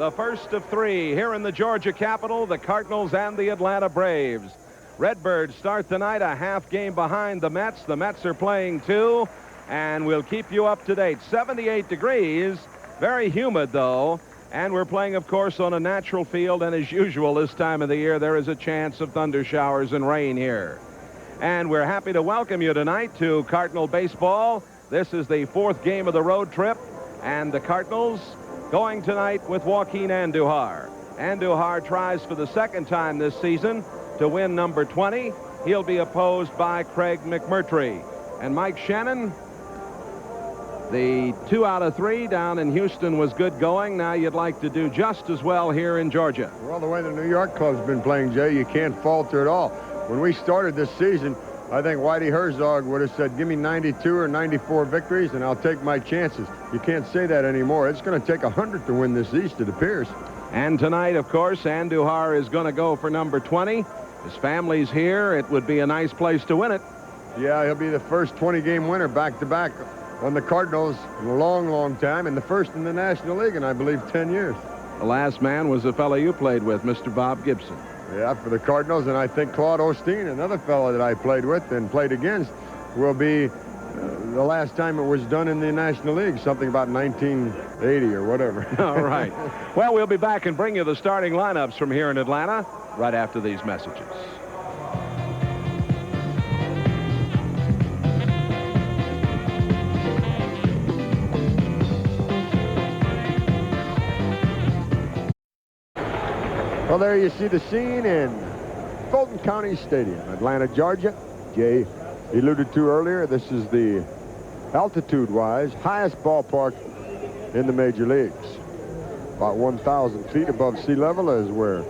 the first of three here in the Georgia capital, the Cardinals and the Atlanta Braves. Redbirds start tonight a half game behind the Mets. The Mets are playing 2, and we'll keep you up to date. 78 degrees, very humid though, and we're playing, of course, on a natural field, and as usual this time of the year, there is a chance of thunder showers and rain here. And we're happy to welcome you tonight to Cardinal baseball. This is the 4th game of the road trip, and the Cardinals going tonight with Joaquin Andujar. Andujar tries for the 2nd time this season to win number 20. He'll be opposed by Craig McMurtry. And Mike Shannon, the 2 out of 3 down in Houston was good going. Now you'd like to do just as well here in Georgia. Well, the way the New York club's been playing, Jay, you can't falter at all. When we started this season, I think Whitey Herzog would have said, give me 92 or 94 victories, and I'll take my chances. You can't say that anymore. It's going to take 100 to win this East, it appears. And tonight, of course, Andujar is going to go for number 20. His family's here. It would be a nice place to win it. Yeah, he'll be the first 20-game winner back-to-back on the Cardinals in a long, long time, and the first in the National League in, I believe, 10 years. The last man was the fellow you played with, Mr. Bob Gibson. Yeah, for the Cardinals, and I think Claude Osteen, another fellow that I played with and played against, will be the last time it was done in the National League, something about 1980 or whatever. All right. Well, we'll be back and bring you the starting lineups from here in Atlanta right after these messages. Well, there you see the scene in Fulton County Stadium, Atlanta, Georgia. Jay alluded to earlier, this is the altitude-wise highest ballpark in the major leagues. About 1,000 feet above sea level as we're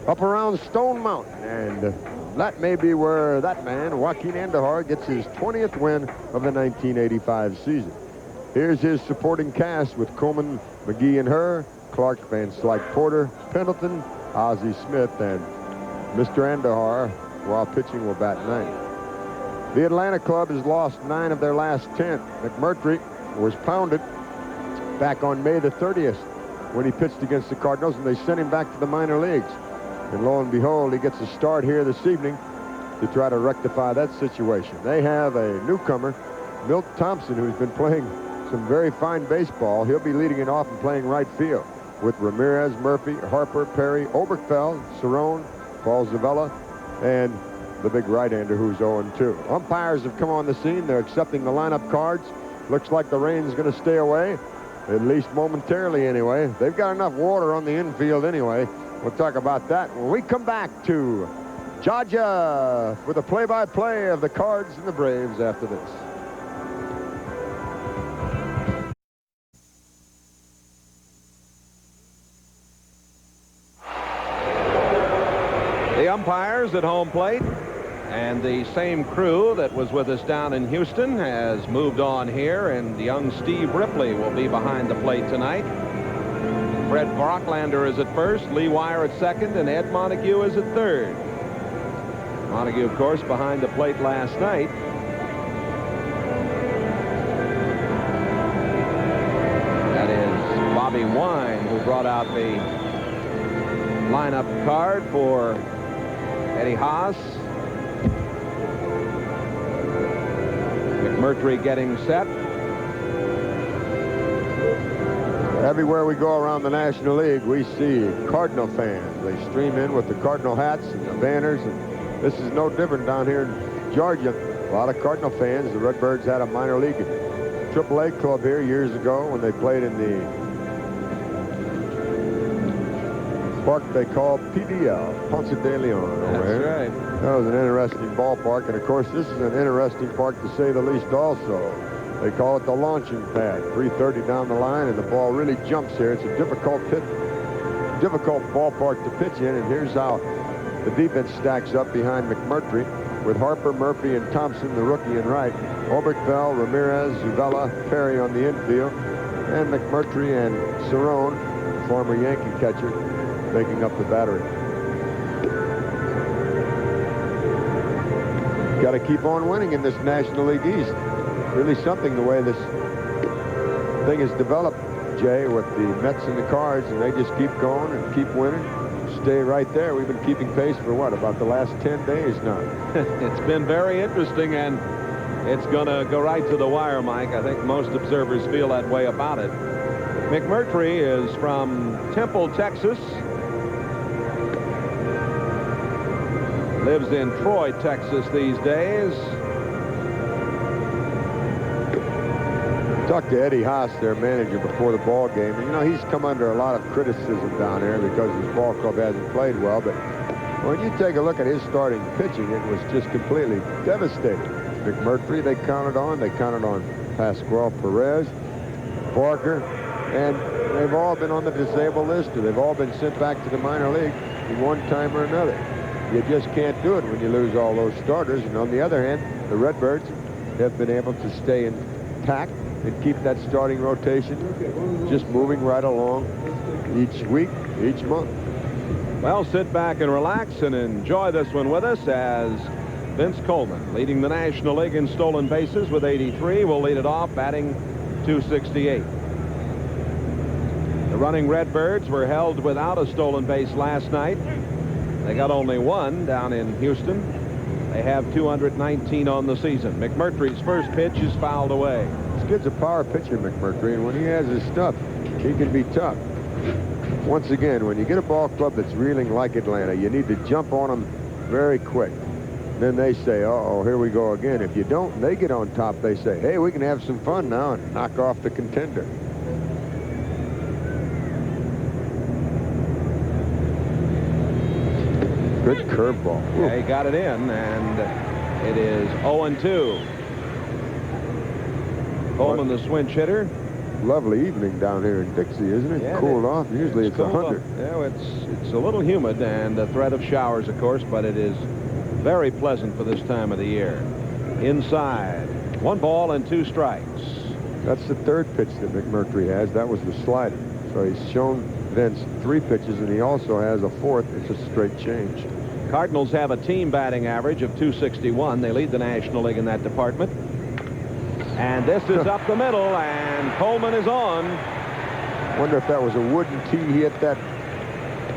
up around Stone Mountain. And that may be where that man, Joaquin Andujar, gets his 20th win of the 1985 season. Here's his supporting cast with Coleman, McGee and Herr, Clark, Van Slyke Porter, Pendleton, Ozzie Smith, and Mr. Andujar, while pitching, will bat 9. The Atlanta club has lost 9 of their last 10. McMurtry was pounded back on May the 30th when he pitched against the Cardinals, and they sent him back to the minor leagues. And lo and behold, he gets a start here this evening to try to rectify that situation. They have a newcomer, Milt Thompson, who's been playing some very fine baseball. He'll be leading it off and playing right field with Ramirez, Murphy, Harper, Perry, Oberkfell, Cerrone, Paul Zavella, and the big right-hander who's 0-2. Umpires have come on the scene. They're accepting the lineup cards. Looks like the rain's going to stay away, at least momentarily anyway. They've got enough water on the infield anyway. We'll talk about that when we come back to Georgia with a play-by-play of the Cards and the Braves after this. The umpires at home plate, and the same crew that was with us down in Houston has moved on here, and young Steve Ripley will be behind the plate tonight. Fred Brocklander is at first, Lee Wire at second, and Ed Montague is at third. Montague, of course, behind the plate last night. That is Bobby Wine, who brought out the lineup card for Eddie Haas. McMurtry getting set. Everywhere we go around the National League, we see Cardinal fans. They stream in with the Cardinal hats and the banners, and this is no different down here in Georgia. A lot of Cardinal fans. The Redbirds had a minor league AAA club here years ago when they played in the park they call PDL, Ponce de Leon. That's right. That was an interesting ballpark, and of course this is an interesting park to say the least also. They call it the launching pad. 330 down the line, and the ball really jumps here. It's a difficult ballpark to pitch in, and here's how the defense stacks up behind McMurtry with Harper, Murphy, and Thompson, the rookie in right. Oberkfell, Ramirez, Zavella, Perry on the infield, and McMurtry and Cerrone, the former Yankee catcher, making up the battery. Got to keep on winning in this National League East. Really something the way this thing is developed. Jay, with the Mets and the Cards, and they just keep going and keep winning. Stay right there. We've been keeping pace for what, about the last 10 days now. It's been very interesting, and it's going to go right to the wire, Mike. I think most observers feel that way about it. McMurtry is from Temple, Texas. Lives in Troy, Texas these days. Talked to Eddie Haas, their manager, before the ball game, and you know, he's come under a lot of criticism down there because his ball club hasn't played well. But when you take a look at his starting pitching, it was just completely devastating. McMurtry, they counted on Pascual Perez, Parker, and they've all been on the disabled list, or they've all been sent back to the minor league in one time or another. You just can't do it when you lose all those starters. And on the other hand, the Redbirds have been able to stay intact and keep that starting rotation just moving right along each week, each month. Well, sit back and relax and enjoy this one with us as Vince Coleman, leading the National League in stolen bases with 83, will lead it off, batting .268. The running Redbirds were held without a stolen base last night. They got only one down in Houston. They have 219 on the season. McMurtry's first pitch is fouled away. This kid's a power pitcher, McMurtry, and when he has his stuff, he can be tough. Once again, when you get a ball club that's reeling like Atlanta, you need to jump on them very quick. Then they say, uh-oh, here we go again. If you don't, and they get on top, they say, hey, we can have some fun now and knock off the contender. Good curveball. Yeah, he got it in, and it is 0-2. Coleman, the switch hitter. Lovely evening down here in Dixie, isn't it? Yeah, cooled off. Usually it's 100. Yeah, it's a little humid and a threat of showers, of course, but it is very pleasant for this time of the year. Inside, 1 ball and 2 strikes. That's the third pitch that McMurtry has. That was the slider. So he's shown Vince 3 pitches, and he also has a 4th. It's a straight change. Cardinals have a team batting average of .261. They lead the National League in that department. And this is up the middle, and Coleman is on. Wonder if that was a wooden tee he hit that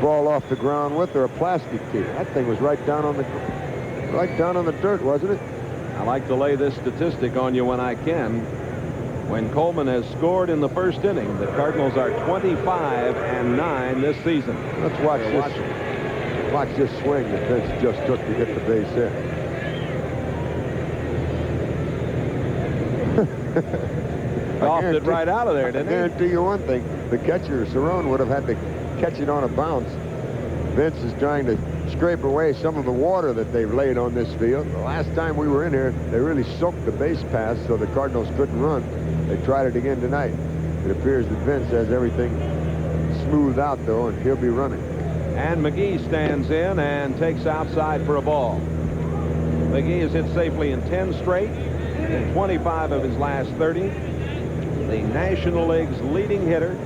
ball off the ground with, or a plastic tee. That thing was right down on the dirt, wasn't it? I like to lay this statistic on you when I can. When Coleman has scored in the first inning, the Cardinals are 25-9 this season. Let's watch this. Watch this swing that Vince just took to get the base hit. Golfed it right out of there, didn't he? I guarantee you one thing. The catcher, Cerrone, would have had to catch it on a bounce. Vince is trying to scrape away some of the water that they've laid on this field. The last time we were in here, they really soaked the base pass so the Cardinals couldn't run. They tried it again tonight. It appears that Vince has everything smoothed out, though, and he'll be running. And McGee stands in and takes outside for a ball. McGee has hit safely in 10 straight, in 25 of his last 30. The National League's leading hitter,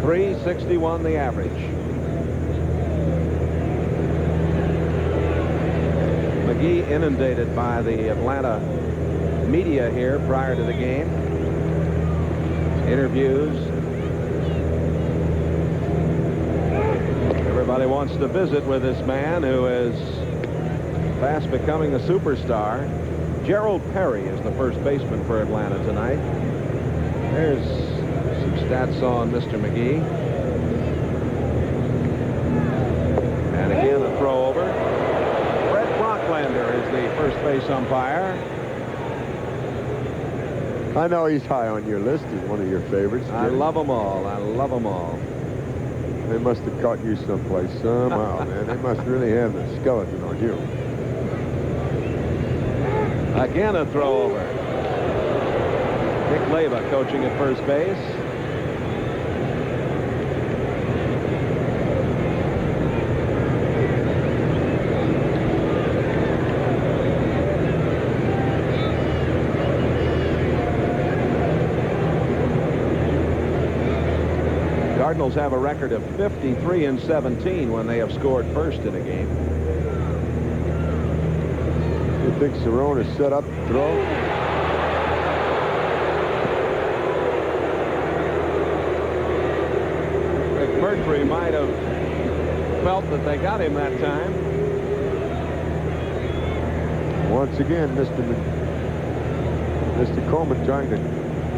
.361 the average. McGee inundated by the Atlanta media here prior to the game. Interviews. Everybody wants to visit with this man who is fast becoming a superstar. Gerald Perry is the first baseman for Atlanta tonight. There's some stats on Mr. McGee. And again, a throw over. Fred Brocklander is the first base umpire. I know he's high on your list. He's one of your favorites. I love them all. I love them all. They must have caught you someplace somehow, man. They must really have the skeleton on you. Again, a throw over. Dick Leyva coaching at first base. Cardinals have a record of 53-17 when they have scored first in a game. You think Cerrone is set up to throw? McMurtry might have felt that they got him that time. Once again, Mr. Coleman trying to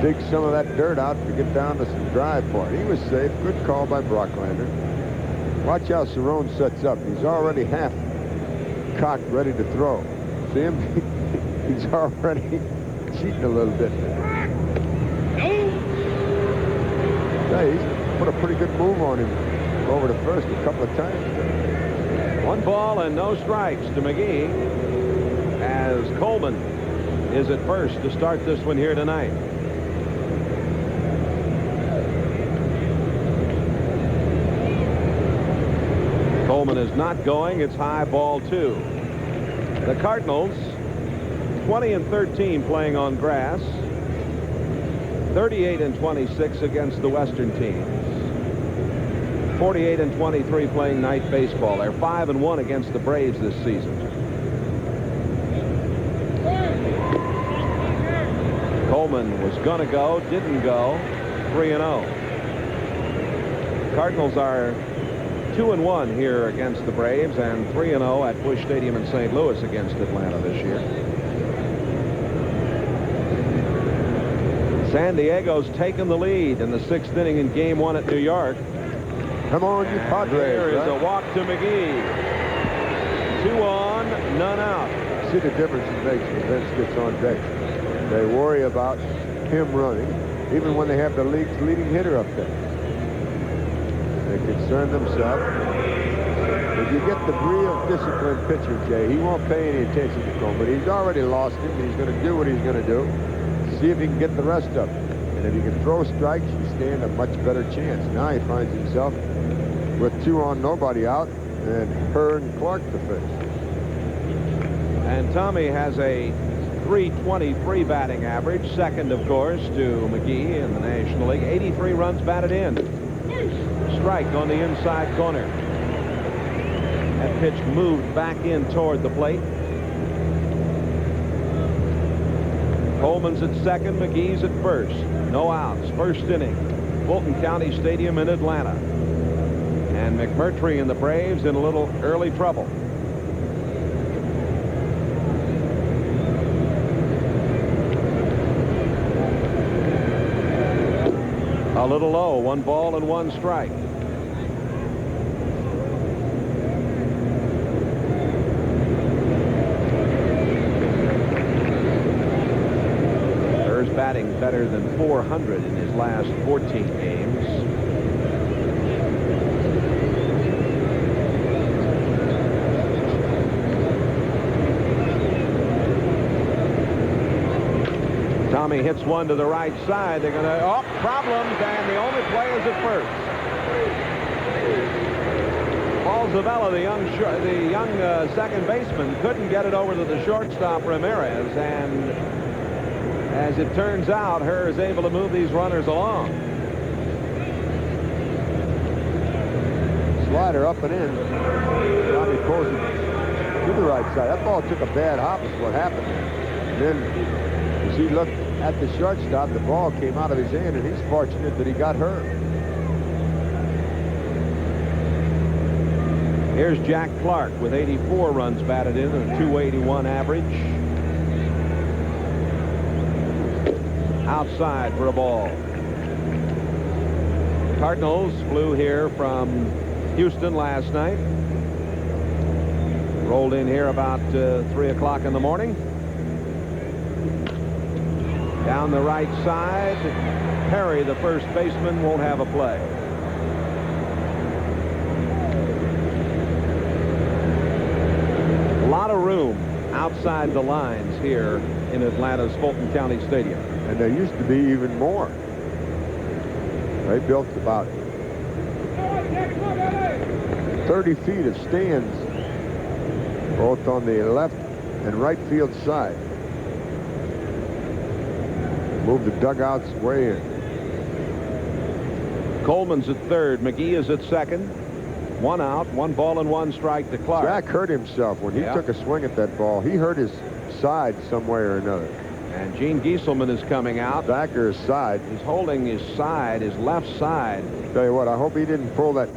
dig some of that dirt out to get down to some dry part. He was safe. Good call by Brocklander. Watch how Cerrone sets up. He's already half cocked, ready to throw. See him? He's already cheating a little bit. Hey, he's put a pretty good move on him over the first a couple of times. 1 ball and no strikes to McGee as Coleman is at first to start this one here tonight. Coleman is not going. It's high, ball 2. The Cardinals 20-13 playing on grass, 38-26 against the Western teams, 48-23 playing night baseball. They're 5-1 against the Braves this season. Coleman was going to go, didn't go. 3-0. Cardinals are 2-1 here against the Braves and 3-0 at Busch Stadium in St. Louis against Atlanta this year. San Diego's taken the lead in the 6th inning in Game 1 at New York. Come on, you Padres. There is a walk to McGee. 2 on, none out. See the difference it makes when Vince gets on deck. They worry about him running, even when they have the league's leading hitter up there. They concern themselves. If you get the real disciplined pitcher, Jay, he won't pay any attention to Coleman. He's already lost him. He's going to do what he's going to do. See if he can get the rest of it. And if he can throw strikes, you stand a much better chance. Now he finds himself with 2 on, nobody out, and Hearn Clark to face. And Tommy has a .323 batting average, second, of course, to McGee in the National League. 83 runs batted in. Strike on the inside corner. That pitch moved back in toward the plate. Coleman's at second, McGee's at first. No outs, first inning. Fulton County Stadium in Atlanta. And McMurtry and the Braves in a little early trouble. A little low, 1 ball and 1 strike. There's batting better than .400 in his last 14 games. Tommy hits one to the right side. They're going to, problems, and the only play is at first. Paul Zavella, the young second baseman, couldn't get it over to the shortstop Ramirez, and as it turns out, Herr is able to move these runners along. Slider up and in. Tommy pulls it to the right side. That ball took a bad hop is what happened. And then as he looked at the shortstop, the ball came out of his hand, and he's fortunate that he got hurt. Here's Jack Clark with 84 runs batted in and a .281 average. Outside for a ball. Cardinals flew here from Houston last night. Rolled in here about 3 o'clock in the morning. Down the right side, Perry, the first baseman, won't have a play. A lot of room outside the lines here in Atlanta's Fulton County Stadium. And there used to be even more. They built about 30 feet of stands, both on the left and right field side. Move the dugouts way in. Coleman's at third. McGee is at second. 1 out, 1 ball and 1 strike to Clark. Jack hurt himself when he took a swing at that ball. He hurt his side some way or another. And Gene Gieselman is coming out. Back or his side. He's holding his side, his left side. Tell you what, I hope he didn't pull that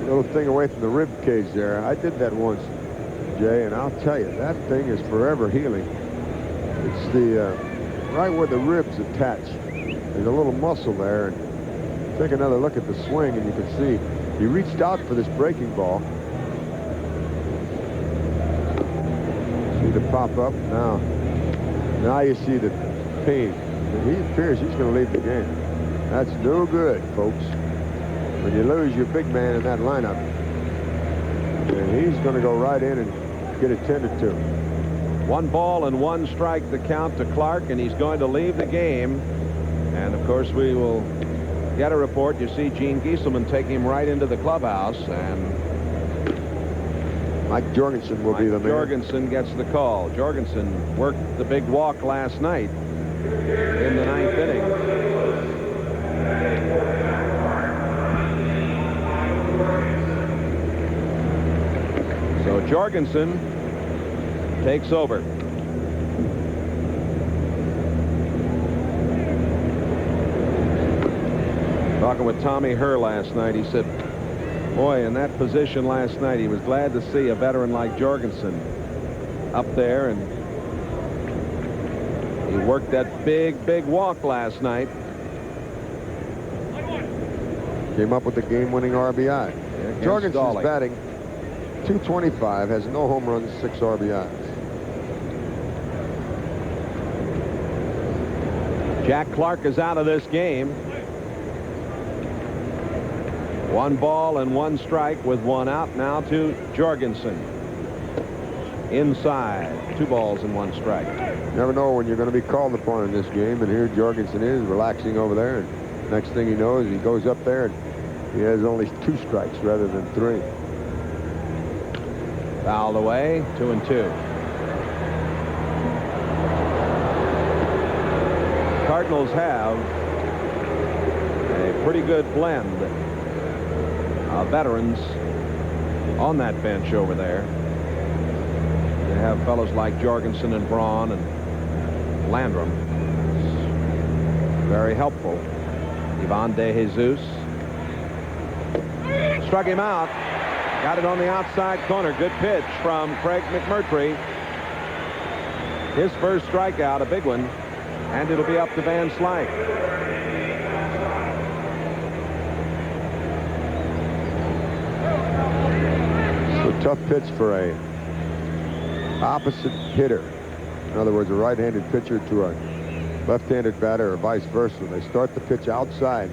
little thing away from the rib cage there. I did that once, Jay, and I'll tell you, that thing is forever healing. It's the right where the ribs attach. There's a little muscle there. And take another look at the swing, and you can see he reached out for this breaking ball. See the pop up now. Now you see the pain. He appears he's going to leave the game. That's no good, folks. When you lose your big man in that lineup, and he's going to go right in and get attended to. 1 ball and 1 strike the count to Clark, and he's going to leave the game. And of course we will get a report. You see Gene Gieselman take him right into the clubhouse, and Mike Jorgensen will be the man. Jorgensen gets the call. Jorgensen worked the big walk last night in the 9th inning. So Jorgensen takes over. Talking with Tommy Herr last night, he said, boy, in that position last night, he was glad to see a veteran like Jorgensen up there, and he worked that big walk last night. Came up with the game-winning RBI. Jorgensen's batting .225, has no home runs, 6 RBIs. Jack Clark is out of this game. 1 ball and 1 strike with 1 out. Now to Jorgensen. Inside. 2 balls and 1 strike. Never know when you're going to be called upon in this game, and here Jorgensen is relaxing over there, and next thing he knows, he goes up there and he has only 2 strikes rather than 3. Fouled away. 2-2. Cardinals have a pretty good blend of veterans on that bench over there. They have fellows like Jorgensen and Braun and Landrum. Very helpful. Ivan De Jesus struck him out. Got it on the outside corner. Good pitch from Craig McMurtry. His first strikeout, a big one, and it'll be up to Van Slyke. So tough pitch for a opposite hitter. In other words, a right-handed pitcher to a left-handed batter, or vice versa. They start the pitch outside.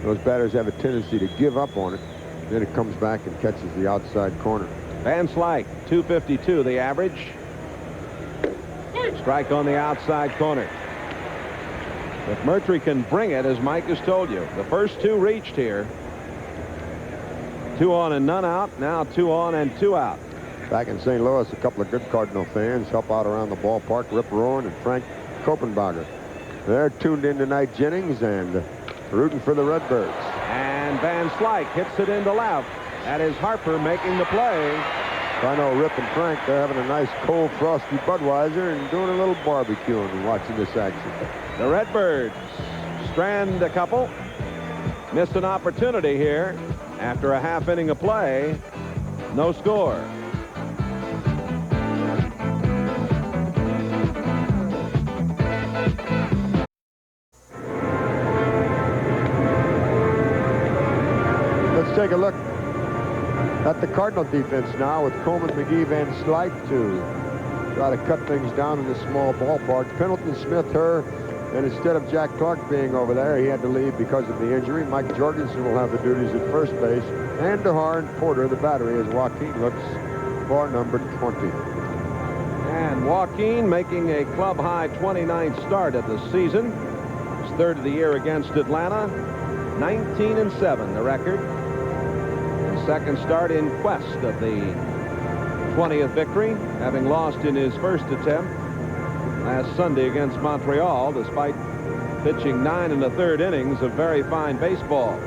Those batters have a tendency to give up on it. Then it comes back and catches the outside corner. Van Slyke, 252 the average. Strike on the outside corner. McMurtry can bring it, as Mike has told you. The first 2 reached here. 2 on and none out. Now 2 on and 2 out. Back in St. Louis, a couple of good Cardinal fans help out around the ballpark. Rip Rowan and Frank Kopenbacher. They're tuned in tonight, Jennings, and rooting for the Redbirds. And Van Slyke hits it into left. That is Harper making the play. I know Rip and Frank, they're having a nice cold frosty Budweiser and doing a little barbecuing and watching this action. The Redbirds strand a couple. Missed an opportunity here after a half inning of play. No score. Let's take a look at the Cardinal defense now with Coleman, McGee, Van Slyke to try to cut things down in this small ballpark. Pendleton, Smith, Herr, and instead of Jack Clark being over there, he had to leave because of the injury. Mike Jorgensen will have the duties at first base. Andujar and Porter, the battery, as Joaquin looks for number 20. And Joaquin making a club-high 29th start of the season. His 3rd of the year against Atlanta. 19-7, the record. Second start in quest of the 20th victory, having lost in his first attempt last Sunday against Montreal, despite pitching 9 1/3 innings of very fine baseball.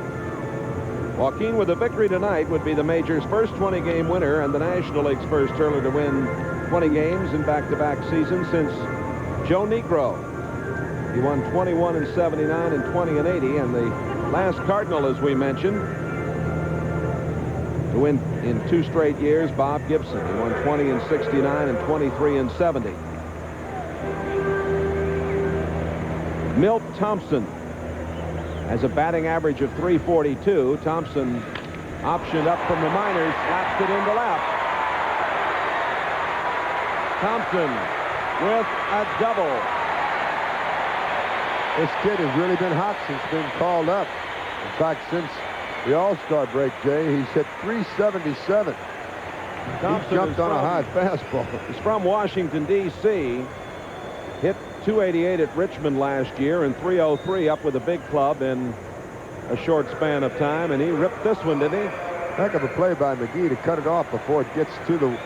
Joaquin, with a victory tonight, would be the major's first 20-game winner and the National League's first hurler to win 20 games in back-to-back seasons since Joe Negro. He won 21 in 79 and 20 in 80. And the last Cardinal, as we mentioned, to win in 2 straight years, Bob Gibson. He won 20 in 69 and 23 in 70. Milt Thompson has a batting average of .342. Thompson optioned up from the minors, slapped it into left. Thompson with a double. This kid has really been hot since being called up. In fact, since the All-Star break, Jay, he's hit .377. Thompson he jumped on a high fastball. He's from Washington, D.C. Hit .288 at Richmond last year and .303 up with a big club in a short span of time, and he ripped this one, didn't he? Heck of a play by McGee to cut it off before it gets to the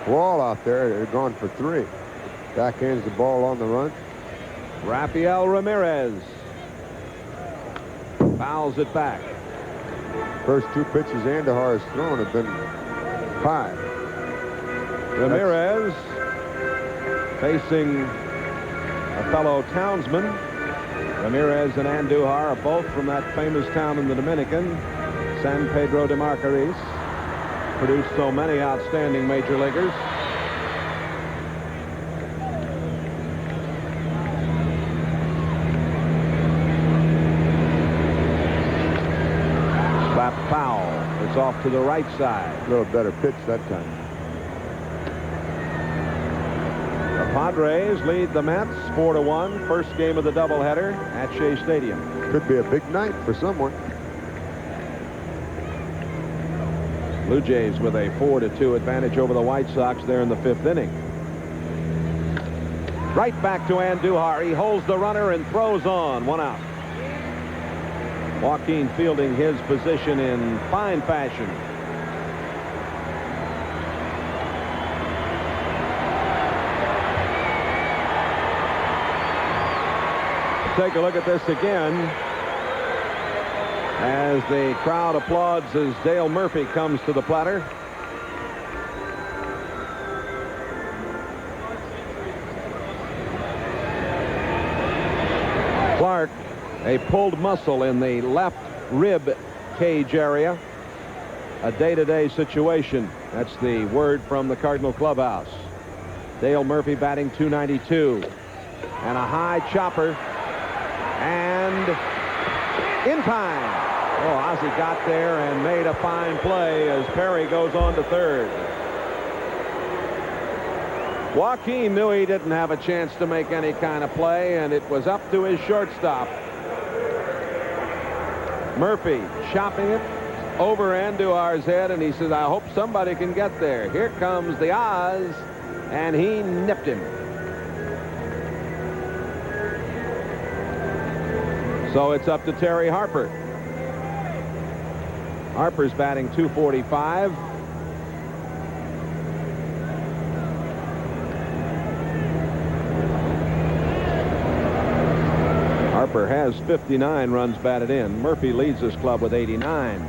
wall out there. They're going for 3. Backhands the ball on the run. Rafael Ramirez fouls it back. First 2 pitches Andujar has thrown have been high. Ramirez facing a fellow townsman. Ramirez and Andujar are both from that famous town in the Dominican, San Pedro de Macorís. Produced so many outstanding major leaguers. Slap foul. It's off to the right side. A little better pitch that time. The Padres lead the Mets 4-1. First game of the doubleheader at Shea Stadium. Could be a big night for someone. Blue Jays with a 4-2 advantage over the White Sox there in the 5th inning. Right back to Andujar. He holds the runner and throws on. 1 out. Joaquin fielding his position in fine fashion. Take a look at this again as the crowd applauds as Dale Murphy comes to the platter. Clark, a pulled muscle in the left rib cage area. A day-to-day situation. That's the word from the Cardinal clubhouse. Dale Murphy batting .292. And a high chopper. And in time. Oh, Ozzie got there and made a fine play as Perry goes on to third. Joaquin knew he didn't have a chance to make any kind of play, and it was up to his shortstop. Murphy chopping it over Andujar's head, and he says, I hope somebody can get there. Here comes the Oz, and he nipped him. So it's up to Terry Harper. Harper's batting .245. Harper has 59 runs batted in. Murphy leads this club with 89.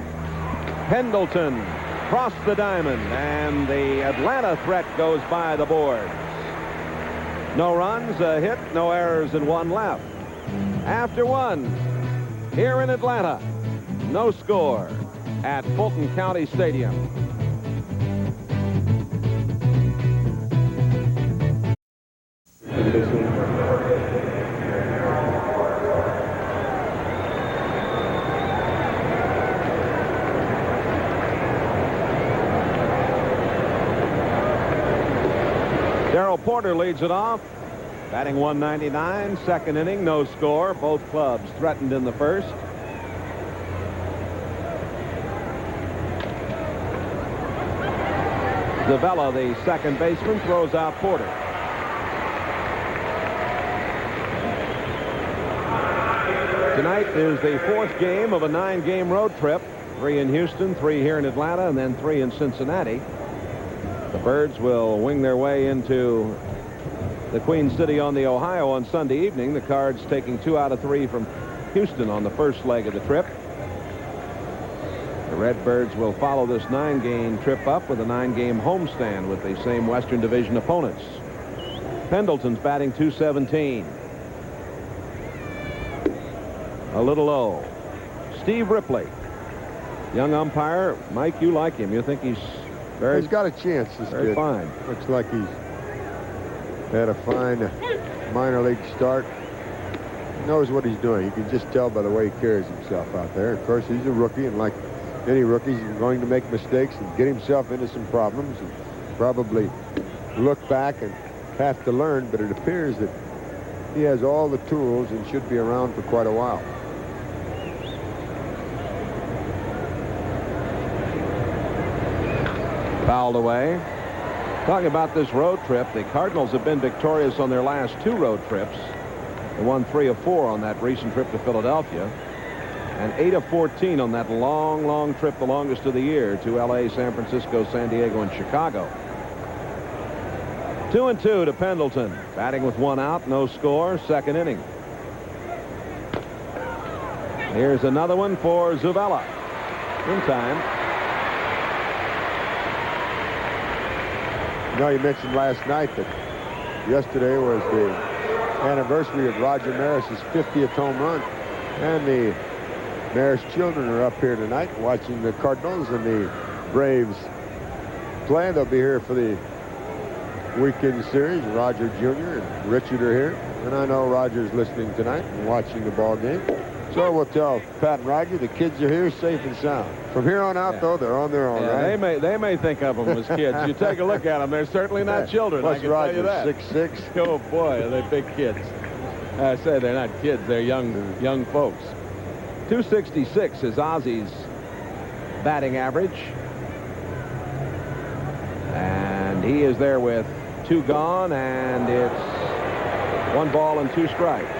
Pendleton crossed the diamond, and the Atlanta threat goes by the boards. No runs, a hit, no errors, and 1 left. After 1, here in Atlanta, no score at Fulton County Stadium. Darrell Porter leads it off. Batting .199, 2nd inning, no score. Both clubs threatened in the first. Zavella, the second baseman, throws out Porter. Tonight is the 4th game of a 9-game road trip. 3 in Houston, 3 here in Atlanta, and then 3 in Cincinnati. The Birds will wing their way into the Queen City on the Ohio on Sunday evening. The Cards taking 2 out of 3 from Houston on the first leg of the trip. The Redbirds will follow this 9-game trip up with a 9-game homestand with the same Western Division opponents. Pendleton's batting .217. A little low. Steve Ripley, young umpire. Mike, you like him. You think he's he's got a chance. This very kid. fine. Looks like he's had a fine minor league start. He knows what he's doing. You can just tell by the way he carries himself out there. Of course, he's a rookie, and like any rookies, he's going to make mistakes and get himself into some problems and probably look back and have to learn, but it appears that he has all the tools and should be around for quite a while. Fouled away. Talking about this road trip, the Cardinals have been victorious on their last 2 road trips. They won 3 of 4 on that recent trip to Philadelphia, and 8 of 14 on that long trip, the longest of the year, to L.A., San Francisco, San Diego, and Chicago. 2-2 to Pendleton, batting with 1 out, no score, second inning. Here's another one for Zuvella. In time. You know, you mentioned last night that yesterday was the anniversary of Roger Maris's 50th home run, and the Maris children are up here tonight watching the Cardinals and the Braves play. They'll be here for the weekend series. Roger Jr. and Richard are here, and I know Roger's listening tonight and watching the ball game. So we'll tell Pat and Roger the kids are here safe and sound. From here on out, though, they're on their own, right? They may think of them as kids. You take a look at them. They're certainly not children. Plus I can Roger, tell you that. 6'6". Oh, boy, are they big kids. I say they're not kids. They're young folks. 266 is Ozzy's batting average. And he is there with 2 gone, and it's 1 ball and 2 strikes.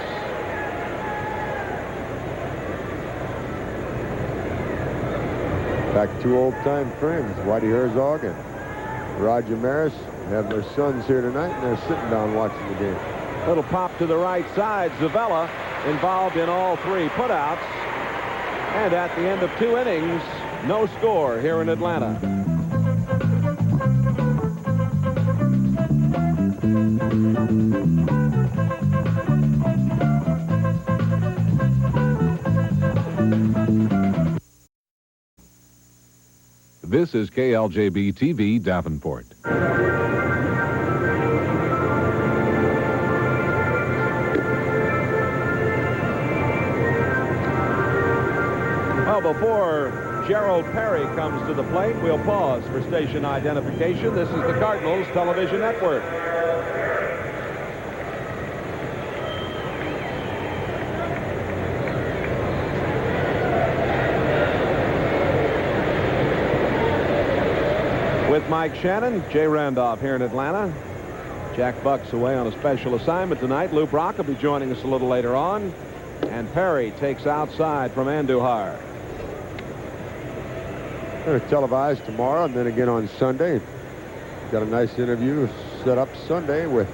Back 2 old-time friends, Whitey Herzog and Roger Maris, have their sons here tonight, and they're sitting down watching the game. Little pop to the right side. Zuvella involved in all 3 putouts. And at the end of 2 innings, no score here in Atlanta. This is KLJB TV Davenport. Well, before Gerald Perry comes to the plate, we'll pause for station identification. This is the Cardinals Television Network. With Mike Shannon, Jay Randolph here in Atlanta. Jack Buck's away on a special assignment tonight. Lou Brock will be joining us a little later on. And Perry takes outside from Andujar. They're televised tomorrow and then again on Sunday. Got a nice interview set up Sunday with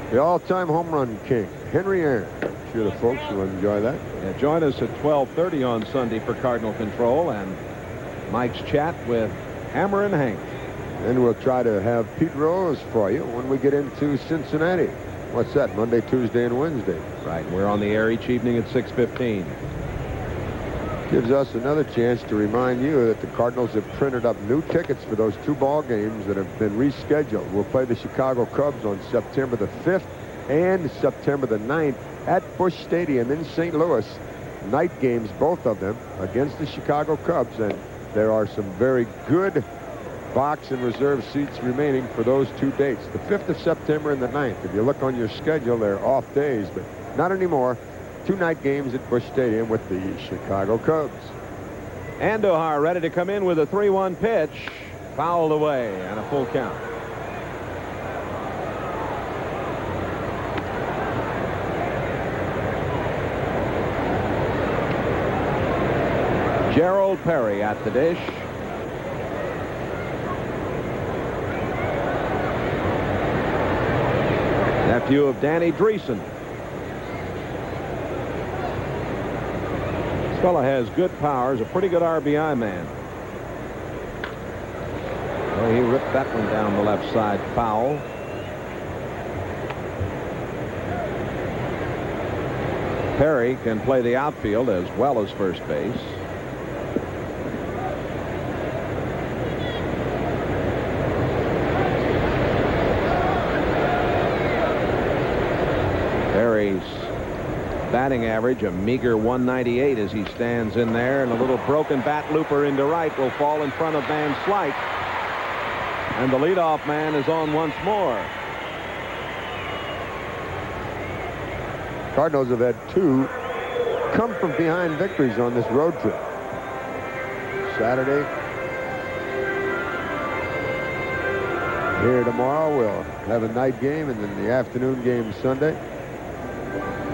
the all-time home run king, Henry Aaron. I'm sure the folks will enjoy that. Yeah, join us at 12:30 on Sunday for Cardinal Control and Mike's chat with Hammer and Hank. And we'll try to have Pete Rose for you when we get into Cincinnati. What's that, Monday, Tuesday, and Wednesday? Right, we're on the air each evening at 6:15. Gives us another chance to remind you that the Cardinals have printed up new tickets for those 2 ball games that have been rescheduled. We'll play the Chicago Cubs on September the 5th and September the 9th at Busch Stadium in St. Louis. Night games, both of them, against the Chicago Cubs, and there are some very good box and reserve seats remaining for those 2 dates, the 5th of September and the 9th. If you look on your schedule, they're off days, but not anymore. 2 night games at Busch Stadium with the Chicago Cubs. Andujar ready to come in with a 3-1 pitch. Fouled away and a full count. Gerald Perry at the dish. Nephew of Danny Dreesen. This fella has good power. He's a pretty good RBI man. Well, he ripped that one down the left side, foul. Perry can play the outfield as well as first base. Perry's batting average a meager 198 as he stands in there, and a little broken bat looper into right will fall in front of Van Slyke, and the leadoff man is on once more. Cardinals have had 2 come from behind victories on this road trip. Saturday. Here tomorrow we'll have a night game, and then the afternoon game Sunday.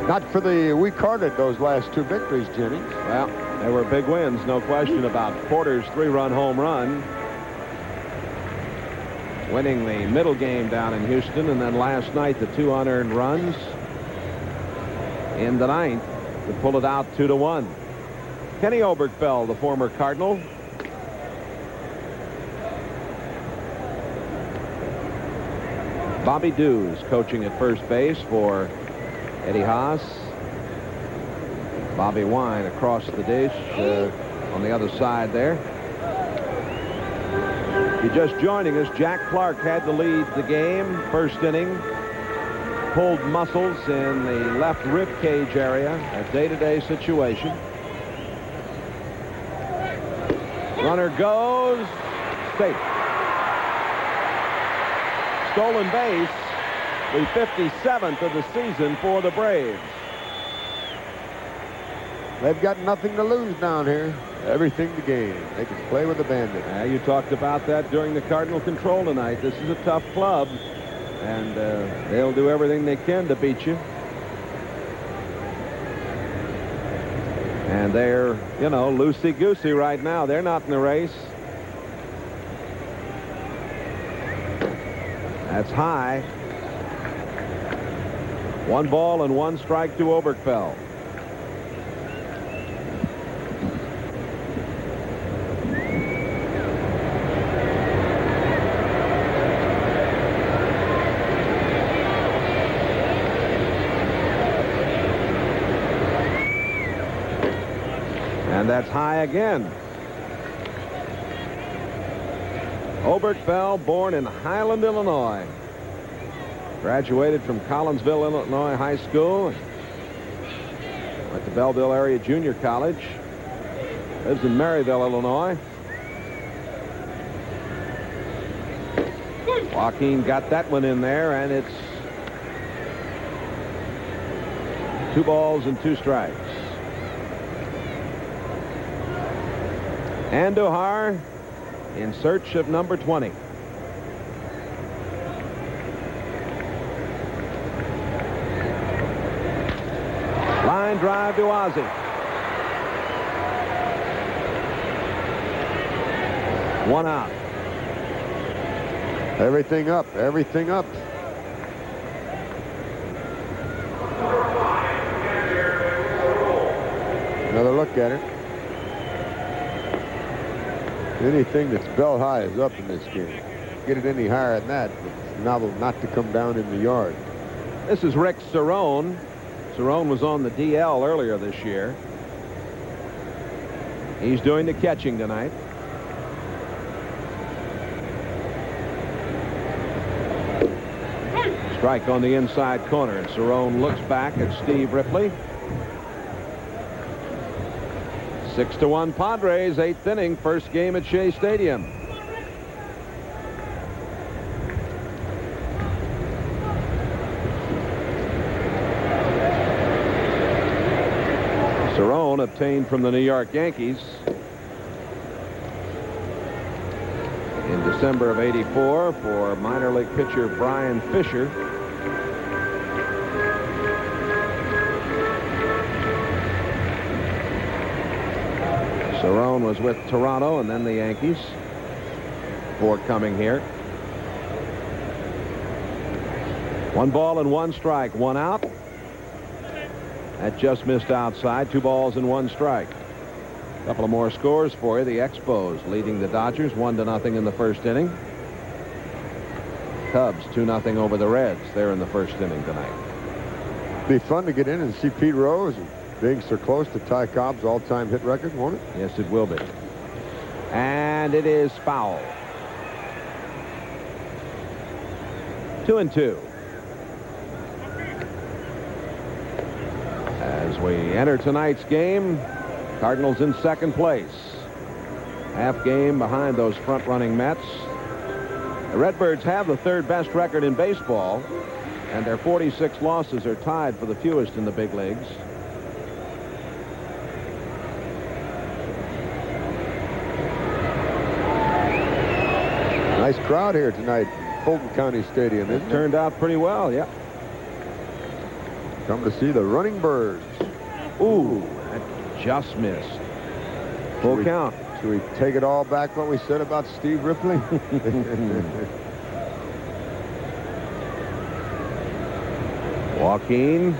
Not for the we carded those last 2 victories, Jennings. Well, they were big wins, no question about Porter's 3-run home run, winning the middle game down in Houston, and then last night the 2 unearned runs in the 9th to pull it out 2-1. Kenny Oberkfell, the former Cardinal. Bobby Dews coaching at first base for Eddie Haas. Bobby Wine across the dish on the other side there. If you're just joining us, Jack Clark had to lead the game first inning. Pulled muscles in the left rib cage area, a day-to-day situation. Runner goes, safe. Stolen base, the 57th of the season for the Braves. They've got nothing to lose down here. Everything to gain. They can play with the Bandit. You talked about that during the Cardinal Control tonight. This is a tough club, and they'll do everything they can to beat you. And they're, you know, loosey-goosey right now. They're not in the race. That's high. 1 ball and 1 strike to Oberkfell. And that's high again. Oberkfell, born in Highland, Illinois. Graduated from Collinsville, Illinois High School. Went to Belleville Area Junior College. Lives in Maryville, Illinois. Joaquin got that one in there, and it's 2 balls and 2 strikes. Andujar in search of number 20. Line drive to Ozzie. One out. Everything up. Everything up. Another look at it. Anything that's belt high is up in this game. Get it any higher than that, it's novel not to come down in the yard. This is Rick Cerrone. Cerrone was on the DL earlier this year. He's doing the catching tonight. Strike on the inside corner. Cerrone looks back at Steve Ripley. 6-1 Padres, 8th inning, first game at Shea Stadium. Cerrone obtained from the New York Yankees in December of '84 for minor league pitcher Brian Fisher. Cerrone was with Toronto and then the Yankees before coming here. 1 ball and 1 strike, 1 out. That just missed outside. 2 balls and 1 strike. A couple of more scores for you. The Expos leading the Dodgers 1-0 in the first inning. Cubs 2-0 over the Reds. They're in the first inning tonight. Be fun to get in and see Pete Rose and being so close to Ty Cobb's all-time hit record, won't it? Yes, it will be. And it is foul. 2-2. As we enter tonight's game, Cardinals in second place. Half game behind those front-running Mets. The Redbirds have the third best record in baseball, and their 46 losses are tied for the fewest in the big leagues. Nice crowd here tonight, Fulton County Stadium. It turned out pretty well, yeah. Come to see the Running Birds. Ooh, that just missed. Full count. Should we take it all back what we said about Steve Ripley? Joaquin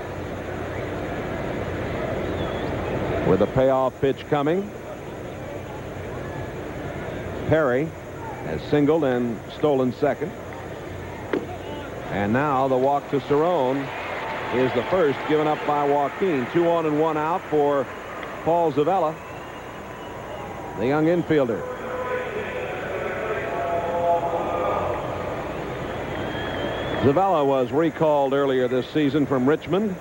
with a payoff pitch coming. Perry has singled and stolen second. And now the walk to Cerrone is the first given up by Joaquin. 2 on and 1 out for Paul Zavella, the young infielder. Zavella was recalled earlier this season from Richmond.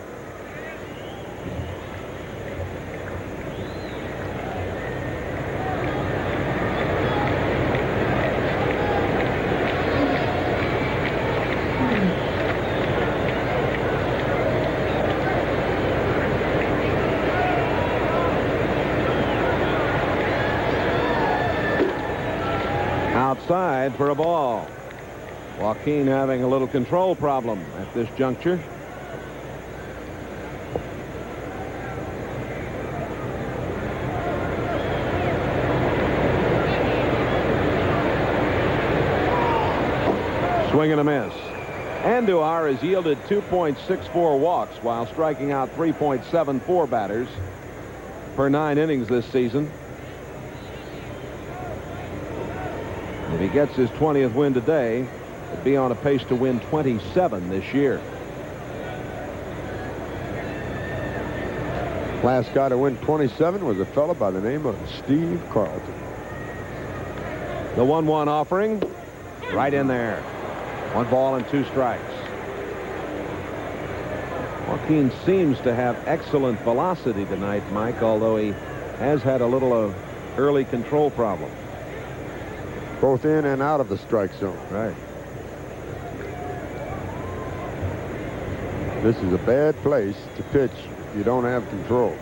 Outside for a ball. Joaquin having a little control problem at this juncture. Swing and a miss. Andujar has yielded 2.64 walks while striking out 3.74 batters per 9 innings this season. If he gets his 20th win today, he'd be on a pace to win 27 this year. Last guy to win 27 was a fellow by the name of Steve Carlton. The 1-1 offering right in there. 1 ball and 2 strikes. Joaquin seems to have excellent velocity tonight, Mike, although he has had a little early control problem. Both in and out of the strike zone. Right. This is a bad place to pitch if you don't have control.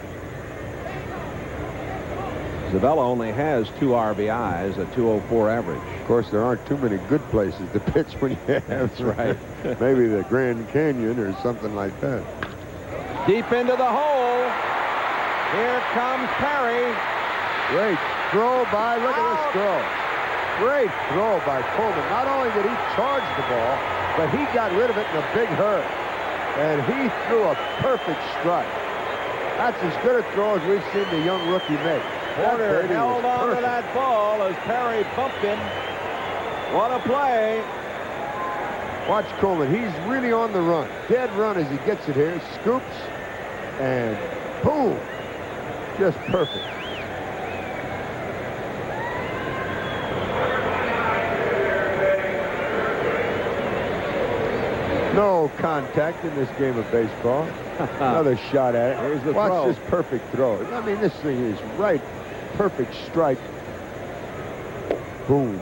Zavella only has 2 RBIs, a 204 average. Of course, there aren't too many good places to pitch when you have. That's right. Maybe the Grand Canyon or something like that. Deep into the hole. Here comes Perry. Great throw by, look at this throw. Great throw by Coleman. Not only did he charge the ball, but he got rid of it in a big hurry. And he threw a perfect strike. That's as good a throw as we've seen the young rookie make. Porter held on to that ball as Perry bumped him. What a play. Watch Coleman. He's really on the run. Dead run as he gets it here. Scoops. And boom. Just perfect. No contact in this game of baseball. Another shot at it. Here's the Watch throw. this perfect throw. I mean, this thing is right. Perfect strike. Boom.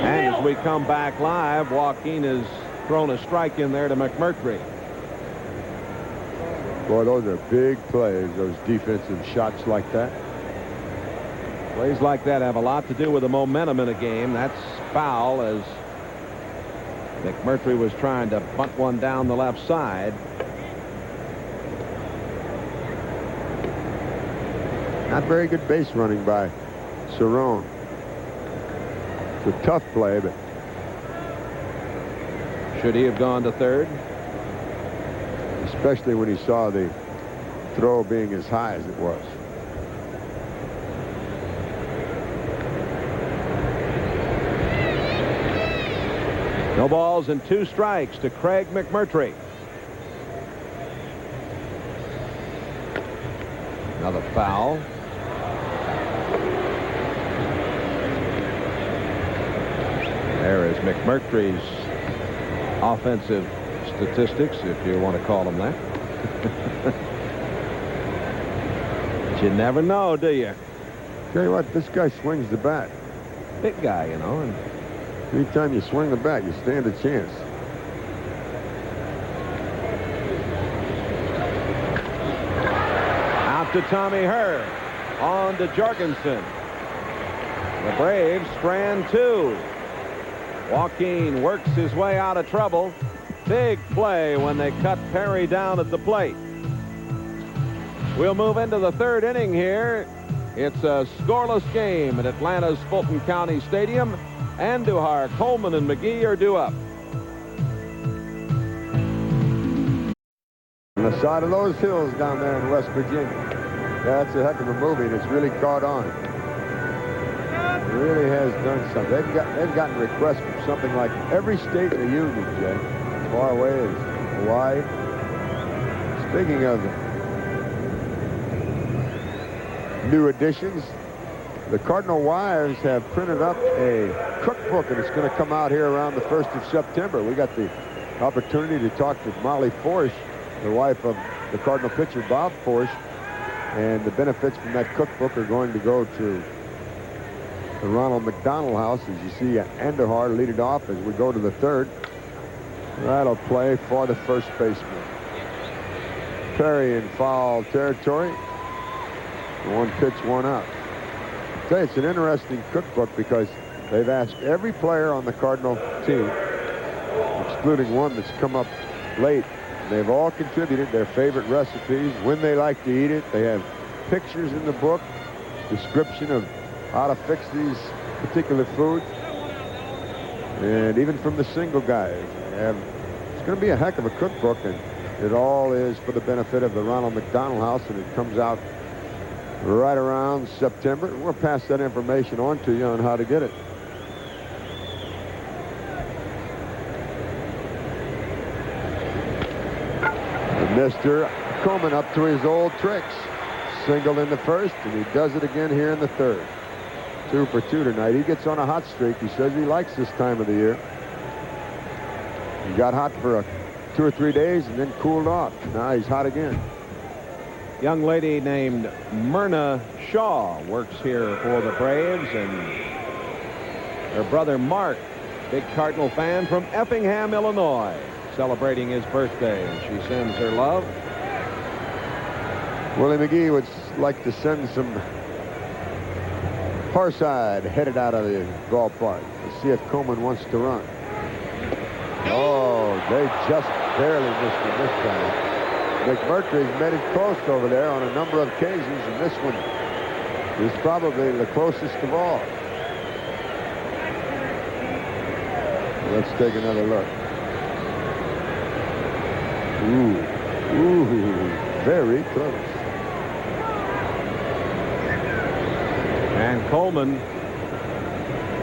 And as we come back live, Joaquin has thrown a strike in there to McMurtry. Boy, those are big plays, those defensive shots like that. Plays like that have a lot to do with the momentum in a game. That's foul as McMurtry was trying to bunt one down the left side. Not very good base running by Cerrone. It's a tough play, but Should he have gone to third? especially when he saw the throw being as high as it was. No balls and 2 strikes to Craig McMurtry. Another foul. There is McMurtry's offensive statistics, if you want to call them that. But you never know, do you? Tell you what, this guy swings the bat. Big guy, you know. And anytime you swing the bat, you stand a chance. out to Tommy Hurd. On to Jorgensen. The Braves strand 2. Joaquin works his way out of trouble. Big play when they cut Perry down at the plate. We'll move into the 3rd inning here. It's a scoreless game at Atlanta's Fulton County Stadium. Andujar, Coleman, and McGee are due up. On the side of those hills down there in West Virginia. That's a heck of a movie, and it's really caught on. It really has done something. They've gotten requests from something like every state in the Union, Jay. As far away as Hawaii. Speaking of new additions, the Cardinal wives have printed up a cookbook, and it's going to come out here around the 1st of September. We got the opportunity to talk to Molly Forsh, the wife of the Cardinal pitcher Bob Forsh, and the benefits from that cookbook are going to go to the Ronald McDonald House. As you see, Andujar lead it off as we go to the 3rd. That'll play for the first baseman. Perry in foul territory. 1 pitch, 1 out. I'll tell you, it's an interesting cookbook because they've asked every player on the Cardinal team, excluding one that's come up late. They've all contributed their favorite recipes, when they like to eat it. They have pictures in the book, description of how to fix these particular foods. And even from the single guys. It's going to be a heck of a cookbook, and it all is for the benefit of the Ronald McDonald House, and it comes out right around September. We'll pass that information on to you on how to get it. Mr. Coleman up to his old tricks. Single in the 1st, and he does it again here in the 3rd. 2 for 2 tonight. He gets on a hot streak. He says he likes this time of the year. He got hot for 2 or 3 days and then cooled off. Now he's hot again. Young lady named Myrna Shaw works here for the Braves, and her brother Mark, big Cardinal fan from Effingham, Illinois, celebrating his birthday, and she sends her love. Willie McGee would like to send some Farside headed out of the ballpark to see if Coleman wants to run. Oh, they just barely missed him this time. McMurtry's made it close over there on a number of occasions, and this one is probably the closest of all. Let's take another look. Ooh, very close. And Coleman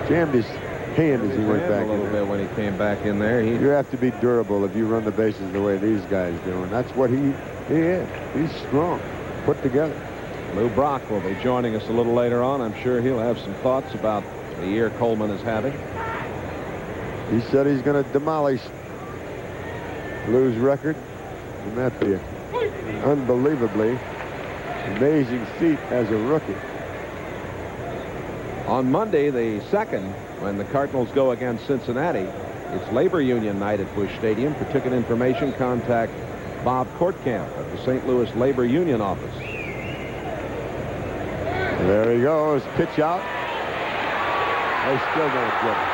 jammed his hand as he went back a little bit when he came back in there. You have to be durable if you run the bases the way these guys do, and that's what he is. He's strong, put together. Lou Brock will be joining us a little later on. I'm sure he'll have some thoughts about the year Coleman is having. He said he's going to demolish Lou's record. And that'd be an unbelievably amazing feat as a rookie. On Monday, the 2nd, when the Cardinals go against Cincinnati, it's Labor Union night at Busch Stadium. For ticket information, contact Bob Courtcamp at the St. Louis Labor Union office. There he goes. Pitch out. They still don't get it.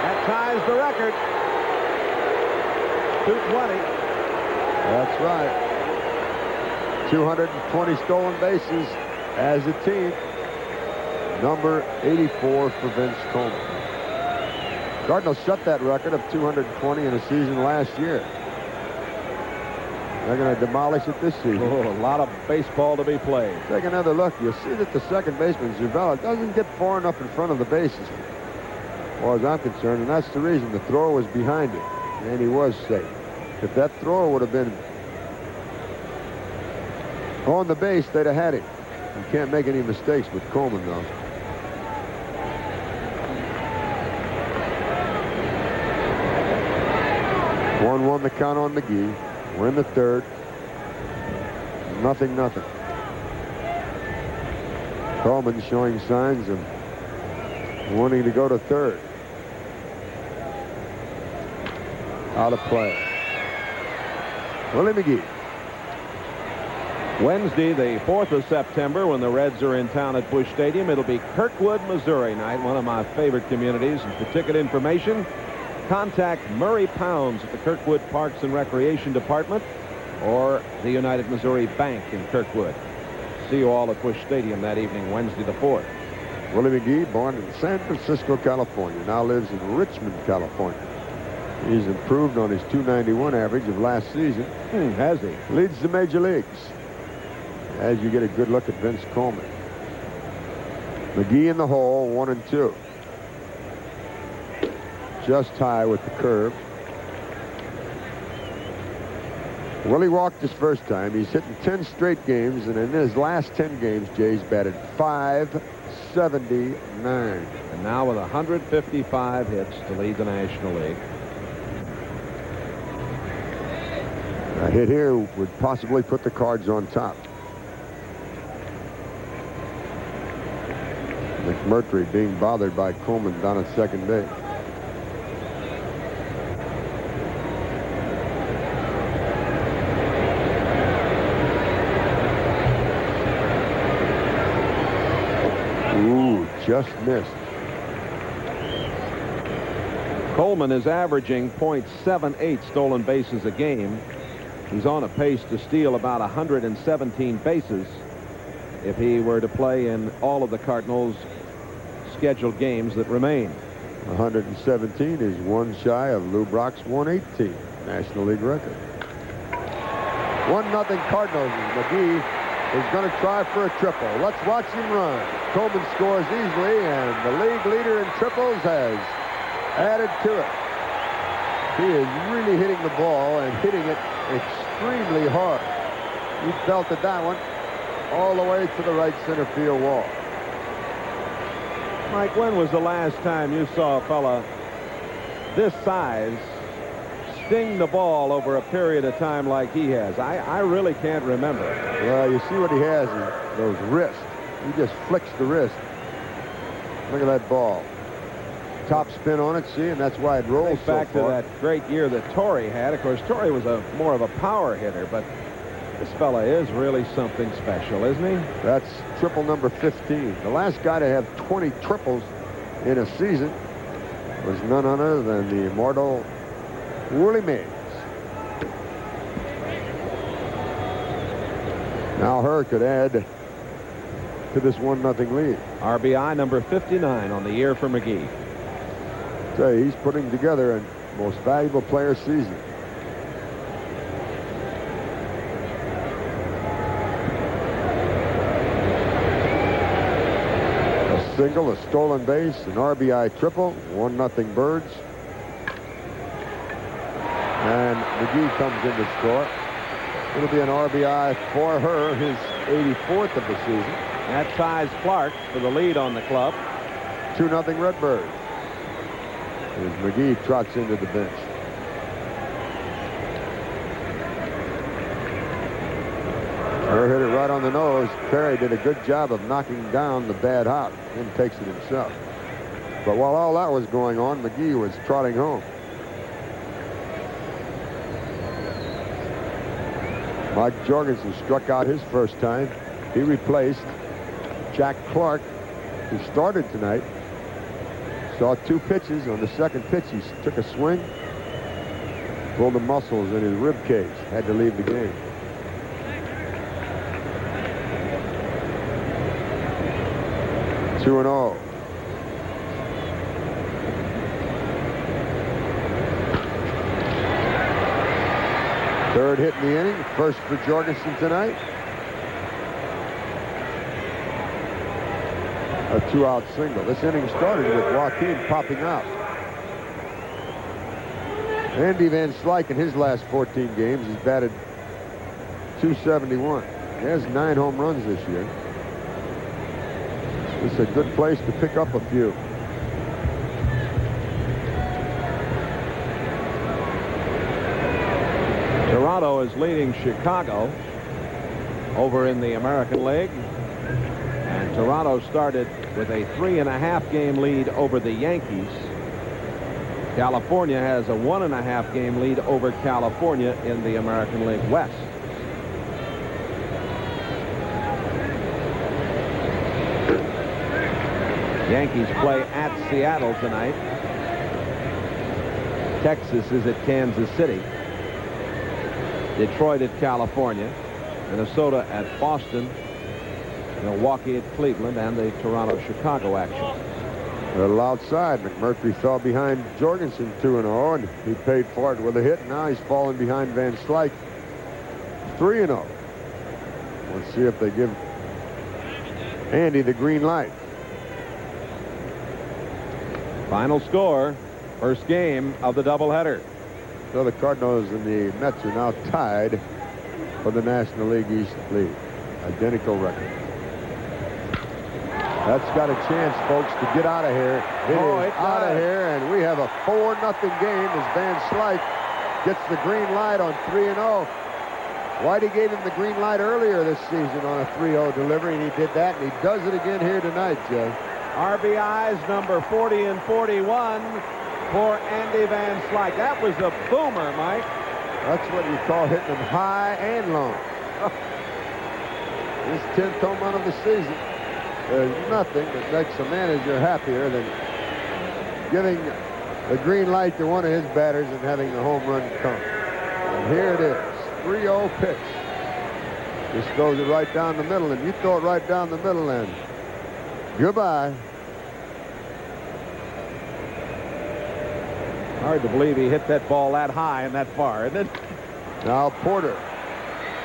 That ties the record. 220. That's right. 220 stolen bases as a team. Number 84 for Vince Coleman. Cardinals shut that record of 220 in a season last year. They're going to demolish it this season. Oh, a lot of baseball to be played. Take another look. You'll see that the second baseman, Zuvella, doesn't get far enough in front of the bases. far as I'm concerned, and that's the reason. The thrower was behind him, and he was safe. If that thrower would have been on the base, they'd have had him. You can't make any mistakes with Coleman, though. One the count on McGee. We're in the third. Nothing. Coleman showing signs of wanting to go to third. Out of play. Willie McGee. Wednesday, the 4th of September, when the Reds are in town at Busch Stadium, it'll be Kirkwood, Missouri night, one of my favorite communities. And for ticket information, contact Murray Pounds at the Kirkwood Parks and Recreation Department or the United Missouri Bank in Kirkwood. See you all at Busch Stadium that evening, Wednesday the 4th. Willie McGee, born in San Francisco, California, now lives in Richmond, California. He's improved on his .291 average of last season. Has he? Leads the major leagues. As you get a good look at Vince Coleman. McGee in the hole, 1 and 2. Just high with the curve. Willie walked his first time. He's hitting 10 straight games, and in his last 10 games, Jay's batted .579. And now with 155 hits to lead the National League. A hit here would possibly put the Cards on top. McMurtry being bothered by Coleman down at second base. Ooh, just missed. Coleman is averaging .78 stolen bases a game. He's on a pace to steal about 117 bases if he were to play in all of the Cardinals' scheduled games that remain. 117 is one shy of Lou Brock's 118 National League record. 1-0 Cardinals. McGee is going to try for a triple. Let's watch him run. Coleman scores easily, and the league leader in triples has added to it. He is really hitting the ball and hitting it extremely hard. He belted that one all the way to the right center field wall. Mike, when was the last time you saw a fella this size sting the ball over a period of time like he has? I really can't remember. Well, you see what he has is those wrists. He just flicks the wrist. Look at that ball. Top spin on it, see, and that's why it rolls so far. Back to that great year that Torrey had. Of course, Torrey was more of a power hitter, but this fella is really something special, isn't he? That's triple number 15. The last guy to have 20 triples in a season was none other than the immortal Willie Mays. Now Herr could add to this 1-0 lead. RBI number 59 on the year for McGee. Say, he's putting together a most valuable player season. A single, a stolen base, an RBI triple, 1-0 Birds. And McGee comes in to score. It'll be an RBI for her, his 84th of the season. That ties Clark for the lead on the club. 2-0 Redbirds. As McGee trots into the bench. Her hit it right on the nose. Perry did a good job of knocking down the bad hop and takes it himself. But while all that was going on, McGee was trotting home. Mike Jorgensen struck out his first time. He replaced Jack Clark, who started tonight. Saw 2 pitches. On the second pitch, he took a swing, pulled the muscles in his rib cage, had to leave the game. Two and 0. Third hit in the inning, first for Jorgensen tonight. a 2-out single. This inning started with Joaquin popping out. Andy Van Slyke in his last 14 games has batted .271. He has 9 home runs this year. It's a good place to pick up a few. Toronto is leading Chicago over in the American League. And Toronto started with a 3.5 game lead over the Yankees. California has a 1.5 game lead over California in the American League West. Yankees play at Seattle tonight. Texas is at Kansas City. Detroit at California. Minnesota at Boston. Milwaukee at Cleveland, and the Toronto-Chicago action. A little outside. McMurphy fell behind Jorgensen 2-0, and he paid for it with a hit. Now he's falling behind Van Slyke 3-0. Let's see if they give Andy the green light. Final score, first game of the doubleheader. So the Cardinals and the Mets are now tied for the National League East lead. Identical record. That's got a chance, folks, to get out of here. It is out of here, and we have a 4-0 game as Van Slyke gets the green light on 3-0. Whitey gave him the green light earlier this season on a 3-0 delivery, and he did that, and he does it again here tonight, Jay. RBIs number 40 and 41 for Andy Van Slyke. That was a boomer, Mike. That's what you call hitting them high and long. His 10th home run of the season. There's nothing that makes a manager happier than giving the green light to one of his batters and having the home run come. And here it is, 3-0 pitch. Just throws it right down the middle, and you throw it right down the middle, and goodbye. Hard to believe he hit that ball that high and that far, isn't it? Now Porter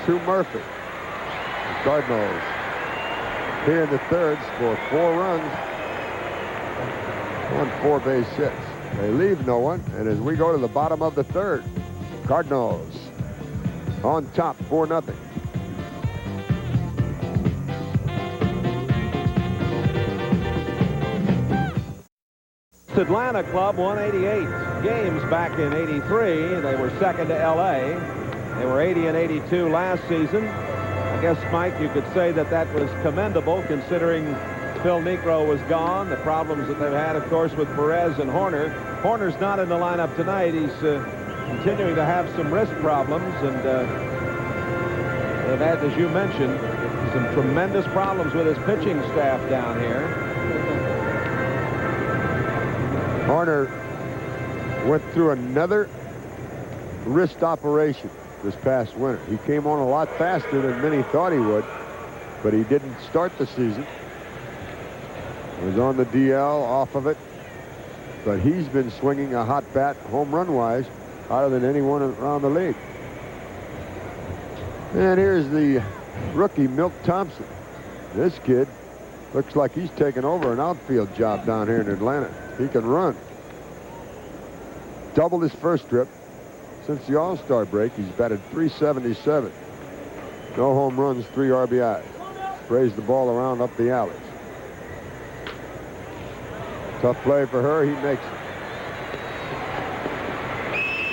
to Murphy. The Cardinals here in the third score 4 runs on 4 base hits. They leave no one, and as we go to the bottom of the third, Cardinals on top 4-0. Atlanta club won 88 games back in '83. They were second to L.A. They were 80 and 82 last season. I guess, Mike, you could say that that was commendable considering Phil Niekro was gone. The problems that they've had, of course, with Perez and Horner. Horner's not in the lineup tonight. He's continuing to have some wrist problems, and they've had, as you mentioned, some tremendous problems with his pitching staff down here. Horner went through another wrist operation this past winter. He came on a lot faster than many thought he would, but he didn't start the season. He was on the DL off of it, but he's been swinging a hot bat home run wise hotter than anyone around the league. And here's the rookie Milt Thompson. This kid looks like he's taken over an outfield job down here in Atlanta. He can run. Doubled his first trip. Since the All-Star break, he's batted .377. No home runs, 3 RBIs. Sprays the ball around up the alleys. Tough play for her. He makes it.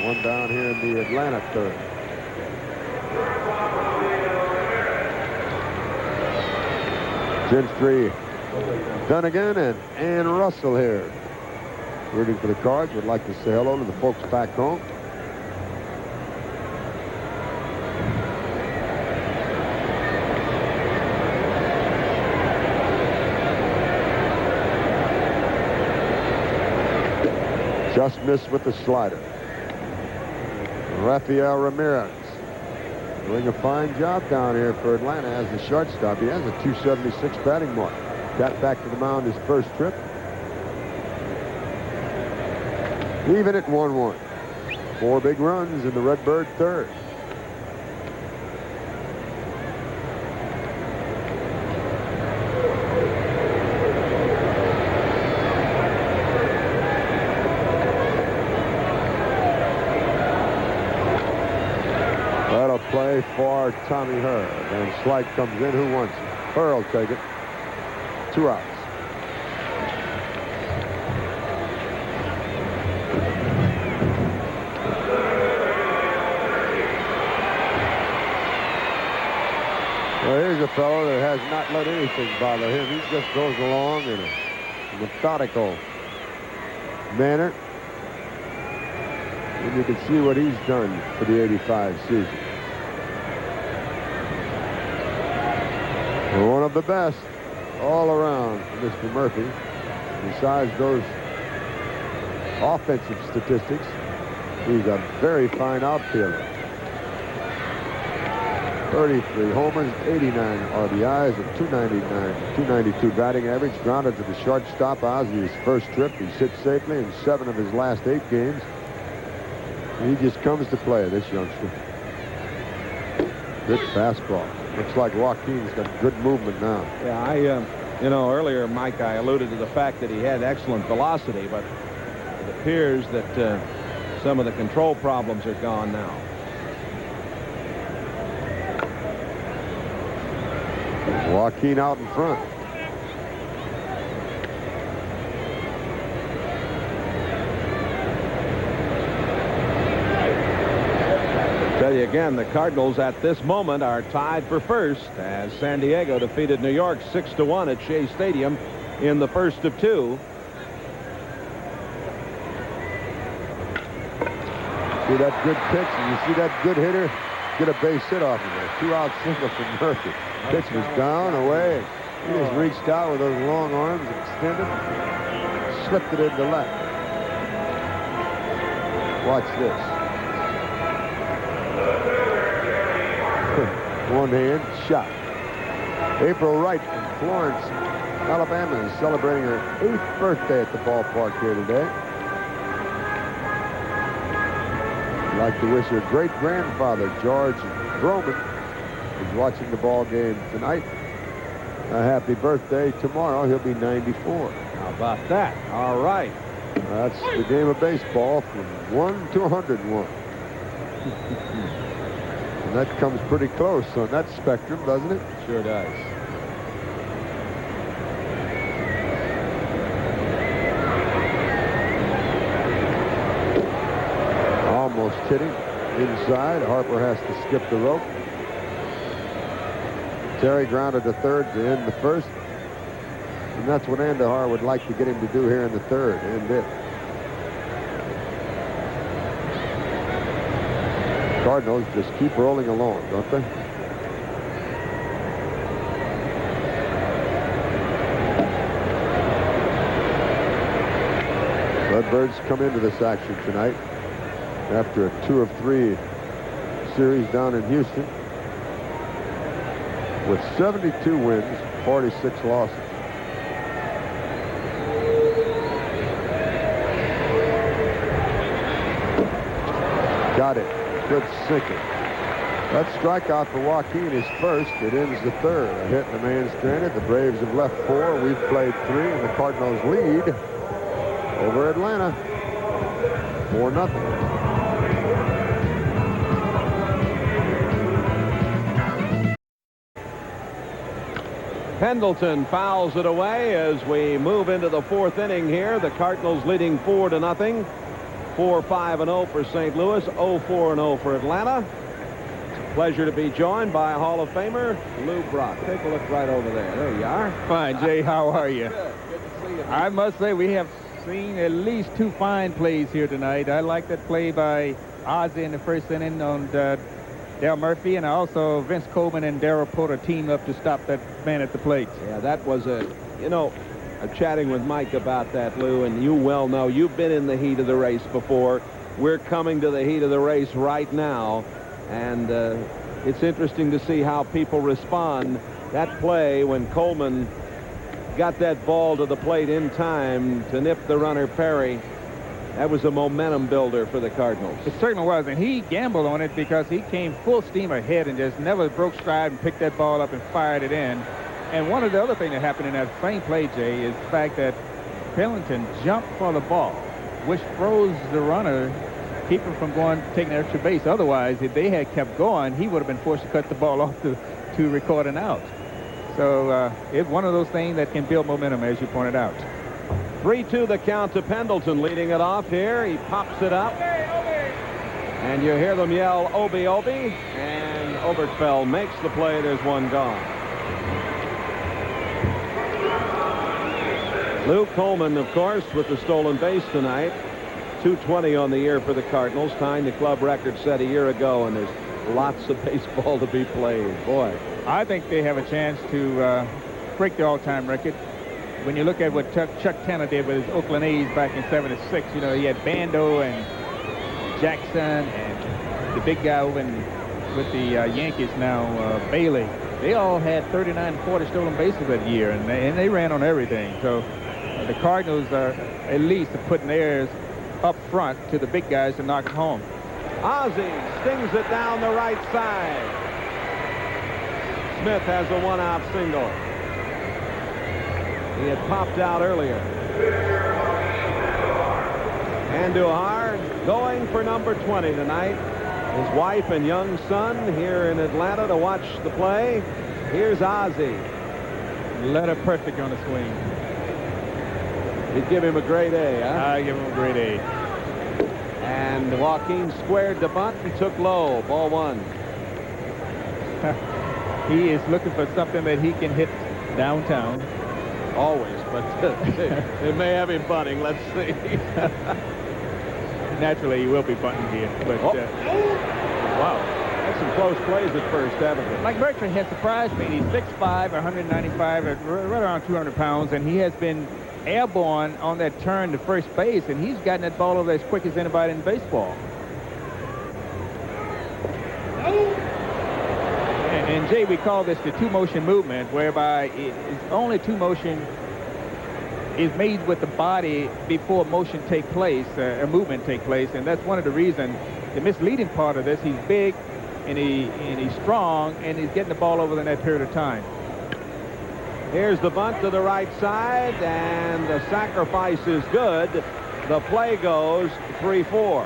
One down here in the Atlanta third. Gentry, Dunnigan, and Ann Russell here. Rooting for the Cards. Would like to say hello to the folks back home. Just missed with the slider. Rafael Ramirez doing a fine job down here for Atlanta as the shortstop. He has a .276 batting mark. Got back to the mound his first trip. Even at 1-1. 4 big runs in the Redbird third. for Tommy Hurd. And Slight comes in. Who wants it? Hurd will take it. 2 outs. Well, here's a fellow that has not let anything bother him. He just goes along in a methodical manner. And you can see what he's done for the '85 season. One of the best all around for Mr. Murphy. Besides those offensive statistics, he's a very fine outfielder. 33 homers, 89 RBIs, and 292 batting average. Grounded to the shortstop. Ozzy's first trip. He's hit safely in 7 of his last 8 games. He just comes to play, this youngster. Good fastball. Looks like Joaquin's got good movement now. Yeah, you know, earlier, Mike, I alluded to the fact that he had excellent velocity, but it appears that some of the control problems are gone now. Joaquin out in front. Tell you again, the Cardinals at this moment are tied for first as San Diego defeated New York 6-1 at Shea Stadium in the first of 2. See that good pitch, and you see that good hitter get a base hit off of it. 2-out single from Murphy. Pitch was down, away. He just reached out with those long arms, extended, slipped it into left. Watch this. One hand shot. April Wright from Florence, Alabama, is celebrating her 8th birthday at the ballpark here today. I'd like to wish her great-grandfather, George Broman, who's watching the ball game tonight, a happy birthday. Tomorrow he'll be 94. How about that? All right. That's the game of baseball from 1 to 101. And that comes pretty close on that spectrum, doesn't it? Sure does. Almost hitting inside. Harper has to skip the rope. Terry grounded to third to end the first. And that's what Andujar would like to get him to do here in the third. End it. Cardinals just keep rolling along, don't they? Redbirds come into this action tonight after a 2 of 3 series down in Houston with 72 wins, 46 losses. Got it. Good sinker. That strikeout for Joaquin is first. It ends the third. A hit and a man stranded. The Braves have left 4. We've played 3, and the Cardinals lead over Atlanta 4-0. Pendleton fouls it away as we move into the 4th inning here. The Cardinals leading 4-0. 4-5-0 for St. Louis, 0-4-0 for Atlanta. It's a pleasure to be joined by Hall of Famer Lou Brock. Take a look right over there. There you are. Fine, Jay. How are you? Good to see you. I must say we have seen at least 2 fine plays here tonight. I like that play by Ozzie in the first inning on Dale Murphy, and also Vince Coleman and Darrell Porter teamed up to stop that man at the plate. Yeah, that was chatting with Mike about that, Lou, and you well know you've been in the heat of the race before. We're coming to the heat of the race right now, and it's interesting to see how people respond. That play when Coleman got that ball to the plate in time to nip the runner Perry, that was a momentum builder for the Cardinals. It certainly was, and he gambled on it because he came full steam ahead and just never broke stride and picked that ball up and fired it in. And one of the other things that happened in that same play, Jay, is the fact that Pendleton jumped for the ball, which froze the runner keep him from taking an extra base. Otherwise, if they had kept going, he would have been forced to cut the ball off to record an out. So it's one of those things that can build momentum, as you pointed out. 3-2 the count to Pendleton, leading it off here. He pops it up. And you hear them yell, Obi, Obi. And Oberkfell makes the play. There's one gone. Lou Coleman, of course, with the stolen base tonight. 220 on the year for the Cardinals, tying the club record set a year ago, and there's lots of baseball to be played. Boy. I think they have a chance to break the all-time record. When you look at what Chuck Tanner did with his Oakland A's back in '76, you know, he had Bando and Jackson and the big guy over with the Yankees now, Bailey. They all had 39 and 40 stolen bases that year, and they ran on everything. So the Cardinals are at least putting theirs up front to the big guys to knock it home. Ozzie stings it down the right side. Smith has a one-out single. He had popped out earlier. Andujar going for number 20 tonight. His wife and young son here in Atlanta to watch the play. Here's Ozzie. Letter perfect on the swing. You'd give him a grade A, huh? I give him a grade A. And Joaquin squared the bunt and took low. Ball one. He is looking for something that he can hit downtown. Always, but they may have him bunting. Let's see. Naturally, he will be bunting here. But wow, that's some close plays at first, haven't they? Mike Murtry has surprised me. He's 6'5", 195, right around 200 pounds, and he has been airborne on that turn to first base, and he's gotten that ball over as quick as anybody in baseball. And Jay, we call this the two-motion movement, whereby it's only two-motion is made with the body before motion take place, a movement take place, and that's one of the reasons. The misleading part of this, he's big and he's strong, and he's getting the ball over in that period of time. Here's the bunt to the right side, and the sacrifice is good. The play goes 3-4.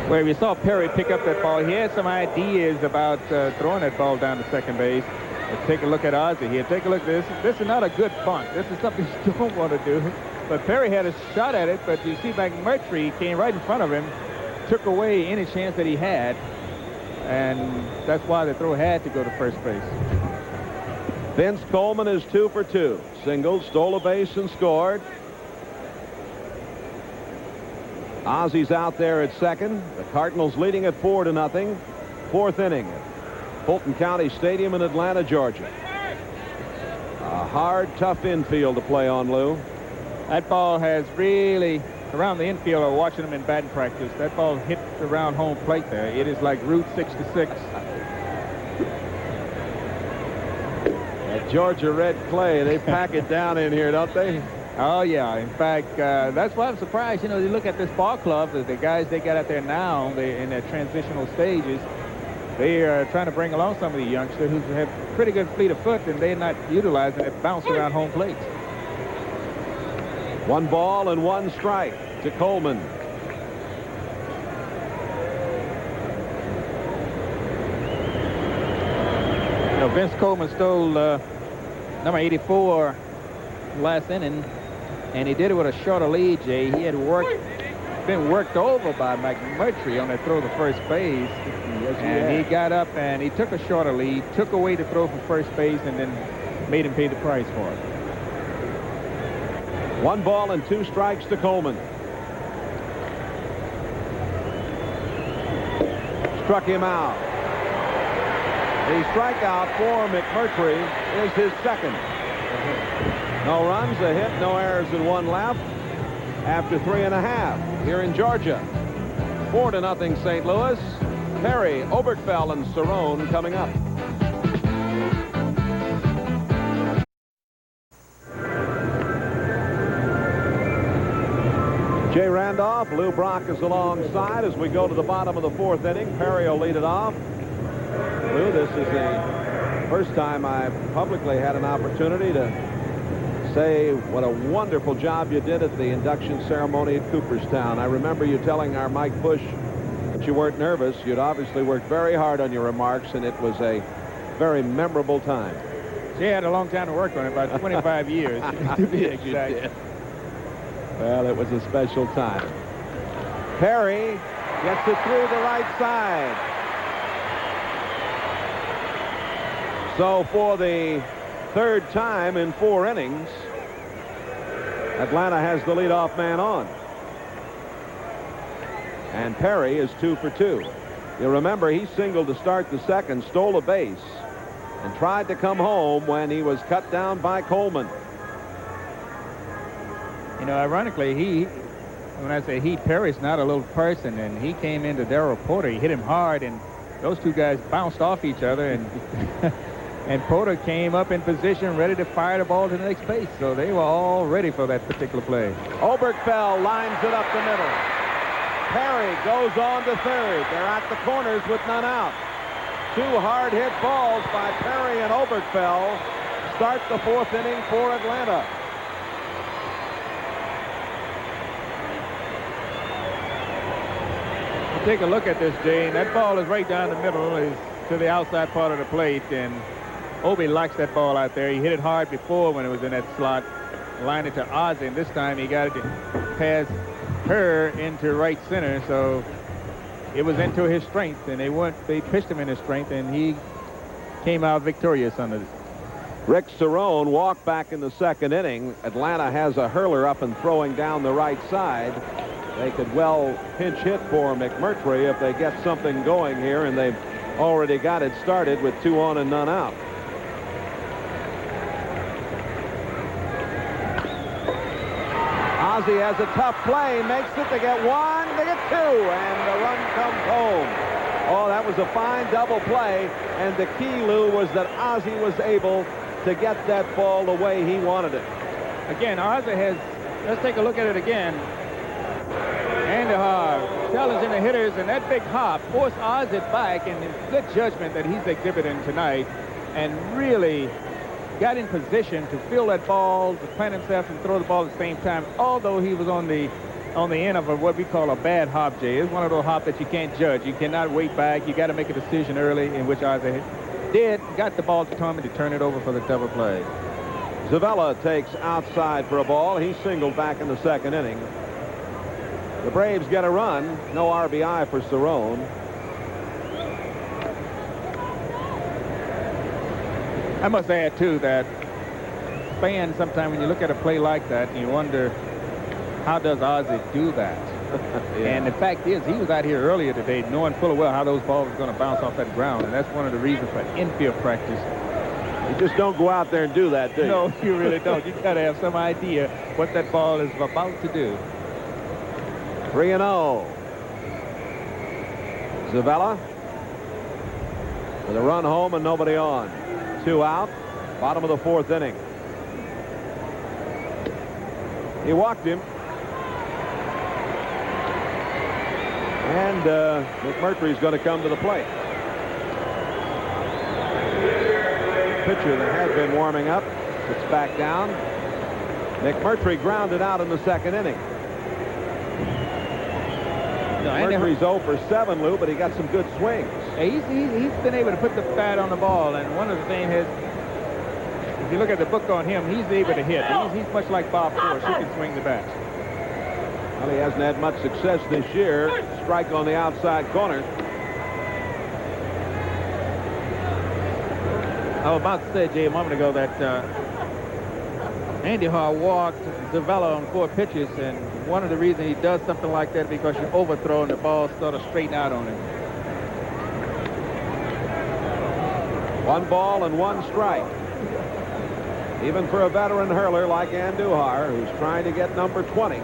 Where we saw Perry pick up that ball, he had some ideas about throwing that ball down to second base. Let's take a look at Ozzie here. Take a look at this. This is not a good bunt. This is something you don't want to do. But Perry had a shot at it, but you see McMurtry came right in front of him, took away any chance that he had, and that's why the throw had to go to first base. Vince Coleman is 2 for 2. Singled, stole a base, and scored. Ozzie's out there at second. The Cardinals leading at 4-0. Fourth inning at Fulton County Stadium in Atlanta, Georgia. A hard, tough infield to play on, Lou. That ball has really, around the infield, or watching them in batting practice, that ball hit around home plate there. It is like Route 66. That Georgia red clay, they pack it down in here, don't they? Oh, yeah. In fact, that's why I'm surprised. You know, you look at this ball club, the guys they got out there now, in their transitional stages, they are trying to bring along some of the youngsters who have pretty good fleet of foot, and they're not utilizing it, bounce around home plate. 1 ball and 1 strike to Coleman. You know, Vince Coleman stole number 84 last inning, and he did it with a shorter lead, Jay. He had been worked over by McMurtry on that throw to first base. Yes, and he got up and he took a shorter lead, took away the throw from first base, and then made him pay the price for it. 1 ball and 2 strikes to Coleman. Struck him out. The strikeout for McMurtry is his second. No runs, a hit, no errors, and 1 left after 3.5 here in Georgia. 4-0 St. Louis. Perry, Oberkfell, and Cerrone coming up. Jay Randolph, Lou Brock is alongside as we go to the bottom of the 4th inning. Perry will lead it off. Lou, this is the first time I've publicly had an opportunity to say what a wonderful job you did at the induction ceremony at Cooperstown. I remember you telling our Mike Bush that you weren't nervous. You'd obviously worked very hard on your remarks, and it was a very memorable time. She had a long time to work on it, about 25 years to be Yes, you exact. did. Well, it was a special time. Perry gets it through the right side. So for the third time in 4 innings, Atlanta has the leadoff man on. And Perry is 2 for 2. You remember he singled to start the second, stole a base, and tried to come home when he was cut down by Coleman. You know, ironically, when I say Perry's not a little person, and he came into Darrell Porter. He hit him hard, and those two guys bounced off each other, and and Porter came up in position ready to fire the ball to the next base. So they were all ready for that particular play. Oberkfell lines it up the middle. Perry goes on to third. They're at the corners with none out. 2 hard hit balls by Perry and Oberkfell start the 4th inning for Atlanta. Take a look at this, Jane. That ball is right down the middle, is to the outside part of the plate, and Obi likes that ball out there. He hit it hard before when it was in that slot, lined it to Ozzie, and this time he got it to pass her into right center, so it was into his strength, and they pitched him in his strength, and he came out victorious on it. Rick Cerrone walked back in the 2nd inning. Atlanta has a hurler up and throwing down the right side. They could well pinch hit for McMurtry if they get something going here, and they've already got it started with 2 on and none out. Ozzie has a tough play, makes it. They get 1, they get 2, and the run comes home. Oh, that was a fine double play, and the key, Lou, was that Ozzie was able to get that ball the way he wanted it. Again, Ozzie has, let's take a look at it again. Andujar challenging the hitters, and that big hop forced Ozzie back, and the good judgment that he's exhibiting tonight, and really got in position to feel that ball, to plant himself and throw the ball at the same time, although he was on the end of what we call a bad hop, Jay. It's one of those hops that you can't judge. You cannot wait back. You got to make a decision early, in which Ozzie did, got the ball determined to turn it over for the double play. Zavella takes outside for a ball. He singled back in the 2nd inning. The Braves get a run. No RBI for Cerrone. I must add, too, that fans, sometimes when you look at a play like that, you wonder, how does Ozzie do that? Yeah. And the fact is, he was out here earlier today knowing full well how those balls were going to bounce off that ground, and that's one of the reasons for infield practice. You just don't go out there and do that, do you? No, you really don't. You got to have some idea what that ball is about to do. 3-0. Zavella with a run home and nobody on. 2 out. Bottom of the 4th inning. He walked him. And McMurtry's going to come to the plate. Pitcher that had been warming up sits back down. McMurtry grounded out in the 2nd inning. McMurtry's 0 for 7, Lou, but he got some good swings. He's been able to put the bat on the ball, and one of the things is, if you look at the book on him, he's able to hit. He's much like Bob Force. He can swing the bat. Well, he hasn't had much success this year. Strike on the outside corner. I was about to say, Jay, a moment ago that Andujar walked Zavella on 4 pitches, and one of the reasons he does something like that is because you overthrow and the ball sort of straighten out on him. 1 ball and 1 strike. Even for a veteran hurler like Andujar, who's trying to get number 20,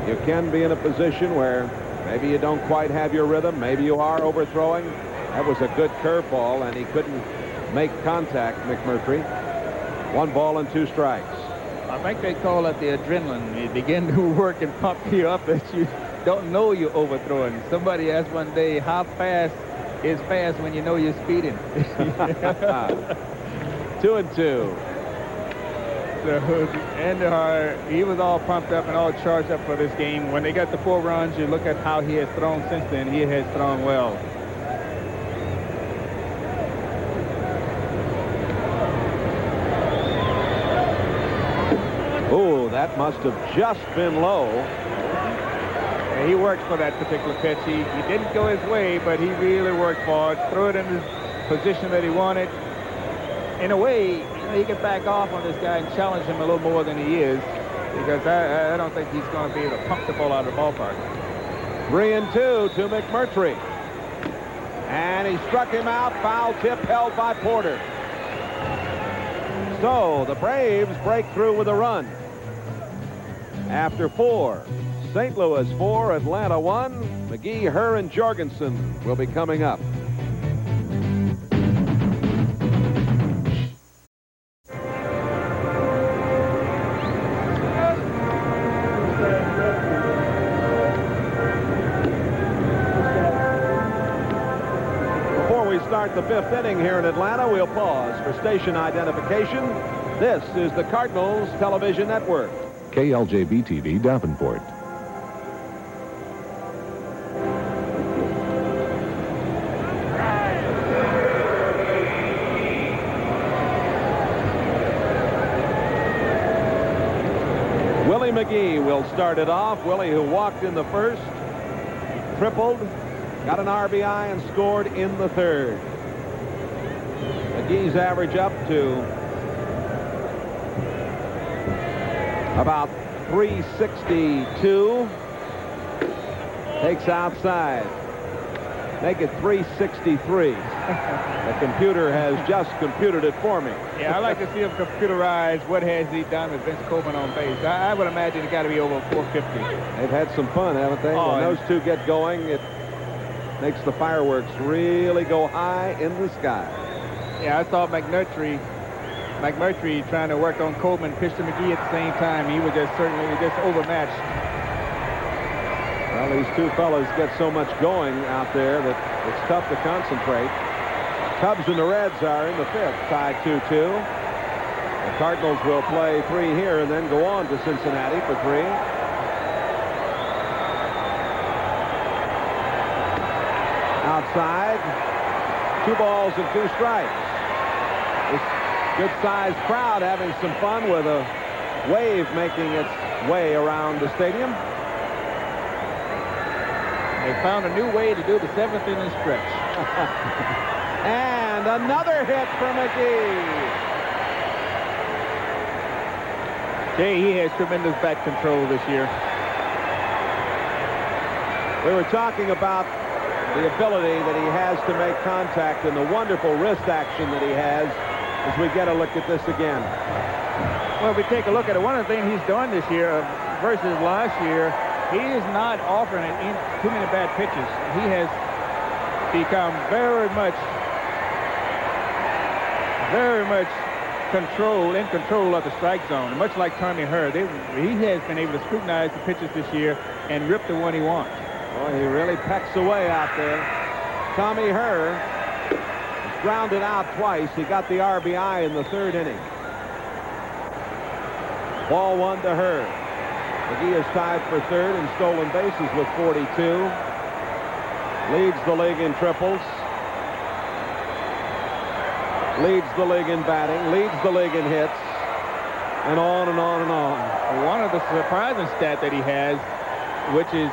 you can be in a position where maybe you don't quite have your rhythm. Maybe you are overthrowing. That was a good curveball, and he couldn't make contact, McMurtry. 1 ball and 2 strikes. I think they call it the adrenaline. You begin to work and pump you up that you don't know you're overthrowing. Somebody asked one day, how fast is fast when you know you're speeding? 2-2. Andujar, he was all pumped up and all charged up for this game. When they got the 4 runs, you look at how he has thrown since then. He has thrown well. Oh, that must have just been low. Yeah, he worked for that particular pitch. He didn't go his way, but he really worked for it. Threw it in the position that he wanted. In a way, he could back off on this guy and challenge him a little more than he is, because I don't think he's going to be able to pump the ball out of the ballpark. 3-2 to McMurtry. And he struck him out. Foul tip held by Porter. So the Braves break through with a run. After 4, St. Louis 4, Atlanta 1. McGee, Herr, and Jorgensen will be coming up. Start the 5th inning here in Atlanta. We'll pause for station identification. This is the Cardinals Television Network. KLJB TV, Davenport. Willie McGee will start it off. Willie, who walked in the 1st, tripled, got an RBI, and scored in the 3rd. McGee's average up to about 362. Takes outside. Make it 363. The computer has just computed it for me. Yeah, I like to see him computerize what has he done with Vince Coleman on base. I would imagine it got to be over 450. They've had some fun, haven't they? Oh, when those two get going, it makes the fireworks really go high in the sky. Yeah, I saw McMurtry trying to work on Coleman, pitched to McGee at the same time. He was certainly overmatched. Well, these two fellas get so much going out there that it's tough to concentrate. Cubs and the Reds are in the 5th, tied 2-2. The Cardinals will play 3 here and then go on to Cincinnati for 3. Outside, 2 balls and 2 strikes. This good-sized crowd having some fun with a wave making its way around the stadium. They found a new way to do the 7th inning stretch. And another hit for McGee. Jay, he has tremendous bat control this year. We were talking about the ability that he has to make contact and the wonderful wrist action that he has as we get a look at this again. Well, if we take a look at it, one of the things he's done this year versus last year, he is not offering too many bad pitches. He has become very much in control of the strike zone, much like Tommy Herr. He has been able to scrutinize the pitches this year and rip the one he wants. Boy, he really pecks away out there. Tommy Herr has grounded out twice. He got the RBI in the 3rd inning. Ball 1 to Herr. McGee is tied for 3rd in stolen bases with 42. Leads the league in triples. Leads the league in batting. Leads the league in hits. And on and on and on. One of the surprising stats that he has, which is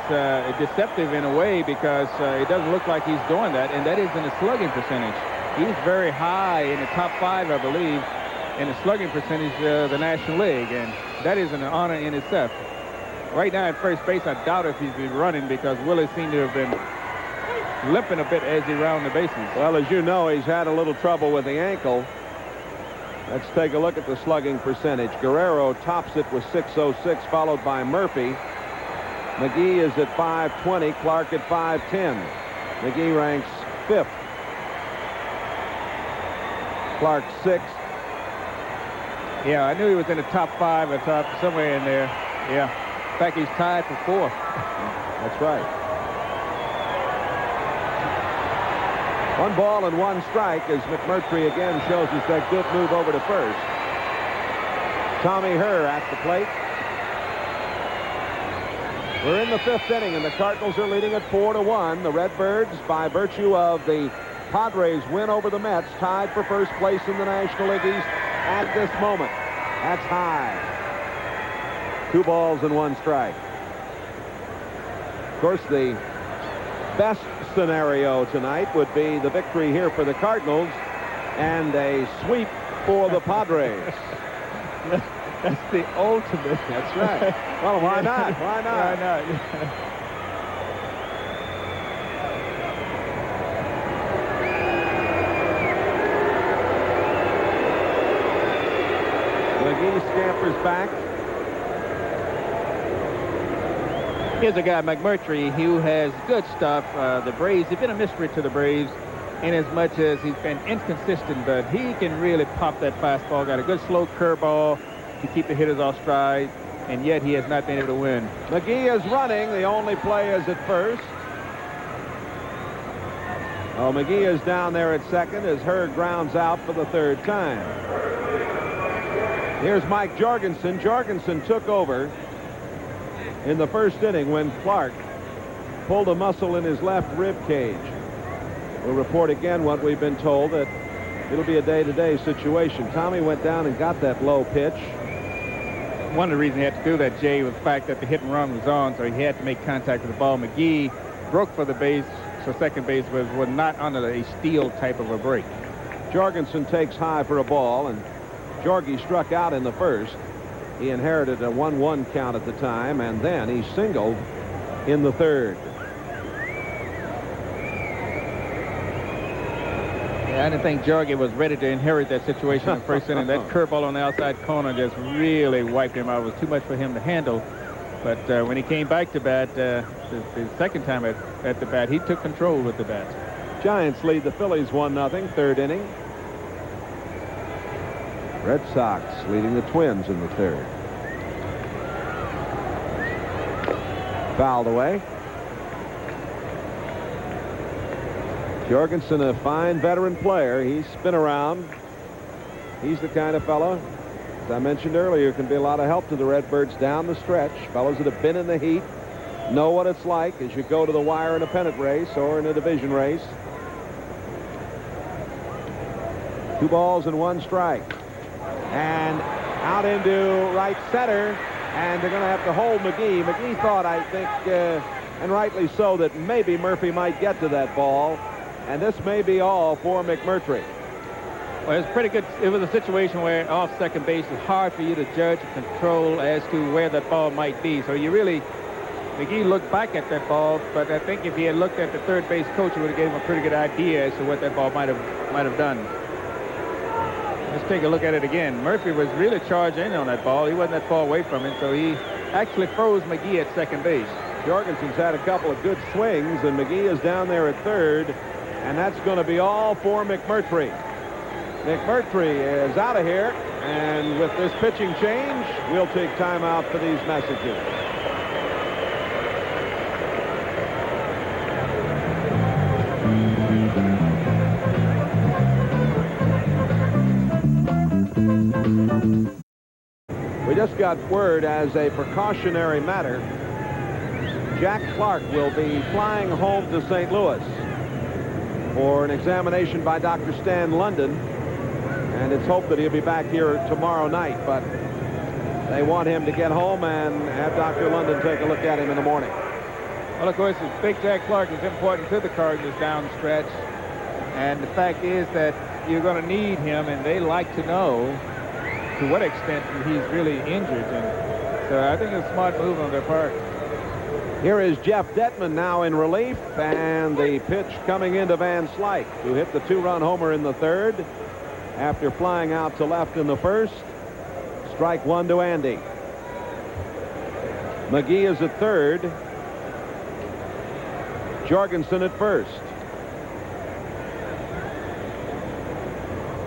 deceptive in a way because it doesn't look like he's doing that, and that is in the slugging percentage. He's very high in the top 5, I believe, in the slugging percentage of the National League, and that is an honor in itself. Right now at first base, I doubt if he's been running because Willie seemed to have been limping a bit as he rounded the bases. Well, as you know, he's had a little trouble with the ankle. Let's take a look at the slugging percentage. Guerrero tops it with 606, followed by Murphy. McGee is at 520, Clark at 510. McGee ranks 5th. Clark 6th. Yeah, I knew he was in the top 5 or top somewhere in there. Yeah. In fact, he's tied for 4th. That's right. 1 ball and 1 strike as McMurtry again shows us that good move over to 1st. Tommy Herr at the plate. We're in the 5th inning, and the Cardinals are leading at 4-1. The Redbirds, by virtue of the Padres' win over the Mets, tied for first place in the National League East at this moment. That's high. 2 balls and 1 strike. Of course, the best scenario tonight would be the victory here for the Cardinals and a sweep for the Padres. That's the ultimate. That's right. Well, why not? Why not? Why not? McGee scampers back. Here's a guy, McMurtry, who has good stuff. The Braves have been a mystery to the Braves in as much as he's been inconsistent, but he can really pop that fastball. Got a good slow curveball to keep the hitters off stride, and yet he has not been able to win. McGee is running. The only play is at first. Oh, McGee is down there at second as Herr grounds out for the 3rd time. Here's Mike Jorgensen. Jorgensen took over in the 1st inning when Clark pulled a muscle in his left rib cage. We'll report again what we've been told, that it'll be a day-to-day situation. Tommy went down and got that low pitch. One of the reasons he had to do that, Jay, was the fact that the hit and run was on, so he had to make contact with the ball. McGee broke for the base, so second base was not under a steal type of a break. Jorgensen takes high for a ball, and Jorgie struck out in the 1st. He inherited a 1-1 count at the time, and then he singled in the 3rd. Yeah, I didn't think Jorgie was ready to inherit that situation in the 1st inning. That curveball on the outside corner just really wiped him out. It was too much for him to handle. But when he came back to bat, the 2nd time at the bat, he took control with the bat. Giants lead the Phillies 1-0, 3rd inning. Red Sox leading the Twins in the 3rd. Fouled away. Jorgensen, a fine veteran player. He's been around. He's the kind of fellow, as I mentioned earlier, can be a lot of help to the Redbirds down the stretch. Fellows that have been in the heat know what it's like as you go to the wire in a pennant race or in a division race. 2 balls and 1 strike. And out into right center, and they're going to have to hold McGee. McGee thought, I think, and rightly so, that maybe Murphy might get to that ball, and this may be all for McMurtry. Well, it's pretty good. It was a situation where off second base is hard for you to judge and control as to where that ball might be. So you really, McGee looked back at that ball, but I think if he had looked at the 3rd base coach, it would have given him a pretty good idea as to what that ball might have done. Let's take a look at it again. Murphy was really charged in on that ball. He wasn't that far away from it, so he actually froze McGee at second base. Jorgensen's had a couple of good swings, and McGee is down there at 3rd, and that's going to be all for McMurtry. McMurtry is out of here, and with this pitching change, we'll take time out for these messages. We just got word, as a precautionary matter, Jack Clark will be flying home to St. Louis for an examination by Dr. Stan London, and it's hoped that he'll be back here tomorrow night, but they want him to get home and have Dr. London take a look at him in the morning. Well, of course, Big Jack Clark is important to the Cardinals down the stretch, and the fact is that you're going to need him, and they like to know to what extent he's really injured, and so I think it's a smart move on their part. Here is Jeff Detman now in relief, and the pitch coming into Van Slyke, who hit the 2-run homer in the 3rd after flying out to left in the 1st. Strike 1 to Andy. McGee is at 3rd. Jorgensen at 1st.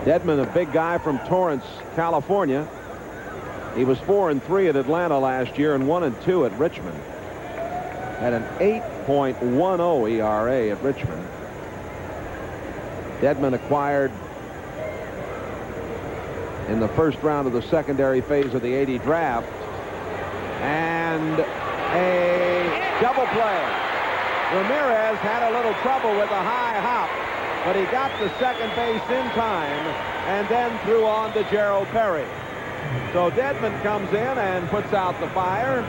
Dedman, a big guy from Torrance, California. He was 4-3 at Atlanta last year and 1-2 at Richmond. Had an 8.10 ERA at Richmond. Dedman acquired in the first round of the secondary phase of the '80 draft. And a double play. Ramirez had a little trouble with a high hop, but he got to second base in time and then threw on to Gerald Perry. So Dedman comes in and puts out the fire,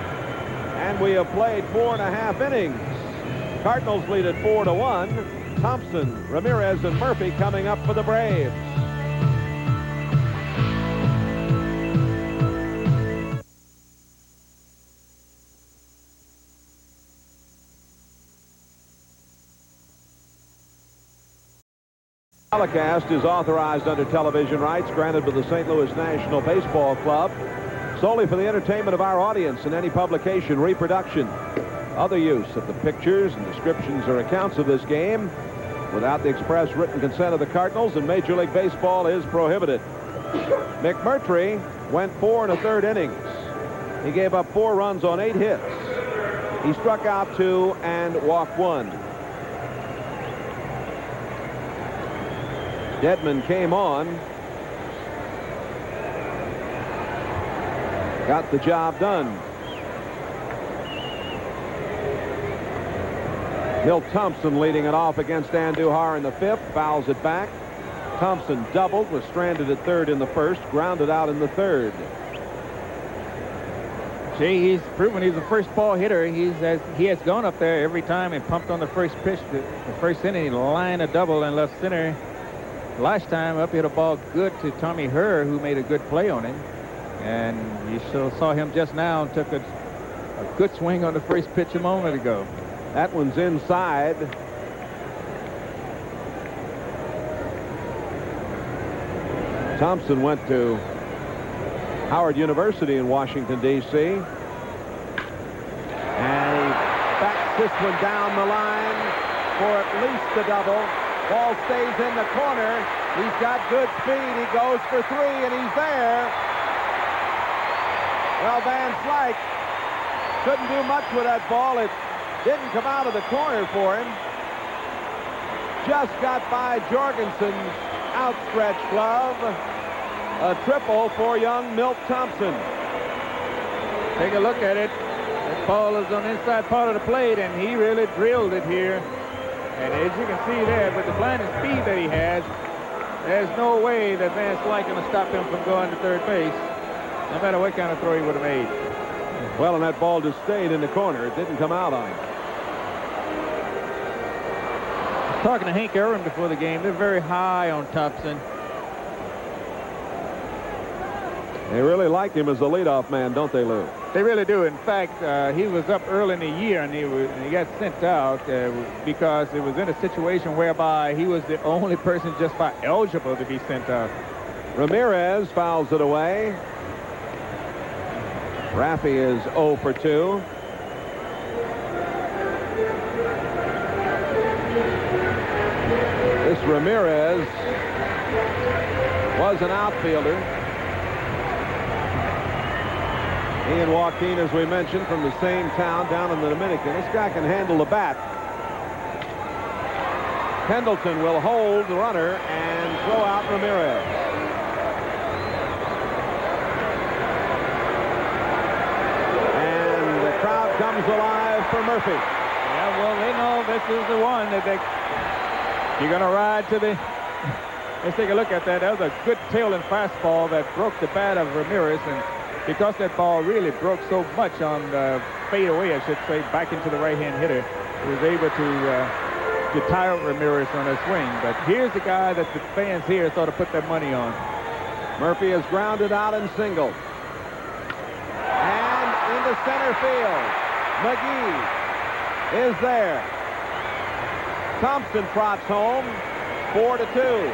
and we have played 4.5 innings. Cardinals lead at 4-1. Thompson, Ramirez, and Murphy coming up for the Braves. Telecast is authorized under television rights granted by the St. Louis National Baseball Club solely for the entertainment of our audience, and any publication, reproduction, other use of the pictures and descriptions or accounts of this game without the express written consent of the Cardinals and Major League Baseball is prohibited. McMurtry went 4 1/3 innings. He gave up 4 runs on 8 hits. He struck out 2 and walked 1. Dedman came on, got the job done. Milt Thompson leading it off against Andujar in the 5th, fouls it back. Thompson doubled, was stranded at 3rd in the 1st, grounded out in the 3rd. Jay, he's proven he's a first ball hitter. He has gone up there every time and pumped on the first pitch. The first inning, line a double and left center. Last time up, hit a ball good to Tommy Herr, who made a good play on it. And you saw him just now and took a good swing on the first pitch a moment ago. That one's inside. Thompson went to Howard University in Washington, D.C. And he backs this one down the line for at least a double. Ball stays in the corner. He's got good speed. He goes for 3, and he's there. Well, Van Slyke couldn't do much with that ball. It didn't come out of the corner for him. Just got by Jorgensen's outstretched glove. A triple for young Milt Thompson. Take a look at it. That ball is on the inside part of the plate, and he really drilled it here. And as you can see there, with the blinding speed that he has, there's no way that Van Slyke going to stop him from going to third base, no matter what kind of throw he would have made. Well, and that ball just stayed in the corner. It didn't come out on him. Talking to Hank Aaron before the game, they're very high on Thompson. They really like him as a leadoff man, don't they, Lou? They really do. In fact, he was up early in the year, and he got sent out because it was in a situation whereby he was the only person just about eligible to be sent out. Ramirez fouls it away. Raffy is 0 for 2. This Ramirez was an outfielder. He and Joaquin, as we mentioned, from the same town down in the Dominican. This guy can handle the bat. Pendleton will hold the runner and throw out Ramirez. And the crowd comes alive for Murphy. Yeah, well, they know this is the one that you're going to ride to the... Let's take a look at that. That was a good tail and fastball that broke the bat of Ramirez, and because that ball really broke so much on the fadeaway, I should say, back into the right-hand hitter, he was able to tire out Ramirez on a swing. But here's the guy that the fans here thought to put their money on. Murphy is grounded out and singled. And into center field. McGee is there. Thompson trots home, 4-2.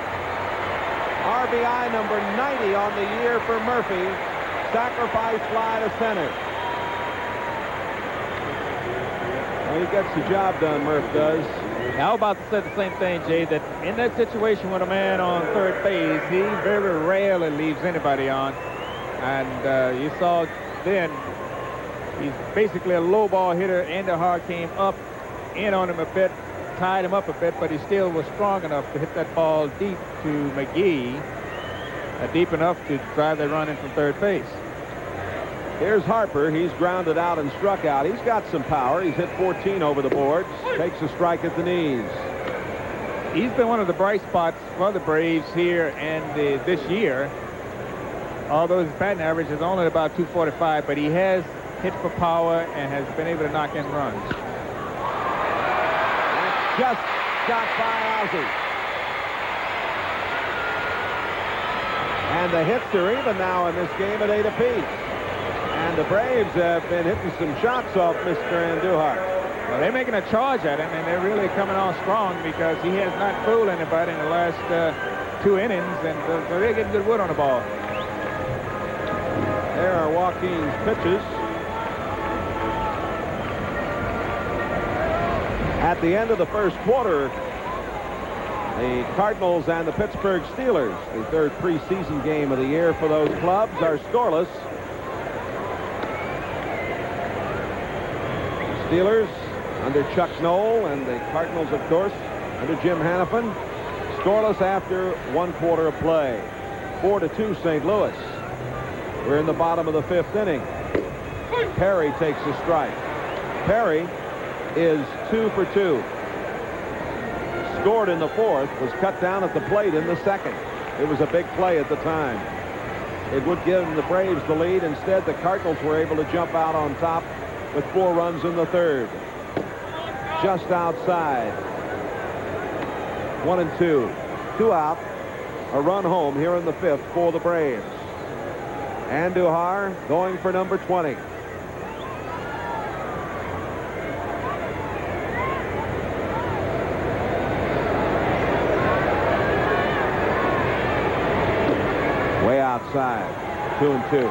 RBI number 90 on the year for Murphy. Sacrifice fly to center. Well, he gets the job done, Murph does. How about to say the same thing, Jay, that in that situation with a man on third base, he very rarely leaves anybody on. And you saw then, he's basically a low ball hitter. Andujar came up in on him a bit, tied him up a bit, but he still was strong enough to hit that ball deep to McGee. deep enough to drive the run in from third base. Here's Harper. He's grounded out and struck out. He's got some power. He's hit 14 over the boards. Takes a strike at the knees. He's been one of the bright spots for the Braves here and this year. Although his batting average is only about 245, but he has hit for power and has been able to knock in runs. That's just shot by Ozzie. And the hits are even now in this game at 8 apiece. And the Braves have been hitting some shots off Mr. Andujar. Well, they're making a charge at him, and they're really coming on strong because he has not fooled anybody in the last 2 innings, and so they're getting good wood on the ball. There are Joaquin's pitches. At the end of the first quarter, the Cardinals and the Pittsburgh Steelers, the third preseason game of the year for those clubs, are scoreless. Steelers under Chuck Noll, and the Cardinals, of course, under Jim Hannafin, scoreless after 1 quarter of play. 4-2 St. Louis. We're in the bottom of the 5th inning. Perry takes a strike. Perry is 2 for 2. Scored in the 4th, was cut down at the plate in the 2nd. It was a big play at the time. It would give the Braves the lead. Instead, the Cardinals were able to jump out on top with 4 runs in the 3rd. Just outside. 1 and 2. 2 out. A run home here in the 5th for the Braves. Andujar going for number 20. Way outside. 2 and 2.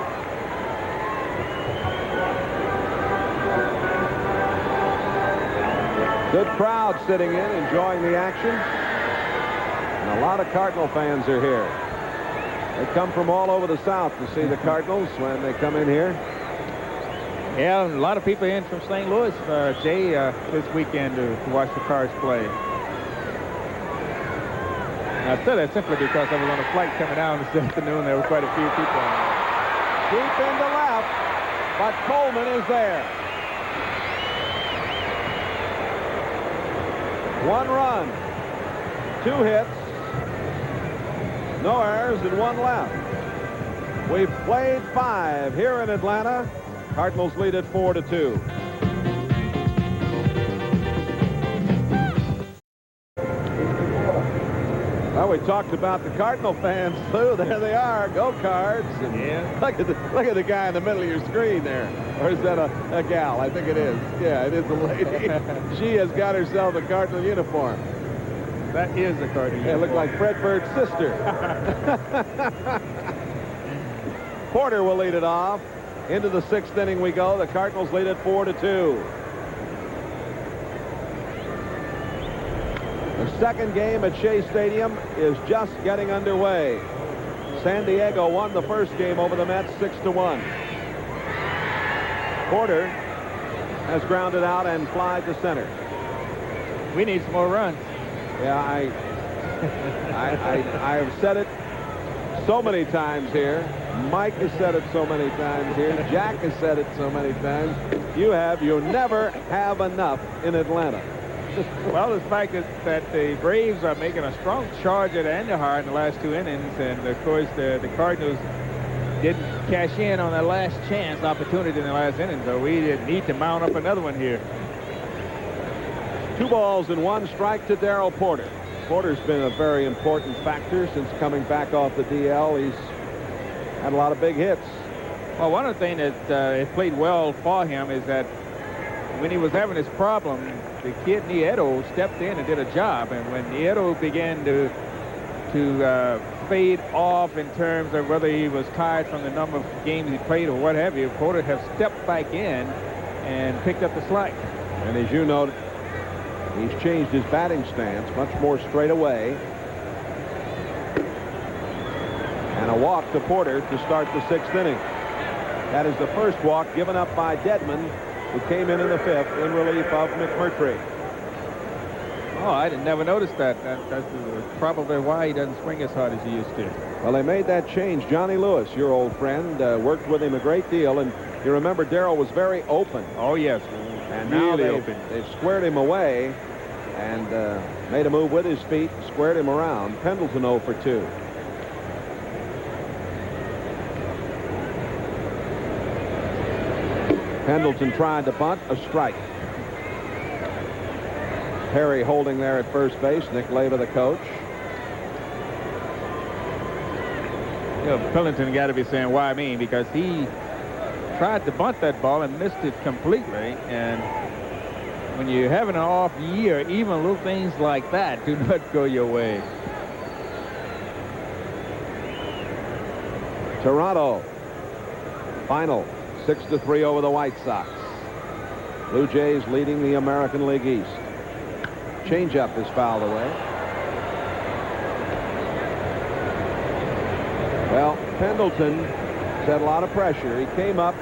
Good crowd sitting in, enjoying the action. And a lot of Cardinal fans are here. They come from all over the South to see the Cardinals when they come in here. Yeah, a lot of people in from St. Louis, Jay, this weekend to watch the Cards play. And I said that simply because I was on a flight coming down this afternoon. There were quite a few people on there. Deep into left, but Coleman is there. 1 run, 2 hits, no errors, and 1 left. We've played 5 here in Atlanta. Cardinals lead at 4-2. Well, we talked about the Cardinal fans too. There they are. Go Cards. And Yeah. Look at the guy in the middle of your screen there. Or is that a gal? I think it is. Yeah, it is a lady. She has got herself a Cardinal uniform. That is a Cardinal. It looked like Fred Bird's sister. Porter will lead it off. Into the 6th inning we go. The Cardinals lead at 4-2. The second game at Shea Stadium is just getting underway. San Diego won the first game over the Mets 6-1. Porter has grounded out and flied to center. We need some more runs. Yeah, I have said it so many times here. Mike has said it so many times here. Jack has said it so many times. You never have enough in Atlanta. Well, the fact is that the Braves are making a strong charge at Andujar in the last 2 innings, and of course the Cardinals didn't cash in on their last chance opportunity in the last inning, so we need to mount up another one here. 2 balls and 1 strike to Darrell Porter. Porter's been a very important factor since coming back off the DL. He's had a lot of big hits. Well, one of the things that has played well for him is that when he was having this problem, the kid Nieto stepped in and did a job, and when Nieto began to fade off in terms of whether he was tired from the number of games he played or what have you, Porter has stepped back in and picked up the slack. And as you know, he's changed his batting stance, much more straight away. And a walk to Porter to start the 6th inning. That is the first walk given up by Dedman, who came in the 5th in relief of McMurtry. Oh, I never noticed that. That's probably why he doesn't swing as hard as he used to. Well, they made that change. Johnny Lewis, your old friend, worked with him a great deal, and you remember Darrell was very open. Oh, yes. And really now open. they've squared him away and made a move with his feet, squared him around. Pendleton 0 for 2. Pendleton tried to bunt, a strike. Perry holding there at first base. Nick Leyva, the coach. You know, Pendleton got to be saying, why me? Because he tried to bunt that ball and missed it completely. And when you're having an off year, even little things like that do not go your way. Toronto. Final 6-3 over the White Sox. Blue Jays leading the American League East. Changeup is fouled away. Well, Pendleton had a lot of pressure. He came up.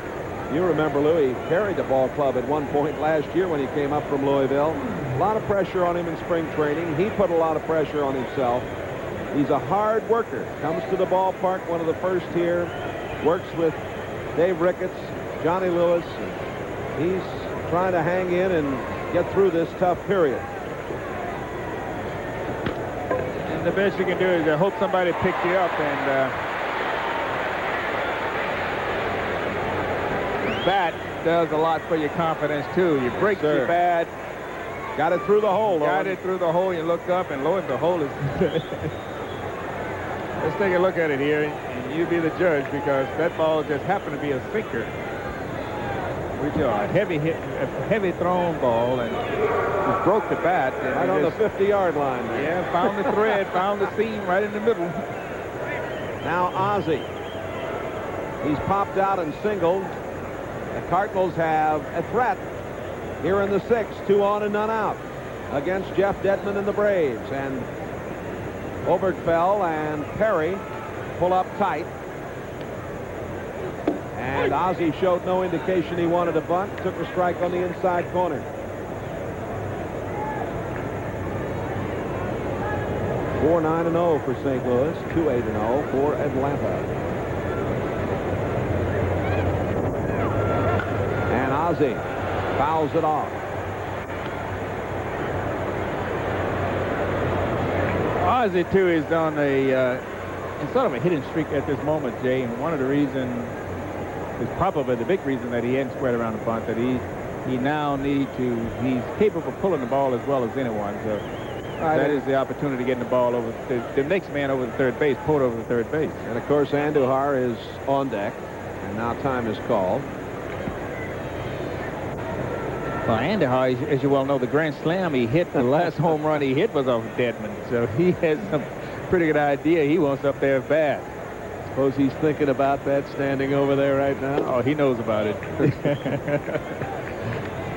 You remember, Lou, he carried the ball club at one point last year when he came up from Louisville. A lot of pressure on him in spring training. He put a lot of pressure on himself. He's a hard worker. Comes to the ballpark, one of the first here. Works with Dave Ricketts, Johnny Lewis. He's trying to hang in and get through this tough period. And the best you can do is hope somebody picks you up. And bat does a lot for your confidence, too. You break your bat. Got it through the hole. Got it through the hole. You look up, and lo and behold, let's take a look at it here, and you be the judge, because that ball just happened to be a sinker. Which a heavy hit, a heavy thrown ball, and just broke the bat. And right on the 50-yard line. Yeah, found the thread, found the seam right in the middle. Now Ozzie. He's popped out and singled. The Cardinals have a threat here in the 6th, 2 on and none out against Jeff Dedman and the Braves. And Obergefell and Perry pull up tight. And Ozzie showed no indication he wanted a bunt. Took a strike on the inside corner. 4-9-0 for St. Louis. 2-8-0 for Atlanta. And Ozzie fouls it off. Ozzie, too, is on a sort of a hitting streak at this moment, Jay. And one of the reasons is probably the big reason that he hadn't squared around the bunt, that he now needs to, he's capable of pulling the ball as well as anyone. So that is the opportunity to get the ball over the next man over the third base, pulled over the third base. And of course, Andujar is on deck, and now time is called. Well, Andujar, as you well know, the grand slam he hit, the last home run he hit was off Dedman. So he has some pretty good idea. He wants up there bad. Suppose he's thinking about that standing over there right now. Oh, he knows about it.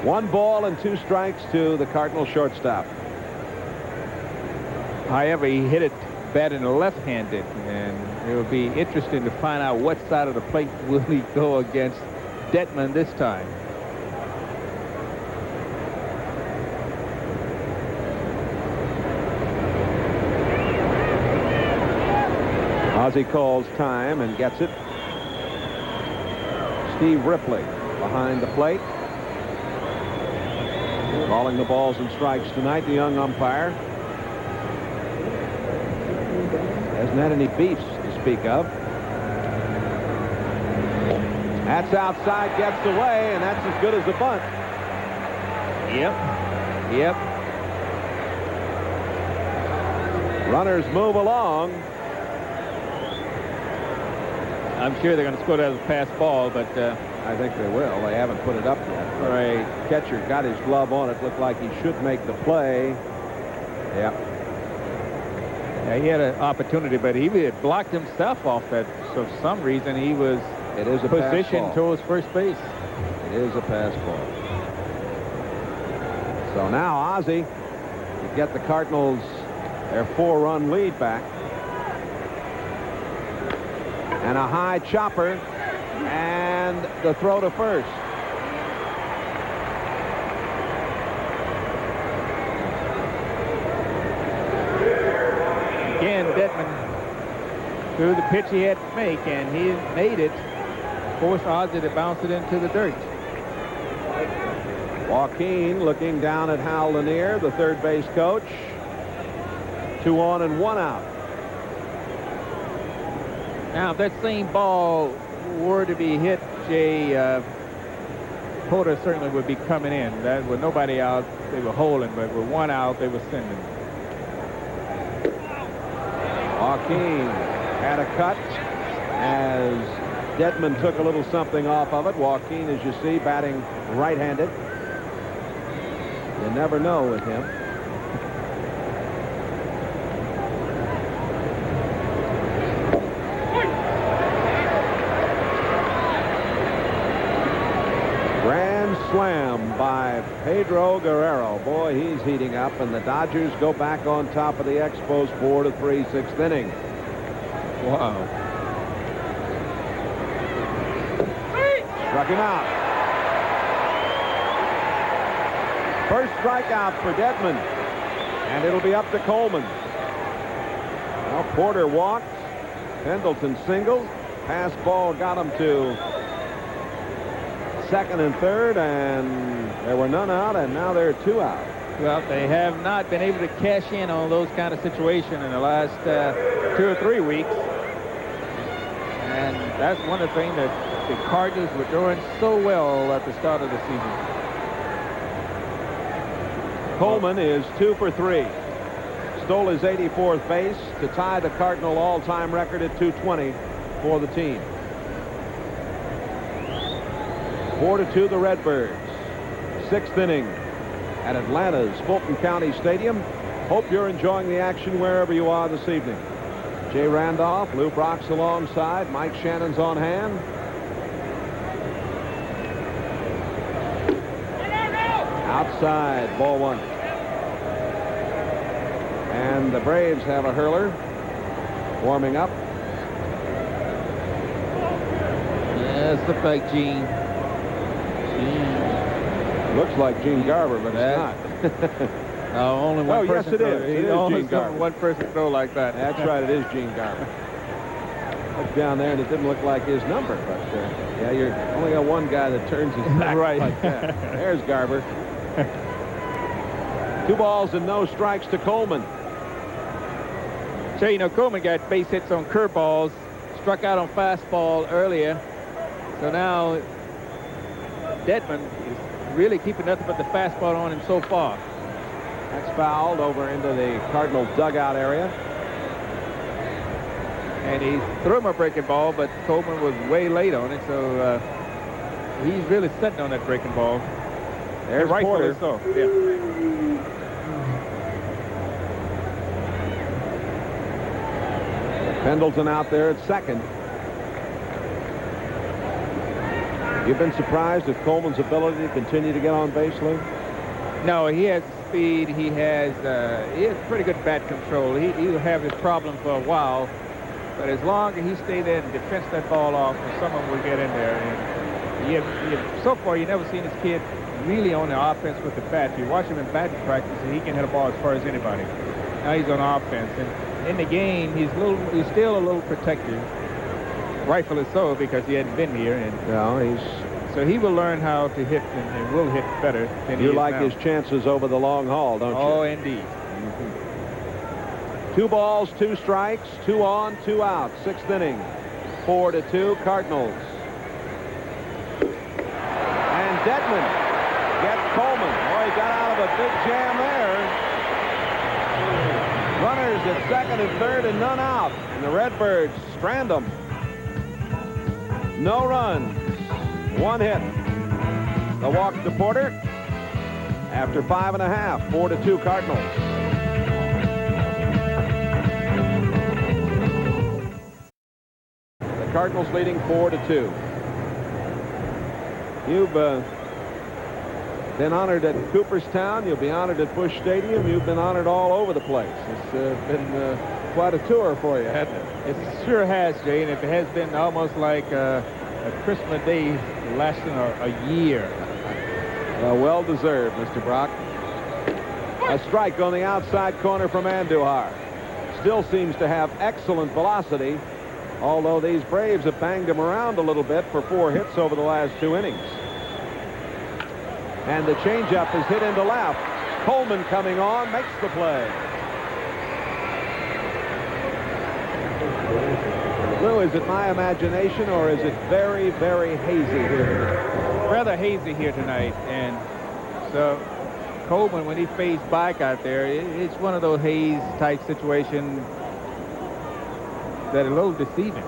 1 ball and 2 strikes to the Cardinal shortstop. However, he hit it bad in the left-handed, and it will be interesting to find out what side of the plate will he go against Dedman this time. Ozzie calls time and gets it. Steve Ripley behind the plate. Calling the balls and strikes tonight, the young umpire. Hasn't had any beefs to speak of. That's outside, gets away, and that's as good as a bunt. Yep. Runners move along. I'm sure they're going to score that as a pass ball, but I think they will. They haven't put it up yet. The catcher got his glove on it. Looked like he should make the play. Yeah, he had an opportunity, but he had blocked himself off that. So for some reason, he was positioned towards first base. It is a pass ball. So now Ozzie to get the Cardinals their 4-run lead back. And a high chopper, and the throw to first. threw the pitch he had to make, and he made it. Forced Ozzie to bounce it into the dirt. Joaquin looking down at Hal Lanier, the third base coach. 2 on and 1 out. Now, if that same ball were to be hit, Jay, Porter certainly would be coming in. That with nobody out, they were holding, but with 1 out, they were sending. Joaquin had a cut as Dedman took a little something off of it. Joaquin, as you see, batting right-handed. You never know with him. Grand slam by Pedro Guerrero. Boy, he's heating up, and the Dodgers go back on top of the Expos 4-3, 6th inning. Wow. Struck him out. First strikeout for Dedman, and it'll be up to Coleman. Well, Porter walked. Pendleton singled. Pass ball got him to second and third, and there were none out, and now there are 2 out. Well, they have not been able to cash in on those kind of situations in the last 2 or 3 weeks. And that's one of the things that the Cardinals were doing so well at the start of the season. Coleman is 2 for 3. Stole his 84th base to tie the Cardinal all-time record at 220 for the team. 4-2 the Redbirds. 6th inning at Atlanta's Fulton County Stadium. Hope you're enjoying the action wherever you are this evening. Jay Randolph, Lou Brock's alongside. Mike Shannon's on hand. Outside, ball 1. And the Braves have a hurler warming up. Yes, the fact, Gene. Looks like Gene Garber, but it's not. Only one person. Yes, it is. It is only Gene Garber. one person throw like that. That's right. It is Gene Garber. Looked down there, and it didn't look like his number. But yeah, you're only got one guy that turns his back right like that. There's Garber. 2 balls and no strikes to Coleman. So, you know, Coleman got base hits on curveballs, struck out on fastball earlier. So now Dedman is really keeping nothing but the fastball on him so far. That's fouled over into the Cardinal dugout area. And he threw him a breaking ball, but Coleman was way late on it, so he's really sitting on that breaking ball. There's Porter. So, yeah. Pendleton out there at second. You've been surprised at Coleman's ability to continue to get on base, Lou? No, he has speed. He has pretty good bat control. He'll have his problem for a while, but as long as he stays there and defends that ball off, someone will get in there. And so far, you've never seen this kid really on the offense with the bat. If you watch him in batting practice, he can hit a ball as far as anybody. Now he's on offense, and in the game, he's still a little protective. Rightfully so, because he hadn't been here, and so he will learn how to hit and will hit better than he is You like now. his chances over the long haul, don't you? Oh, indeed. 2 balls, 2 strikes, 2 on, 2 out. 6th inning, 4-2 Cardinals. And Dedman gets Coleman. Boy, he got out of a big jam there. Runners at second and third and none out. And the Redbirds strand them. No runs. 1 hit. The walk to Porter after 5.5. 4-2 Cardinals. The Cardinals leading 4-2. You've been honored at Cooperstown. You'll be honored at Busch Stadium. You've been honored all over the place. It's been quite a tour for you, hasn't it? It sure has, Jay, and it has been almost like a Christmas day lasting a year. Well deserved, Mr. Brock. A strike on the outside corner from Andujar. Still seems to have excellent velocity, although these Braves have banged him around a little bit for 4 hits over the last 2 innings. And the changeup is hit into left. Coleman coming on, makes the play. Lou, is it my imagination, or is it very, very hazy here? Rather hazy here tonight, and so Coleman, when he faced back out there, it's one of those haze type situations that are a little deceiving.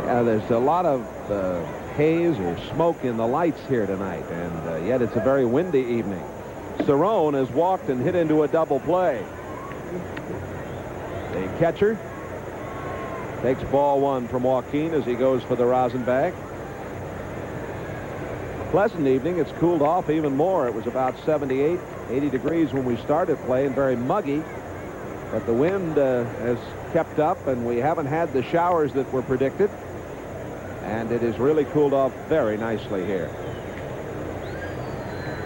Yeah, there's a lot of haze or smoke in the lights here tonight, and yet it's a very windy evening. Cerrone has walked and hit into a double play. The catcher takes ball 1 from Joaquin as he goes for the rosin bag. Pleasant evening. It's cooled off even more. It was about 78, 80 degrees when we started play and very muggy. But the wind has kept up, and we haven't had the showers that were predicted. And it has really cooled off very nicely here.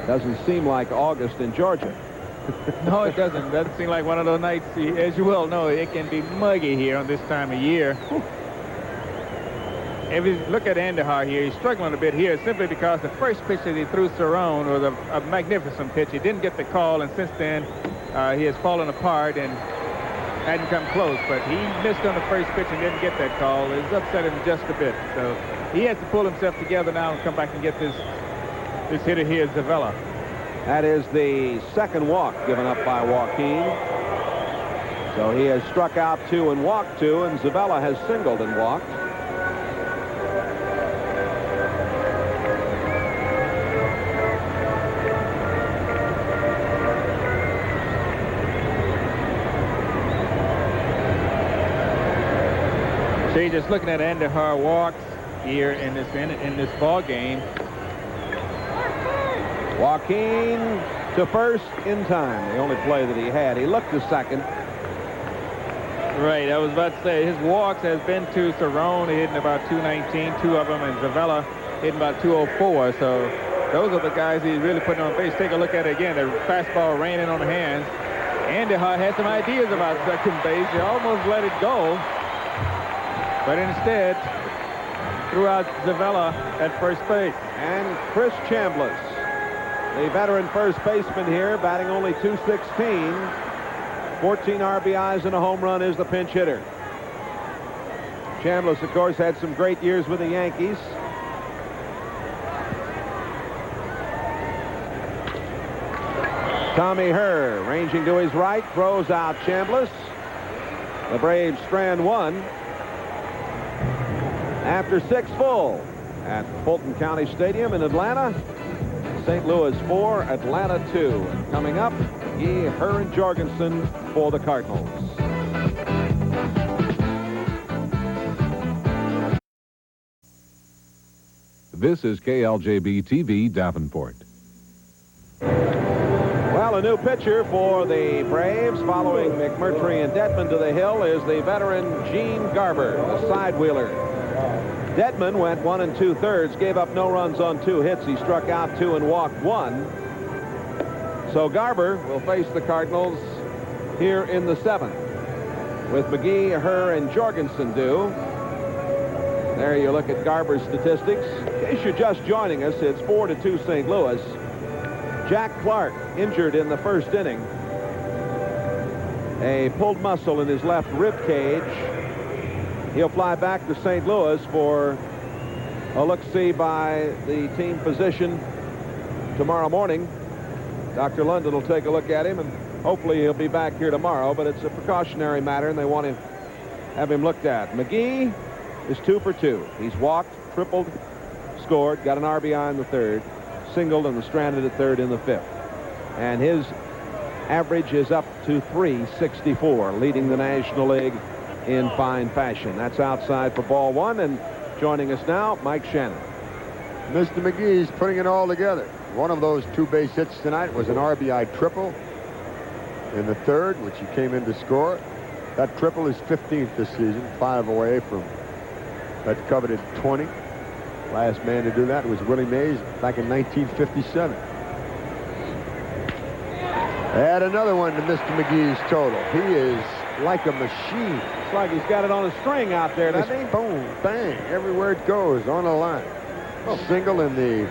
Doesn't seem like August in Georgia. No, it doesn't. Doesn't seem like one of those nights. As you well know, it can be muggy here on this time of year. If you look at Andujar here, he's struggling a bit here simply because the first pitch that he threw Cerrone was a magnificent pitch. He didn't get the call, and since then he has fallen apart and hadn't come close. But he missed on the first pitch and didn't get that call. It's upset him just a bit. So he has to pull himself together now and come back and get this hitter here, Zavella. That is the second walk given up by Joaquin. So he has struck out 2 and walked 2, and Zavella has singled and walked. See, just looking at Andujar walks here in this ball game. Joaquin to first in time, the only play that he had. He looked to second. Right, I was about to say, his walks has been to Cerrone, hitting about 219, 2 of them, and Zavella hitting about 204. So those are the guys he's really putting on base. Take a look at it again. The fastball ran in on the hands. Andujar had some ideas about second base. He almost let it go, but instead threw out Zavella at first base. And Chris Chambliss, the veteran first baseman here, batting only .216. 14 RBIs and a home run, is the pinch hitter. Chambliss, of course, had some great years with the Yankees. Tommy Herr, ranging to his right, throws out Chambliss. The Braves strand 1 after 6 full at Fulton County Stadium in Atlanta. St. Louis 4, Atlanta 2. And coming up, Herr and Jorgensen for the Cardinals. This is KLJB TV Davenport. Well, a new pitcher for the Braves following McMurtry and Detman to the hill is the veteran Gene Garber, the side-wheeler. Detman went 1 2/3, gave up no runs on 2 hits. He struck out 2 and walked 1. So Garber will face the Cardinals here in the 7th with McGee, Herr, and Jorgensen due. There you look at Garber's statistics. In case you're just joining us, it's 4-2 St. Louis. Jack Clark injured in the first inning. A pulled muscle in his left rib cage. He'll fly back to St. Louis for a look-see by the team physician tomorrow morning. Dr. London will take a look at him, and hopefully he'll be back here tomorrow, but it's a precautionary matter, and they want to have him looked at. McGee is 2 for 2. He's walked, tripled, scored, got an RBI in the 3rd, singled, and was stranded at 3rd in the 5th. And his average is up to .364, leading the National League in fine fashion. That's outside for ball 1, and joining us now, Mike Shannon. Mr. McGee's putting it all together. One of those 2 base hits tonight was an RBI triple in the 3rd, which he came in to score. That triple is 15th this season, 5 away from that coveted 20. Last man to do that was Willie Mays back in 1957. Add another one to Mr. McGee's total. He is like a machine. It's like he's got it on a string out there, Just doesn't he? boom, bang, everywhere it goes, on a line. Single in the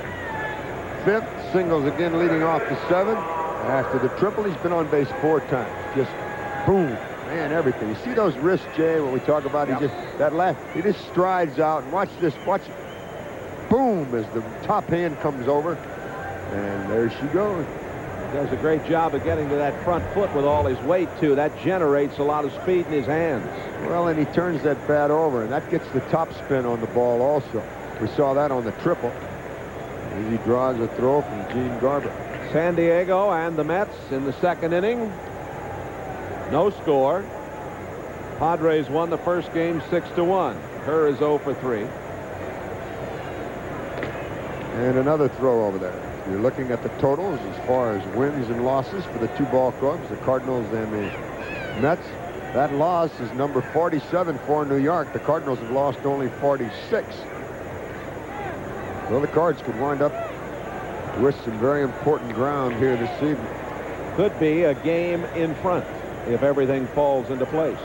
5th, singles again leading off the 7th. After the triple, he's been on base 4 times. Just boom, man, everything. You see those wrists, Jay, when we talk about Yep. he just strides out, and watch this, watch it. Boom, as the top hand comes over, and there she goes. Does a great job of getting to that front foot with all his weight, too. That generates a lot of speed in his hands. Well, and he turns that bat over, and that gets the top spin on the ball also. We saw that on the triple as he draws a throw from Gene Garber. San Diego and the Mets in the 2nd inning. No score. Padres won the first game 6-1. Her is 0 for 3. And another throw over there. You're looking at the totals as far as wins and losses for the 2 ball clubs, the Cardinals and the Mets. That loss is number 47 for New York. The Cardinals have lost only 46. So the Cards could wind up with some very important ground here this evening. Could be a game in front if everything falls into place.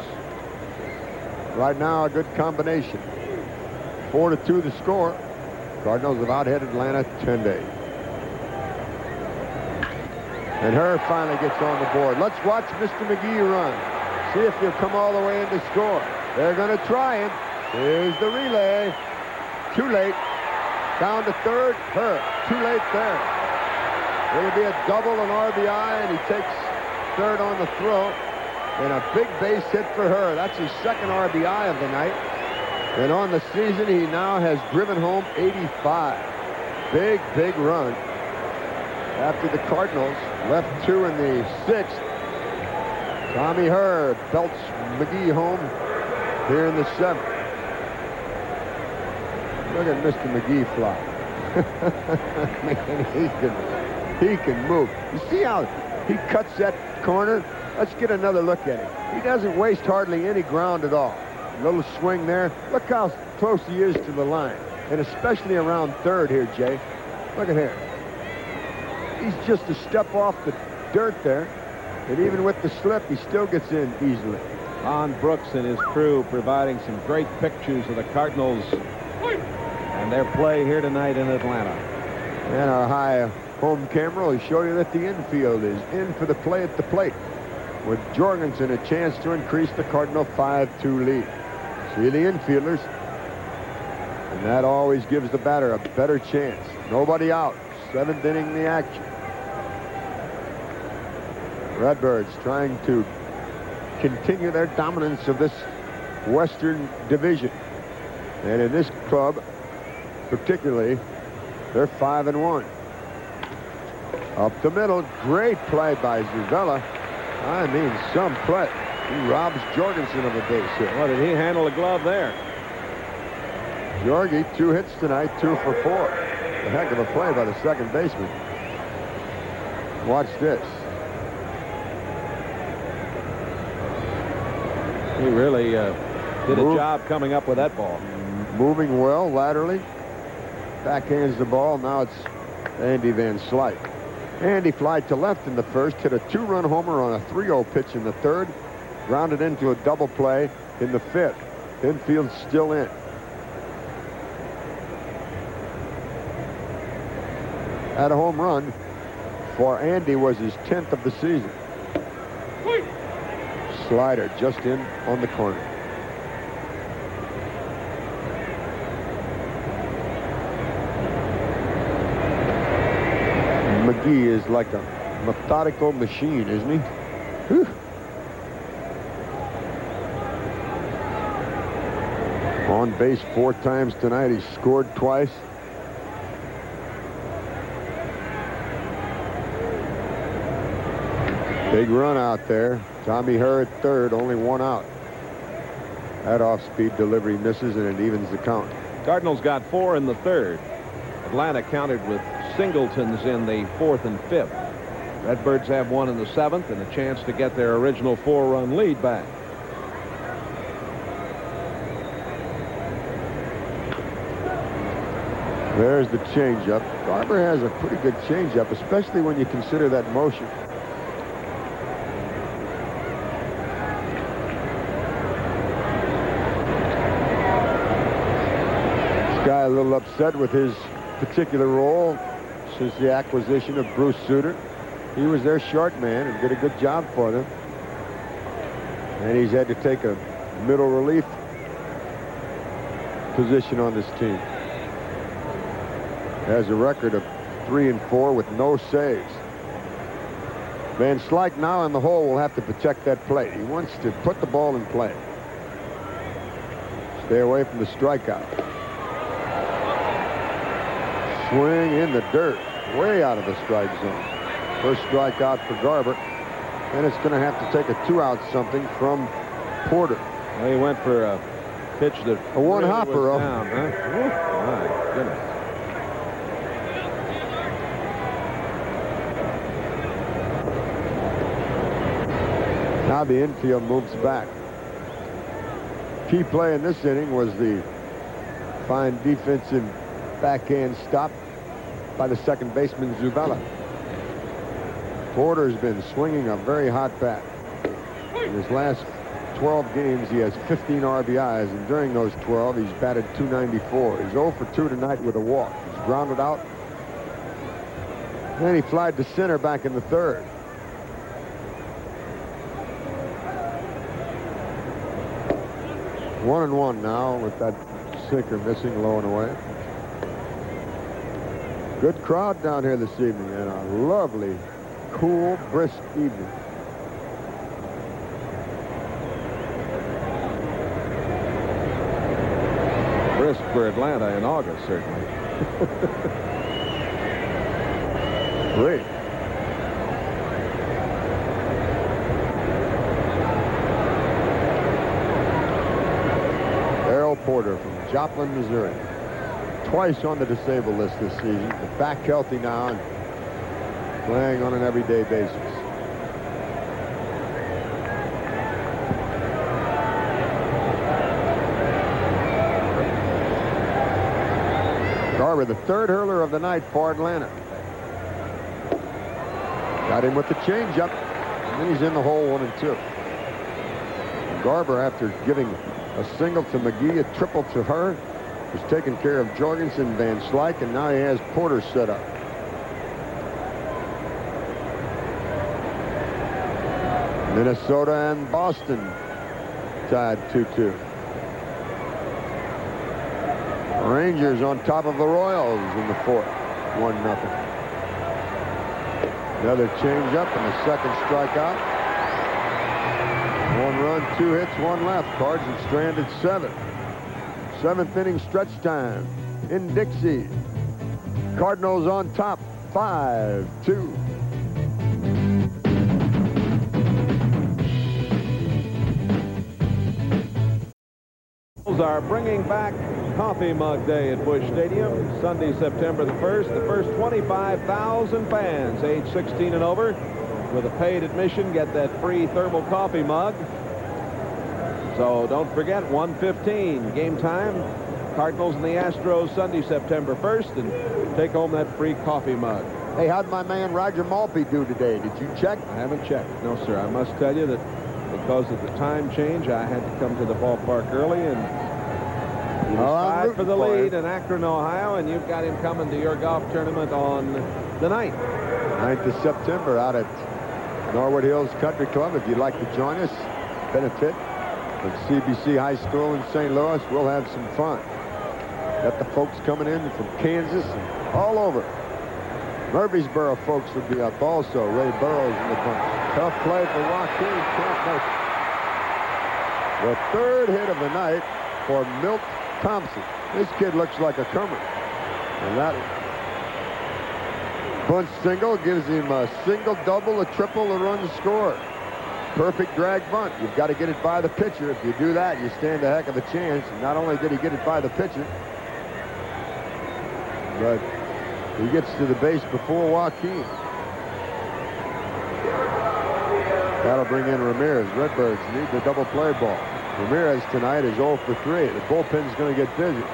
Right now, a good combination. 4-2 the score. Cardinals have out-hit Atlanta 10-8. And Herr finally gets on the board. Let's watch Mr. McGee run. See if he'll come all the way in to score. They're going to try him. Here's the relay. Too late. Down to 3rd. Herr. Too late there. It'll be a double, an RBI, and he takes 3rd on the throw. And a big base hit for Herr. That's his 2nd RBI of the night. And on the season, he now has driven home 85. Big, big run. After the Cardinals left 2 in the 6th, Tommy Herr belts McGee home here in the 7th. Look at Mr. McGee fly. Man, he can move. You see how he cuts that corner? Let's get another look at him. He doesn't waste hardly any ground at all. A little swing there. Look how close he is to the line. And especially around 3rd here, Jay. Look at here. He's just a step off the dirt there. And even with the slip, he still gets in easily. Ron Brooks and his crew providing some great pictures of the Cardinals and their play here tonight in Atlanta. And our high home camera will show you that the infield is in for the play at the plate, with Jorgensen a chance to increase the Cardinal 5-2 lead. See the infielders, and that always gives the batter a better chance. Nobody out. 7th inning the action. Redbirds trying to continue their dominance of this Western Division. And in this club, particularly, they're 5-1. Up the middle, great play by Zuvella. I mean, some play. He robs Jorgensen of a base hit. Well, did he handle a glove there? Jorgie, 2 hits tonight, 2 for 4. A heck of a play by the 2nd baseman. Watch this. He really did a job coming up with that ball. Moving well laterally. Backhands the ball. Now it's Andy Van Slyke. Andy flied to left in the 1st, hit a 2-run homer on a 3-0 pitch in the 3rd, grounded into a double play in the 5th. Infield's still in. Had a home run for Andy, was his 10th of the season. Slider just in on the corner. McGee is like a methodical machine, isn't he? Whew. On base 4 times tonight. He scored twice. Big run out there. Tommy Herr at 3rd, only 1 out. That off-speed delivery misses, and it evens the count. Cardinals got 4 in the 3rd. Atlanta countered with singletons in the 4th and 5th. Redbirds have 1 in the 7th and a chance to get their original 4-run lead back. There's the changeup. Garber has a pretty good changeup, especially when you consider that motion. Guy a little upset with his particular role since the acquisition of Bruce Sutter. He was their short man and did a good job for them. And he's had to take a middle relief position on this team. Has a record of 3-4 with no saves. Van Slyke now in the hole will have to protect that plate. He wants to put the ball in play. Stay away from the strikeout. Swing in the dirt, way out of the strike zone. First strikeout for Garber. And it's going to have to take a 2-out something from Porter. Well, he went for a pitch that A one really hopper, was down, huh? Woo, my goodness. Now the infield moves back. Key play in this inning was the fine defensive backhand stop by the second baseman Zubella. Porter's been swinging a very hot bat. In his last 12 games, he has 15 RBIs, and during those 12, he's batted .294. He's 0 for 2 tonight with a walk. He's grounded out. Then he flied to center back in the third. One and one now with that sinker missing low and away. Good crowd down here this evening, and a lovely, cool, brisk evening. Brisk for Atlanta in August, certainly. Great. Errol Porter from Joplin, Missouri. Twice on the disabled list this season, but back healthy now and playing on an everyday basis. Garber, the third hurler of the night for Atlanta. Got him with the changeup, and then he's in the hole 1-2. Garber, after giving a single to McGee, a triple to her, was taking care of Jorgensen, Van Slyke, and now he has Porter set up. Minnesota and Boston tied 2-2. Rangers on top of the Royals in the fourth, 1-0. Another changeup and a second strikeout. 1 run, 2 hits, 1 left. Cards have stranded 7. 7th inning stretch time in Dixie. Cardinals on top, 5-2. Are bringing back Coffee Mug Day at Busch Stadium, Sunday, September the 1st. The first 25,000 fans age 16 and over with a paid admission get that free thermal coffee mug. So don't forget, 1:15 game time. Cardinals and the Astros Sunday, September 1st, and take home that free coffee mug. Hey, how'd my man Roger Malpe do today? Did you check? I haven't checked. No, sir. I must tell you that because of the time change, I had to come to the ballpark early, and he was tied for the lead in Akron, Ohio, and you've got him coming to your golf tournament on the 9th. 9th of September out at Norwood Hills Country Club. If you'd like to join us, benefit of CBC High School in St. Louis, we'll have some fun. Got the folks coming in from Kansas and all over. Murfreesboro folks will be up also. Ray Burrows in the bunch. Tough play for Joaquin. Can't make it. The third hit of the night for Milt Thompson. This kid looks like a comer. And that bunt single gives him a single, double, a triple, a run scored. Perfect drag bunt. You've got to get it by the pitcher. If you do that, you stand a heck of a chance. And not only did he get it by the pitcher, but he gets to the base before Joaquin. That'll bring in Ramirez. Redbirds need the double play ball. Ramirez tonight is 0 for 3. The bullpen's going to get busy.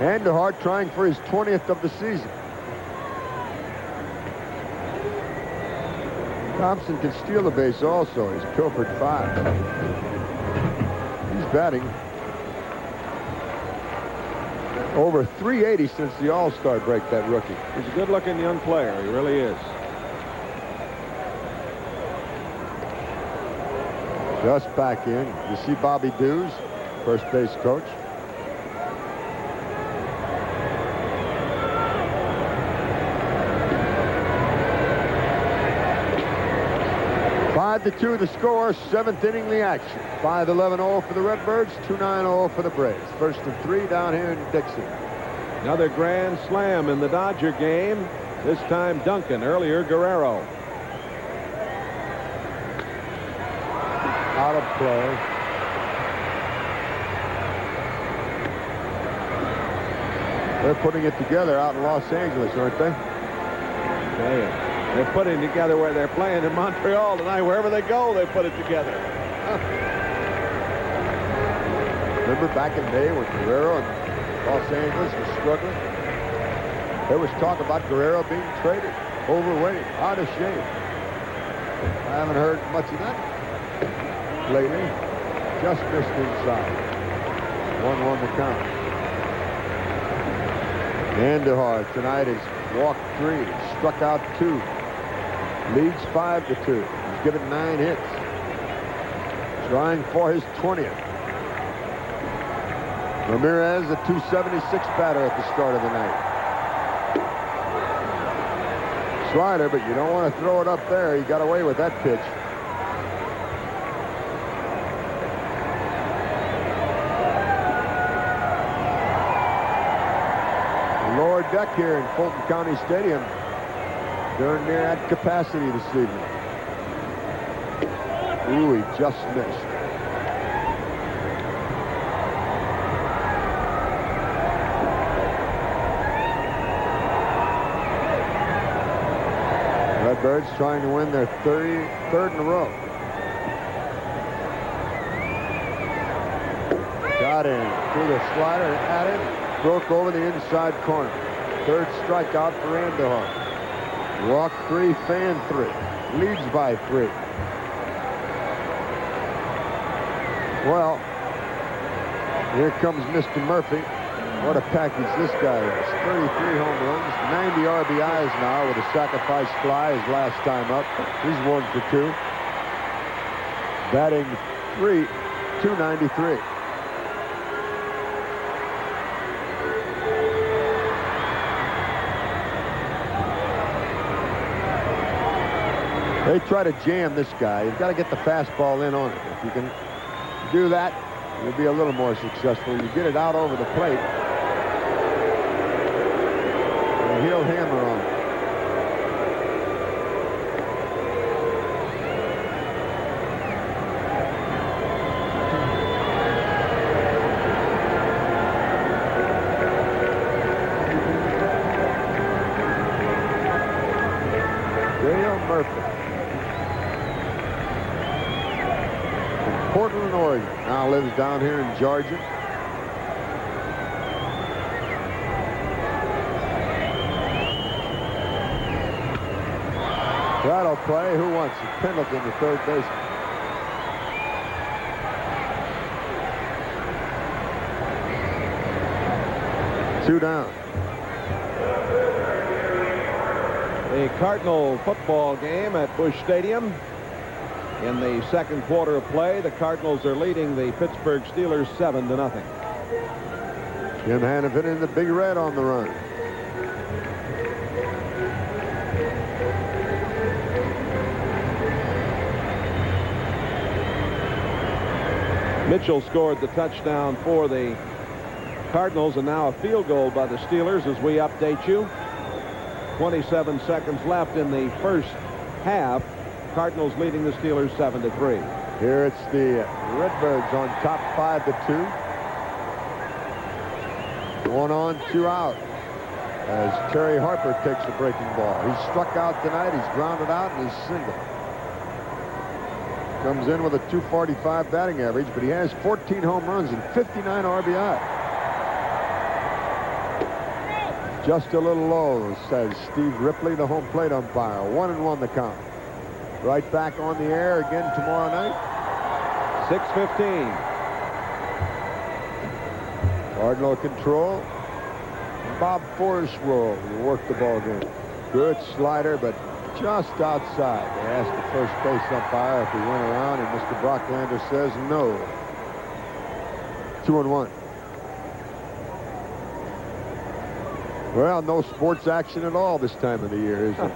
Andujar trying for his 20th of the season. Thompson can steal the base also. He's pilfered 5. He's batting Over 380 since the All-Star break, that rookie. He's a good-looking young player. He really is. Just back in. You see Bobby Dews, first base coach. To 2 the score, 7th inning the action. 5-11-0 for the Redbirds, 2-9-0 for the Braves. First of 3 down here in Dixon. Another grand slam in the Dodger game. This time Duncan, earlier Guerrero. Out of play. They're putting it together out in Los Angeles, aren't they? Yeah. They're putting together where they're playing in Montreal tonight. Wherever they go, they put it together. Remember back in May when Guerrero and Los Angeles was struggling? There was talk about Guerrero being traded. Overweight, out of shape. I haven't heard much of that lately. Just missed inside. 1-1 the count. Andujar tonight has walked 3, struck out 2. Leads 5-2. He's given 9 hits. Trying for his 20th. Ramirez, a .276 batter at the start of the night. Slider, but you don't want to throw it up there. He got away with that pitch. The lower deck here in Fulton County Stadium. They're near at capacity this evening. Ooh, he just missed. Redbirds trying to win their third in a row. Got in through the slider, at him, broke over the inside corner. Third strikeout for Andujar. Walk 3, fan 3. Leads by 3. Well, here comes Mr. Murphy. What a package this guy is. 33 home runs, 90 RBIs now with a sacrifice fly his last time up. He's 1 for 2. Batting .393. They try to jam this guy. You've got to get the fastball in on it. If you can do that, you'll be a little more successful. You get it out over the plate, and he'll hammer on it. Murphy. Portland, Oregon. Now lives down here in Georgia. That'll play. Who wants it? Pendleton, the third baseman. Two down. A Cardinal football game at Busch Stadium. In the second quarter of play, the Cardinals are leading the Pittsburgh Steelers 7-0. Jim Hannafin in the Big Red on the run. Mitchell scored the touchdown for the Cardinals, and now a field goal by the Steelers as we update you. 27 seconds left in the first half. Cardinals leading the Steelers 7-3. Here it's the Redbirds on top 5-2. 1 on, 2 out. As Terry Harper takes the breaking ball. He's struck out tonight. He's grounded out and he's single. Comes in with a .245 batting average, but he has 14 home runs and 59 RBI. Just a little low, says Steve Ripley, the home plate umpire. 1-1 the count. Right back on the air again tomorrow night. 6:15. Cardinal control. Bob Forrest will work the ball game. Good slider, but just outside. They asked the first base umpire if he went around, and Mr. Brocklander says no. 2-1. Well, no sports action at all this time of the year, is it?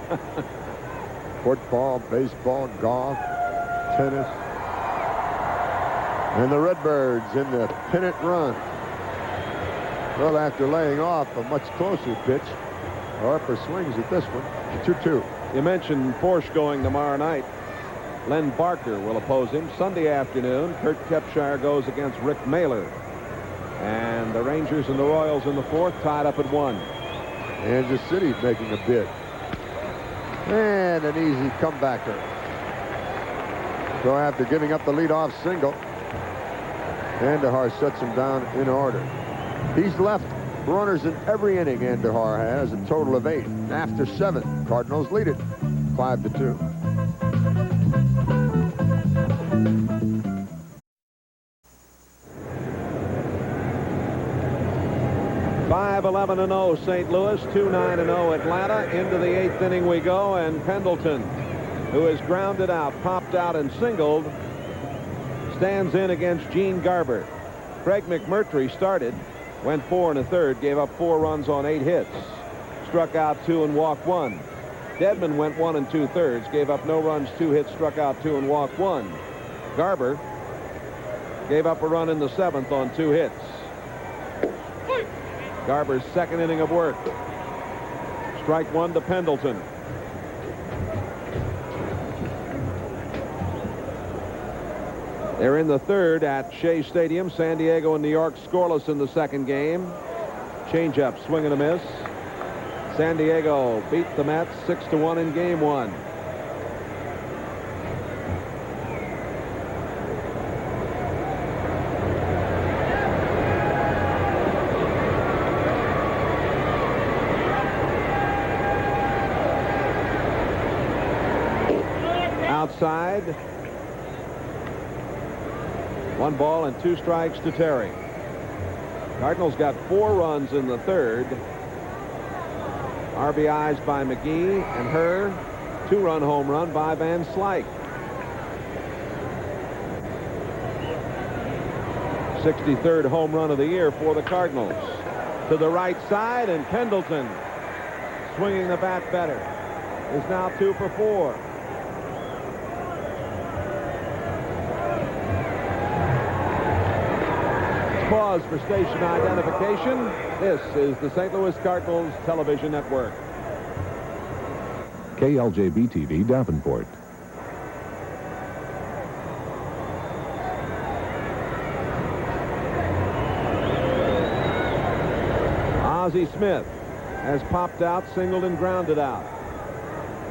Football, baseball, golf, tennis. And the Redbirds in the pennant run. Well, after laying off a much closer pitch, Harper swings at this one. 2-2. You mentioned Porsche going tomorrow night. Len Barker will oppose him. Sunday afternoon, Kurt Kepshire goes against Rick Mailer. And the Rangers and the Royals in the fourth tied up at 1. Kansas City making a bid. And an easy comebacker. So after giving up the leadoff single, Andujar sets him down in order. He's left runners in every inning. Andujar has a total of 8. After 7, Cardinals lead it 5-2. 5-11-0 St. Louis, 2-9-0 Atlanta. Into the 8th inning we go, and Pendleton, who is grounded out, popped out and singled, stands in against Gene Garber. Craig McMurtry started, went 4 1/3, gave up 4 runs on 8 hits, struck out 2 and walked 1. Dedman went 1 2/3, gave up no runs, 2 hits, struck out 2 and walked 1. Garber gave up a run in the 7th on 2 hits. Garber's second inning of work. Strike 1 to Pendleton. They're in the 3rd at Shea Stadium. San Diego and New York scoreless in the 2nd game. Changeup, swing and a miss. San Diego beat the Mets 6-1 in game 1. Outside. 1 ball and 2 strikes to Terry. Cardinals got 4 runs in the 3rd. RBIs by McGee and Herr. 2-run home run by Van Slyke. 63rd home run of the year for the Cardinals. To the right side, and Pendleton, swinging the bat better, is now 2 for 4. Pause for station identification. This is the St. Louis Cardinals Television Network. KLJB TV, Davenport. Ozzie Smith has popped out, singled, and grounded out.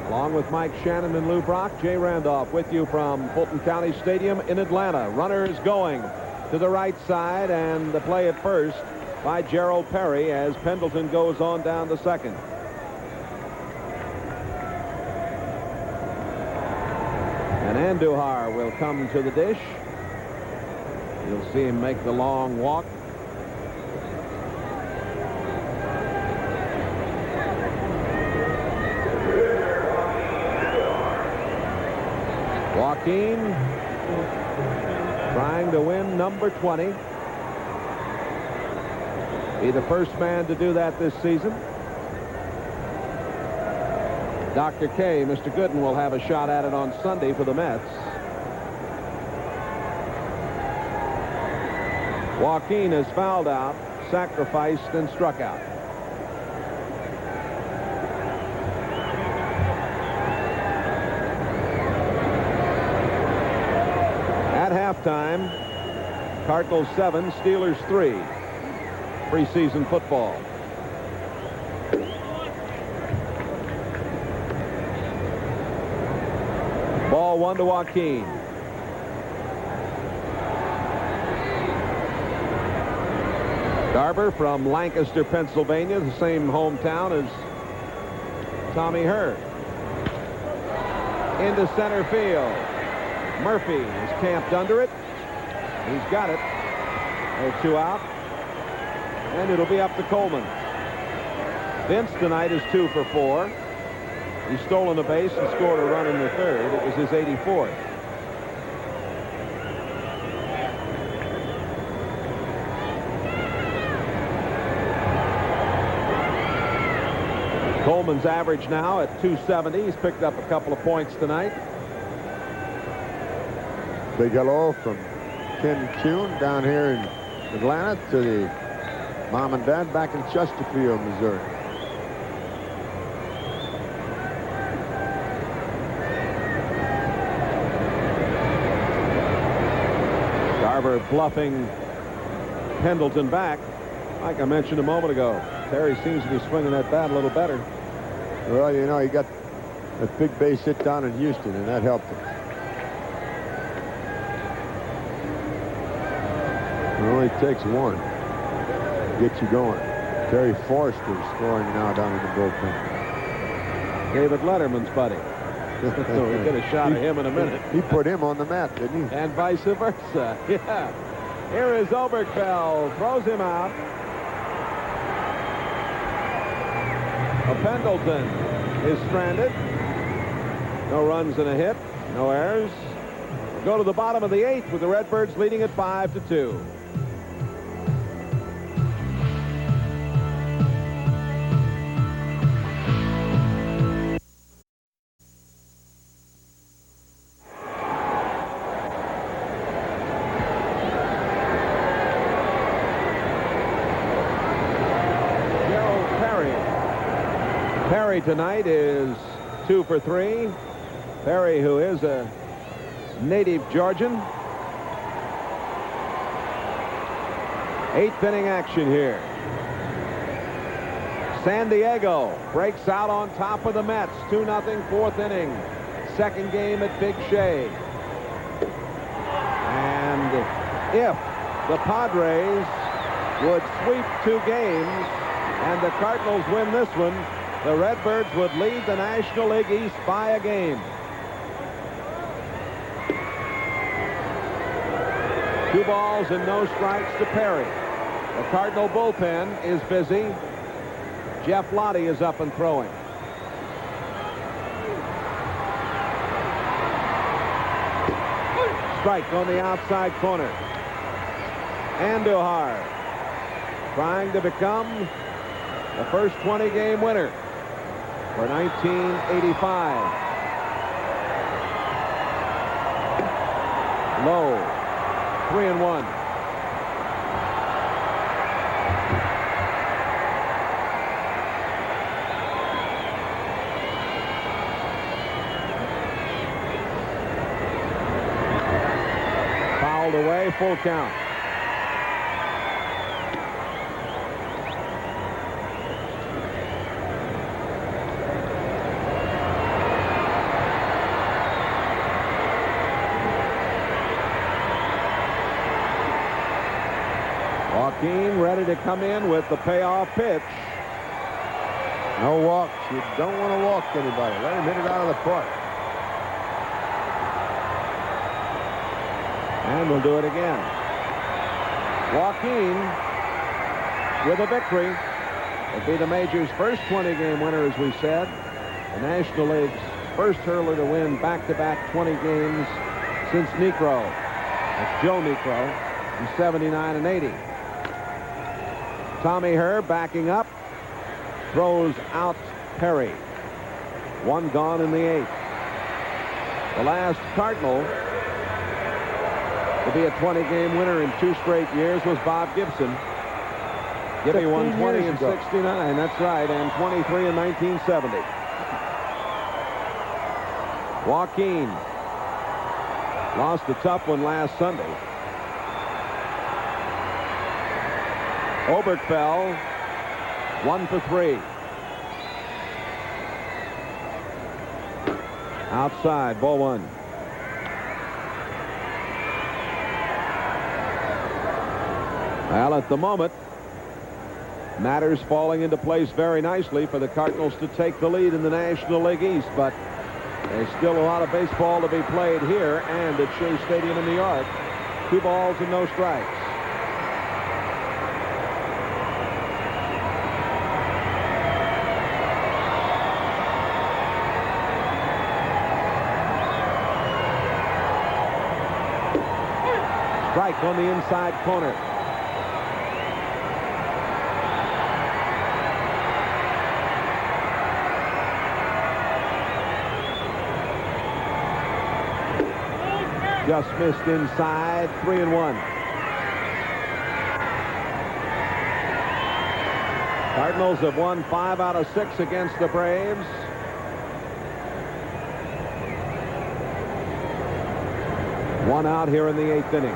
Along with Mike Shannon and Lou Brock, Jay Randolph with you from Fulton County Stadium in Atlanta. Runners going to the right side, and the play at first by Gerald Perry as Pendleton goes on down to second. And Andujar will come to the dish. You'll see him make the long walk. Joaquin trying to win number 20. Be the first man to do that this season. Dr. K, Mr. Gooden, will have a shot at it on Sunday for the Mets. Joaquin has fouled out, sacrificed, and struck out. At halftime, Cardinals 7, Steelers 3. Preseason football. Ball 1 to Joaquin. Garber from Lancaster, Pennsylvania, the same hometown as Tommy Herr. Into center field. Murphy is camped under it. He's got it. There's 2 out. And it'll be up to Coleman. Vince tonight is 2 for 4. He's stolen a base and scored a run in the third. It was his 84th. Coleman's average now at 270. He's picked up a couple of points tonight. Big hello from Ken Kuhn down here in Atlanta to the mom and dad back in Chesterfield, Missouri. Garver bluffing Pendleton back. Like I mentioned a moment ago, Terry seems to be swinging that bat a little better. Well, you know, he got that big base hit down in Houston, and that helped him. It only takes one to get you going. Terry Forster scoring now down in the bullpen. David Letterman's buddy. So we get a shot of him in a minute. He put him on the map, didn't he? And vice versa. Yeah. Here is Oberkfell. Throws him out. Pendleton is stranded. No runs and a hit. No errors. Go to the bottom of the 8th with the Redbirds leading at 5-2. Perry tonight is 2 for 3. Perry, who is a native Georgian. 8th inning action here. San Diego breaks out on top of the Mets. 2-0, 4th inning. Second game at Big Shea. And if the Padres would sweep 2 games and the Cardinals win this one, the Redbirds would lead the National League East by a game. 2 balls and no strikes to Perry. The Cardinal bullpen is busy. Jeff Lottie is up and throwing. Strike on the outside corner. Andujar trying to become the first 20-game winner for 1985. Low, 3-1. Fouled away, full count. Joaquin ready to come in with the payoff pitch. No walks. You don't want to walk anybody. Let him hit it out of the park. And we'll do it again. Joaquin with a victory. It'll be the Major's first 20-game winner, as we said. The National League's first hurler to win back-to-back 20 games since Niekro. That's Joe Niekro in 79 and 80. Tommy Herr backing up. Throws out Perry. 1 gone in the 8th. The last Cardinal to be a 20-game winner in 2 straight years was Bob Gibson. Gibby won 20 in 69, that's right, and 23 in 1970. Joaquin lost a tough one last Sunday. Oberkfell 1 for 3. Outside, ball 1. Well, at the moment, matters falling into place very nicely for the Cardinals to take the lead in the National League East, but there's still a lot of baseball to be played here and at Shea Stadium in New York. 2 balls and no strikes. strike on the inside corner. Just missed inside, 3-1. Cardinals have won 5 out of 6 against the Braves. One out here in the 8th inning.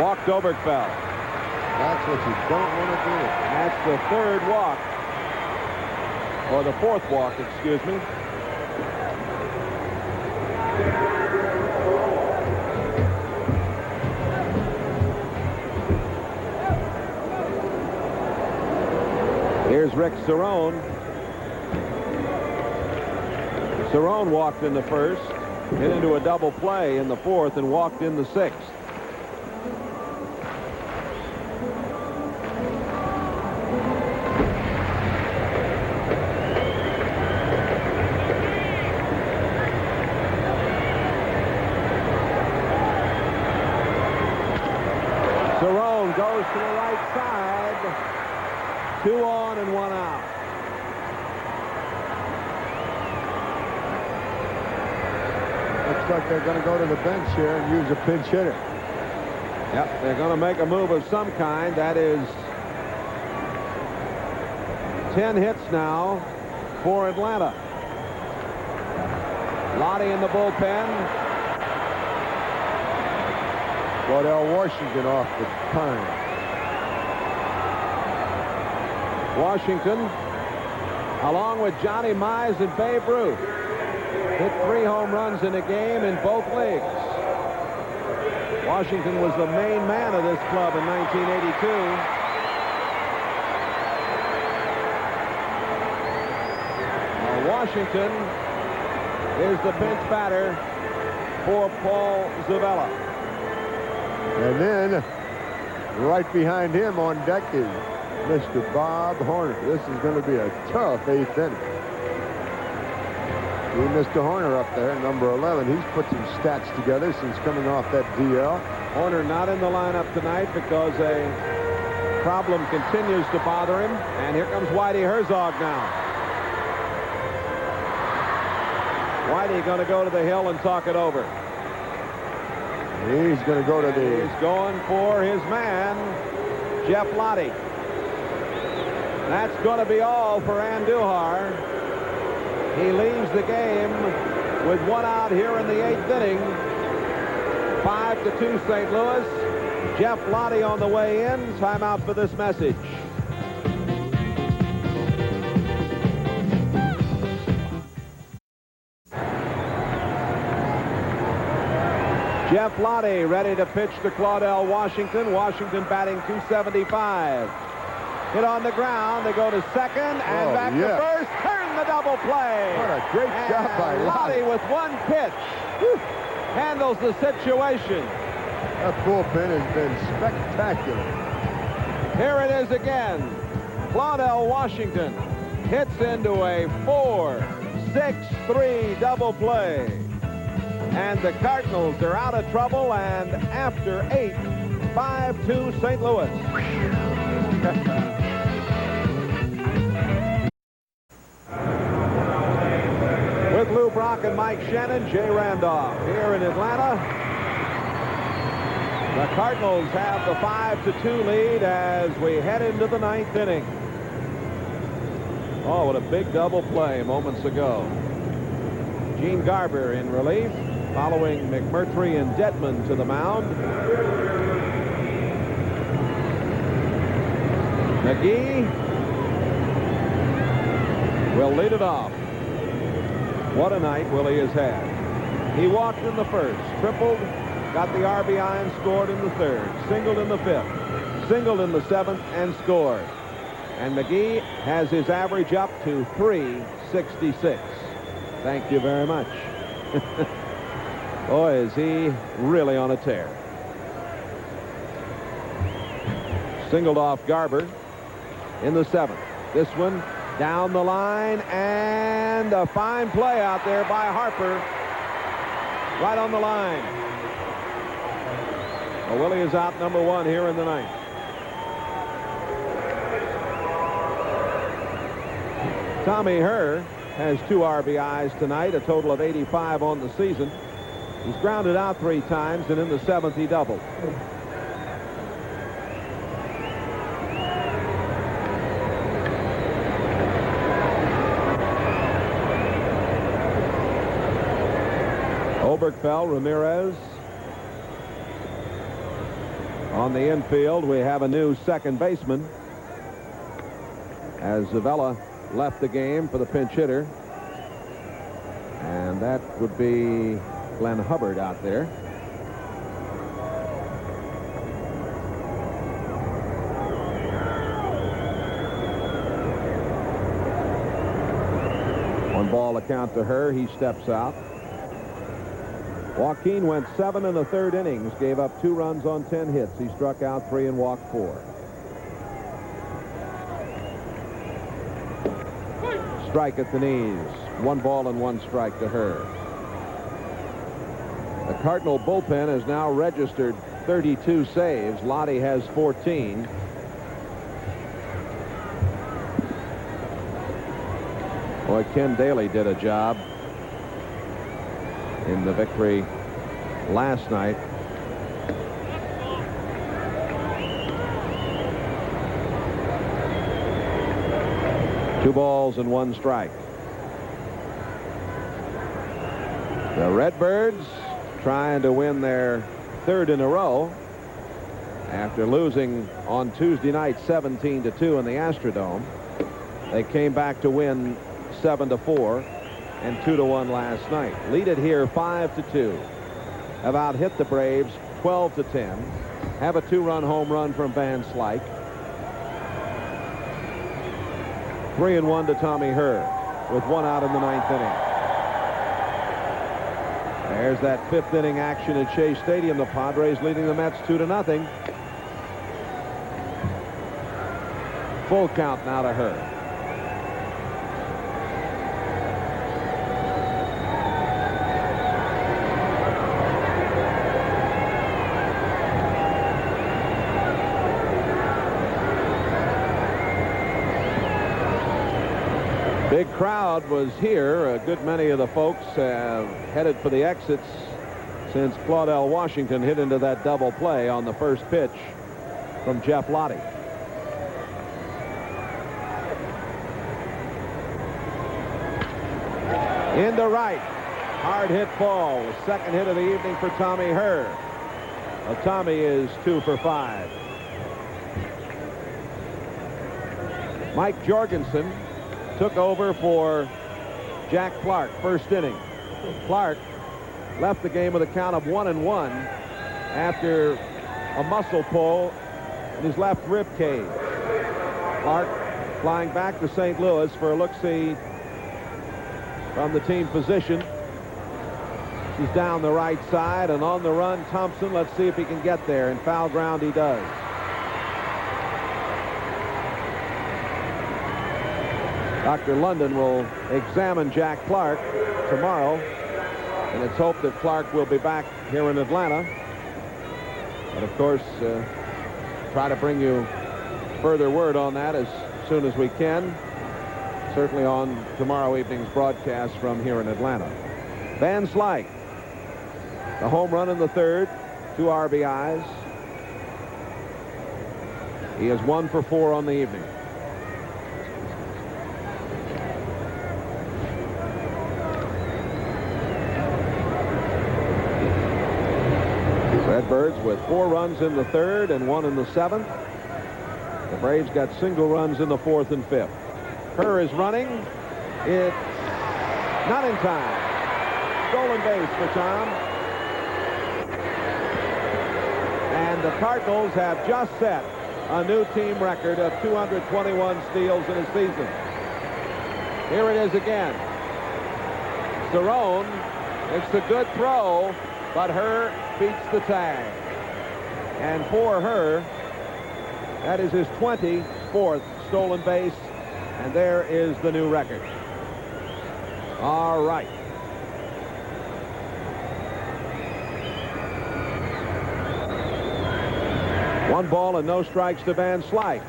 Walked Oberkfell. That's what you don't want to do. That's the 3rd walk. Or the 4th walk, excuse me. Here's Rick Cerrone. Cerrone walked in the 1st, hit into a double play in the 4th, and walked in the 6th. Cerrone goes to the right side. 2 on and 1 out. Looks like they're going to go to the bench here and use a pinch hitter. Yep, they're going to make a move of some kind. That is 10 hits now for Atlanta. Lottie in the bullpen. Claudell Washington off the time. Washington, along with Johnny Mize and Babe Ruth, hit 3 home runs in a game in both leagues. Washington was the main man of this club in 1982. Now Washington is the pinch batter for Paul Zavella. And then, right behind him on deck is Mr. Bob Horner. This is going to be a tough 8th inning. See Mr. Horner up there, number 11. He's put some stats together since coming off that DL. Horner not in the lineup tonight because a problem continues to bother him. And here comes Whitey Herzog now. Whitey going to go to the hill and talk it over. He's going to go to the... He's going for his man, Jeff Lottie. That's going to be all for Andujar. He leaves the game with 1 out here in the 8th inning. 5-2 St. Louis. Jeff Lottie on the way in. Time out for this message. Jeff Lottie ready to pitch to Claudell Washington. Washington batting .275. Hit on the ground. They go to second and back to first. Turn the double play. What a great job by Lottie with 1 pitch. Whew. Handles the situation. That bullpen has been spectacular. Here it is again. Claudell Washington hits into a 4-6-3 double play. And the Cardinals are out of trouble, and after 8, 5-2 St. Louis. With Lou Brock and Mike Shannon, Jay Randolph here in Atlanta. The Cardinals have the 5-2 lead as we head into the 9th inning. Oh, what a big double play moments ago. Gene Garber in relief, following McMurtry and Dedman to the mound. McGee will lead it off. What a night Willie has had. He walked in the 1st, tripled, got the RBI and scored in the 3rd, singled in the 5th, singled in the 7th, and scored. And McGee has his average up to .366. Thank you very much. Boy, is he really on a tear. Singled off Garber in the 7th. This one down the line, and a fine play out there by Harper. Right on the line. Well, Willie is out number 1 here in the 9th. Tommy Herr has 2 RBIs tonight, a total of 85 on the season. He's grounded out 3 times, and in the 7th he doubled. Oberkfell, Ramirez. On the infield, we have a new second baseman, as Zavella left the game for the pinch hitter. And that would be Glenn Hubbard out there. One ball account to Herr. He steps out. Joaquin went 7 in the 3rd innings, gave up 2 runs on 10 hits. He struck out 3 and walked 4. Strike at the knees. 1 ball and 1 strike to Herr. The Cardinal bullpen has now registered 32 saves. Lottie has 14. Boy, Ken Daly did a job in the victory last night. Two balls and 1 strike. The Redbirds trying to win their 3rd in a row after losing on Tuesday night 17-2 in the Astrodome. They came back to win 7-4 and 2-1 last night. Lead it here 5-2. Have out hit the Braves 12-10. Have a 2-run home run from Van Slyke. 3-1 to Tommy Herr with 1 out in the 9th inning. There's that 5th inning action at Shea Stadium. The Padres leading the Mets 2-0. Full count now to Herr. Big crowd was here. A good many of the folks have headed for the exits since Claudell Washington hit into that double play on the first pitch from Jeff Lottie. Into right. Hard hit ball. The 2nd hit of the evening for Tommy Herr. Well, Tommy is 2 for 5. Mike Jorgensen took over for Jack Clark, 1st inning. Clark left the game with a count of 1-1 after a muscle pull in his left rib cage. Clark flying back to St. Louis for a look-see from the team position. He's down the right side and on the run. Thompson, let's see if he can get there, and foul ground he does. Dr. London will examine Jack Clark tomorrow, and it's hoped that Clark will be back here in Atlanta. And of course, try to bring you further word on that as soon as we can, certainly on tomorrow evening's broadcast from here in Atlanta. Van Slyke, the home run in the 3rd, 2 RBIs. He is 1 for 4 on the evening. Redbirds with 4 runs in the 3rd and 1 in the 7th. The Braves got single runs in the 4th and 5th. Herr is running. It's not in time. Stolen base for Tom. And the Cardinals have just set a new team record of 221 steals in a season. Here it is again. Cerrone makes a good throw, but Herr beats the tag. And for Herr, that is his 24th stolen base, and there is the new record. All right. 1 ball and no strikes to Van Slyke.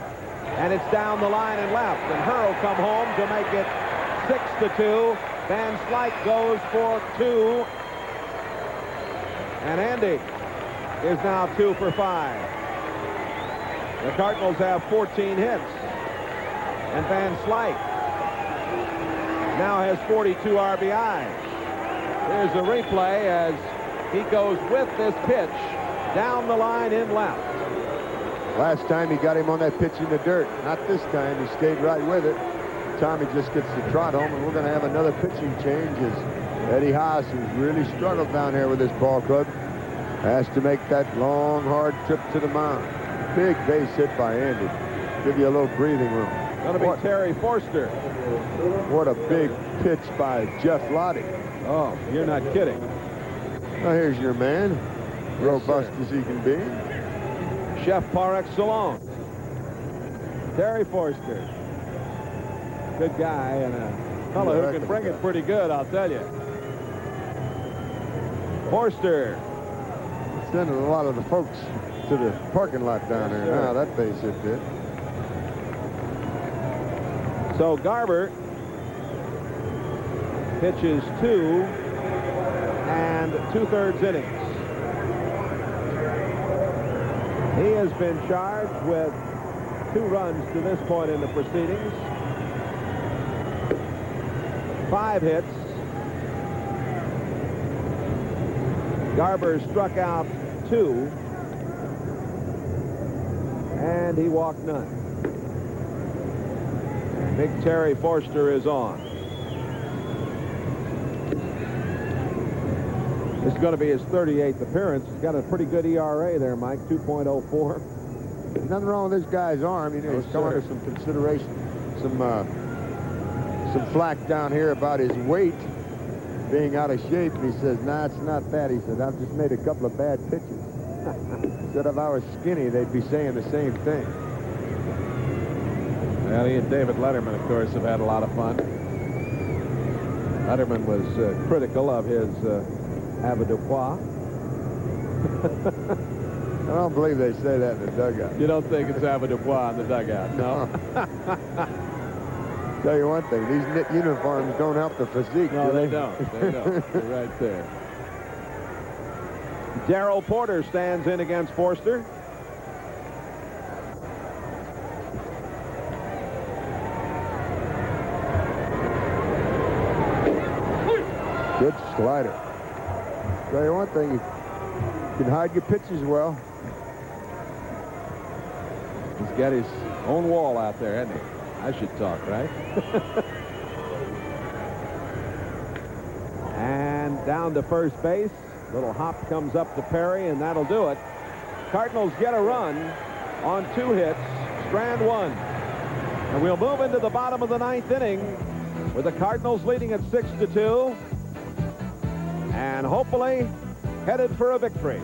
And it's down the line and left. And Herr will come home to make it 6-2. Van Slyke goes for 2. And Andy is now 2 for 5. The Cardinals have 14 hits. And Van Slyke now has 42 RBIs. Here's a replay as he goes with this pitch down the line in left. Last time he got him on that pitch in the dirt. Not this time. He stayed right with it. Tommy just gets the trot home, and we're going to have another pitching change as Eddie Haas, who's really struggled down here with this ball club, has to make that long, hard trip to the mound. Big base hit by Andy. Give you a little breathing room. Going to be Terry Forster. What a big pitch by Jeff Lottie. Oh, you're not kidding. Now here's your man, robust as he can be. Chef par excellence. Terry Forster. Good guy and a fellow who can bring it pretty good, I'll tell you. Forster. Sending a lot of the folks to the parking lot down there now. That base hit did. So Garber pitches 2 and 2/3 innings. He has been charged with 2 runs to this point in the proceedings. 5 hits. Garber struck out 2, and he walked none. Big Terry Forster is on. This is going to be his 38th appearance. He's got a pretty good ERA there, Mike, 2.04. There's nothing wrong with this guy's arm. You know, he's come under some consideration, some flack down here about his weight being out of shape. And he says, nah, it's not that. He said, I've just made a couple of bad pitches. He said, if I was skinny, they'd be saying the same thing. Well, he and David Letterman, of course, have had a lot of fun. Letterman was critical of his avoirdupois. I don't believe they say that in the dugout. You don't think it's avoirdupois in the dugout, no? Tell you one thing, these knit uniforms don't help the physique. No, do they don't. They don't. They're right there. Darrell Porter stands in against Forster. Good slider. Tell you one thing, you can hide your pitches well. He's got his own wall out there, hasn't he? I should talk, right? And down to first base. Little hop comes up to Perry, and that'll do it. Cardinals get a run on 2 hits, strand 1. And we'll move into the bottom of the 9th inning with the Cardinals leading at 6-2. And hopefully headed for a victory.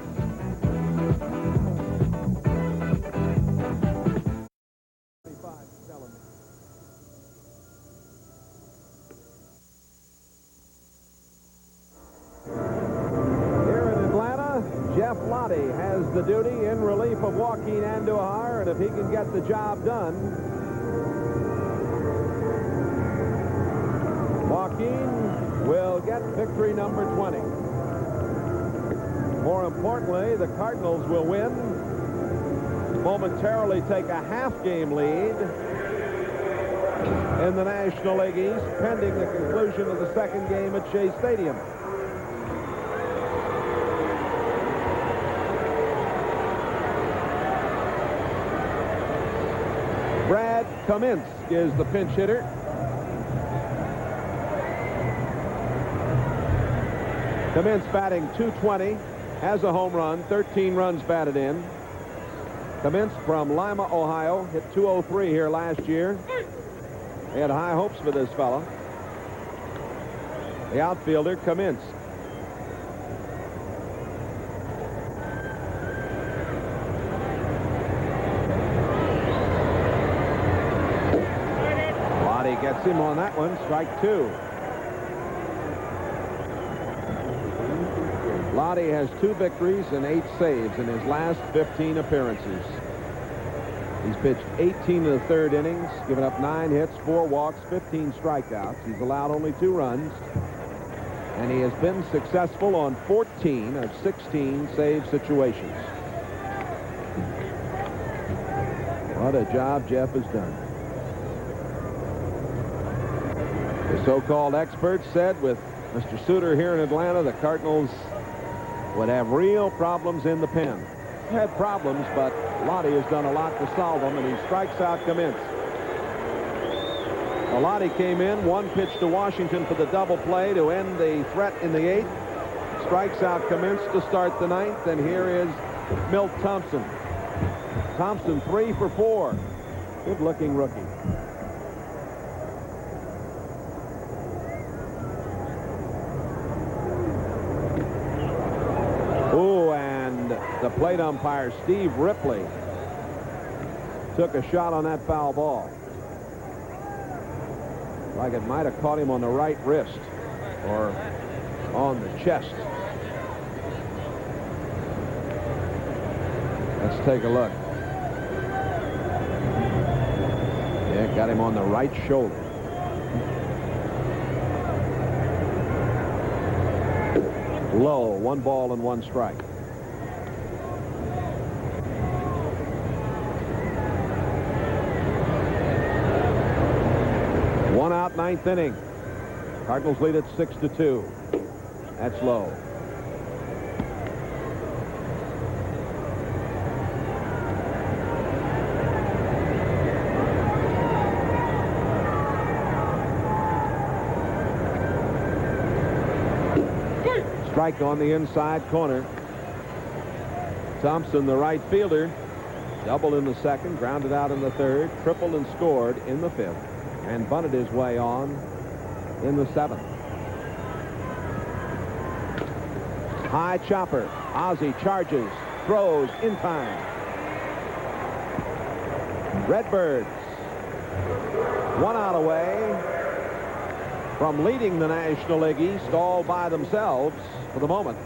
Jeff Lottie has the duty in relief of Joaquin Andujar, and if he can get the job done, Joaquin will get victory number 20. More importantly, the Cardinals will win, momentarily take a half-game lead in the National League East, pending the conclusion of the 2nd game at Shea Stadium. Brad Cummins is the pinch hitter. Cummins batting .220, has a home run, 13 runs batted in. Cummins from Lima, Ohio, hit .203 here last year. They had high hopes for this fella. The outfielder, Cummins. Gets him on that one. Strike 2. Lottie has 2 victories and 8 saves in his last 15 appearances. He's pitched 18 of the 3rd innings, given up 9 hits, 4 walks, 15 strikeouts. He's allowed only 2 runs, and he has been successful on 14 of 16 save situations. What a job Jeff has done. The so-called experts said with Mr. Suter here in Atlanta, the Cardinals would have real problems in the pen. Had problems, but Lottie has done a lot to solve them, and he strikes out Comince. Well, Lottie came in, 1 pitch to Washington for the double play to end the threat in the 8th. Strikes out Comince to start the 9th, and here is Milt Thompson. Thompson 3 for 4. Good-looking rookie. Oh, and the plate umpire, Steve Ripley, took a shot on that foul ball. Like it might have caught him on the right wrist or on the chest. Let's take a look. Yeah, got him on the right shoulder. Low, 1 ball and 1 strike. One out, 9th inning. Cardinals lead it 6-2. That's low. Strike on the inside corner. Thompson, the right fielder, doubled in the 2nd, grounded out in the 3rd, tripled and scored in the 5th, and bunted his way on in the 7th. High chopper. Ozzie charges, throws in time. Redbirds 1 out away from leading the National League East all by themselves for the moment.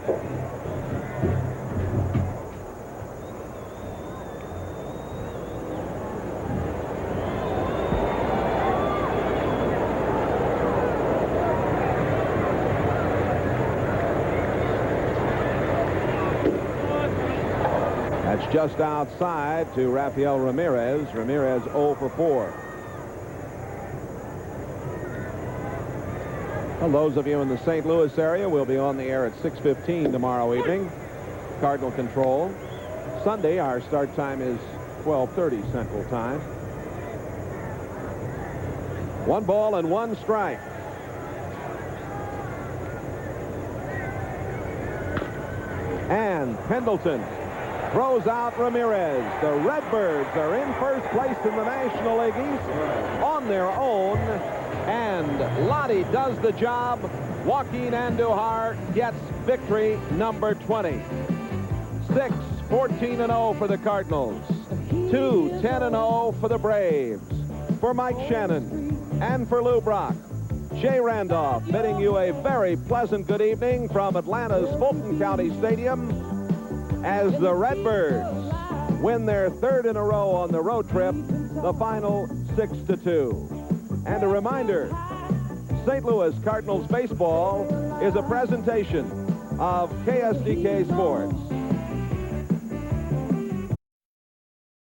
That's just outside to Rafael Ramirez. Ramirez 0 for 4. Well, those of you in the St. Louis area will be on the air at 6:15 tomorrow evening. Cardinal Control. Sunday, our start time is 12:30 Central Time. 1 ball and 1 strike. And Pendleton throws out Ramirez. The Redbirds are in first place in the National League East on their own. And Lottie does the job. Joaquin Andujar gets victory number 20. 6-14-0 for the Cardinals. 2-10-0 for the Braves. For Mike Shannon and for Lou Brock, Jay Randolph bidding you a very pleasant good evening from Atlanta's Fulton County Stadium as the Redbirds win their 3rd in a row on the road trip, the final 6-2. And a reminder, St. Louis Cardinals baseball is a presentation of KSDK Sports.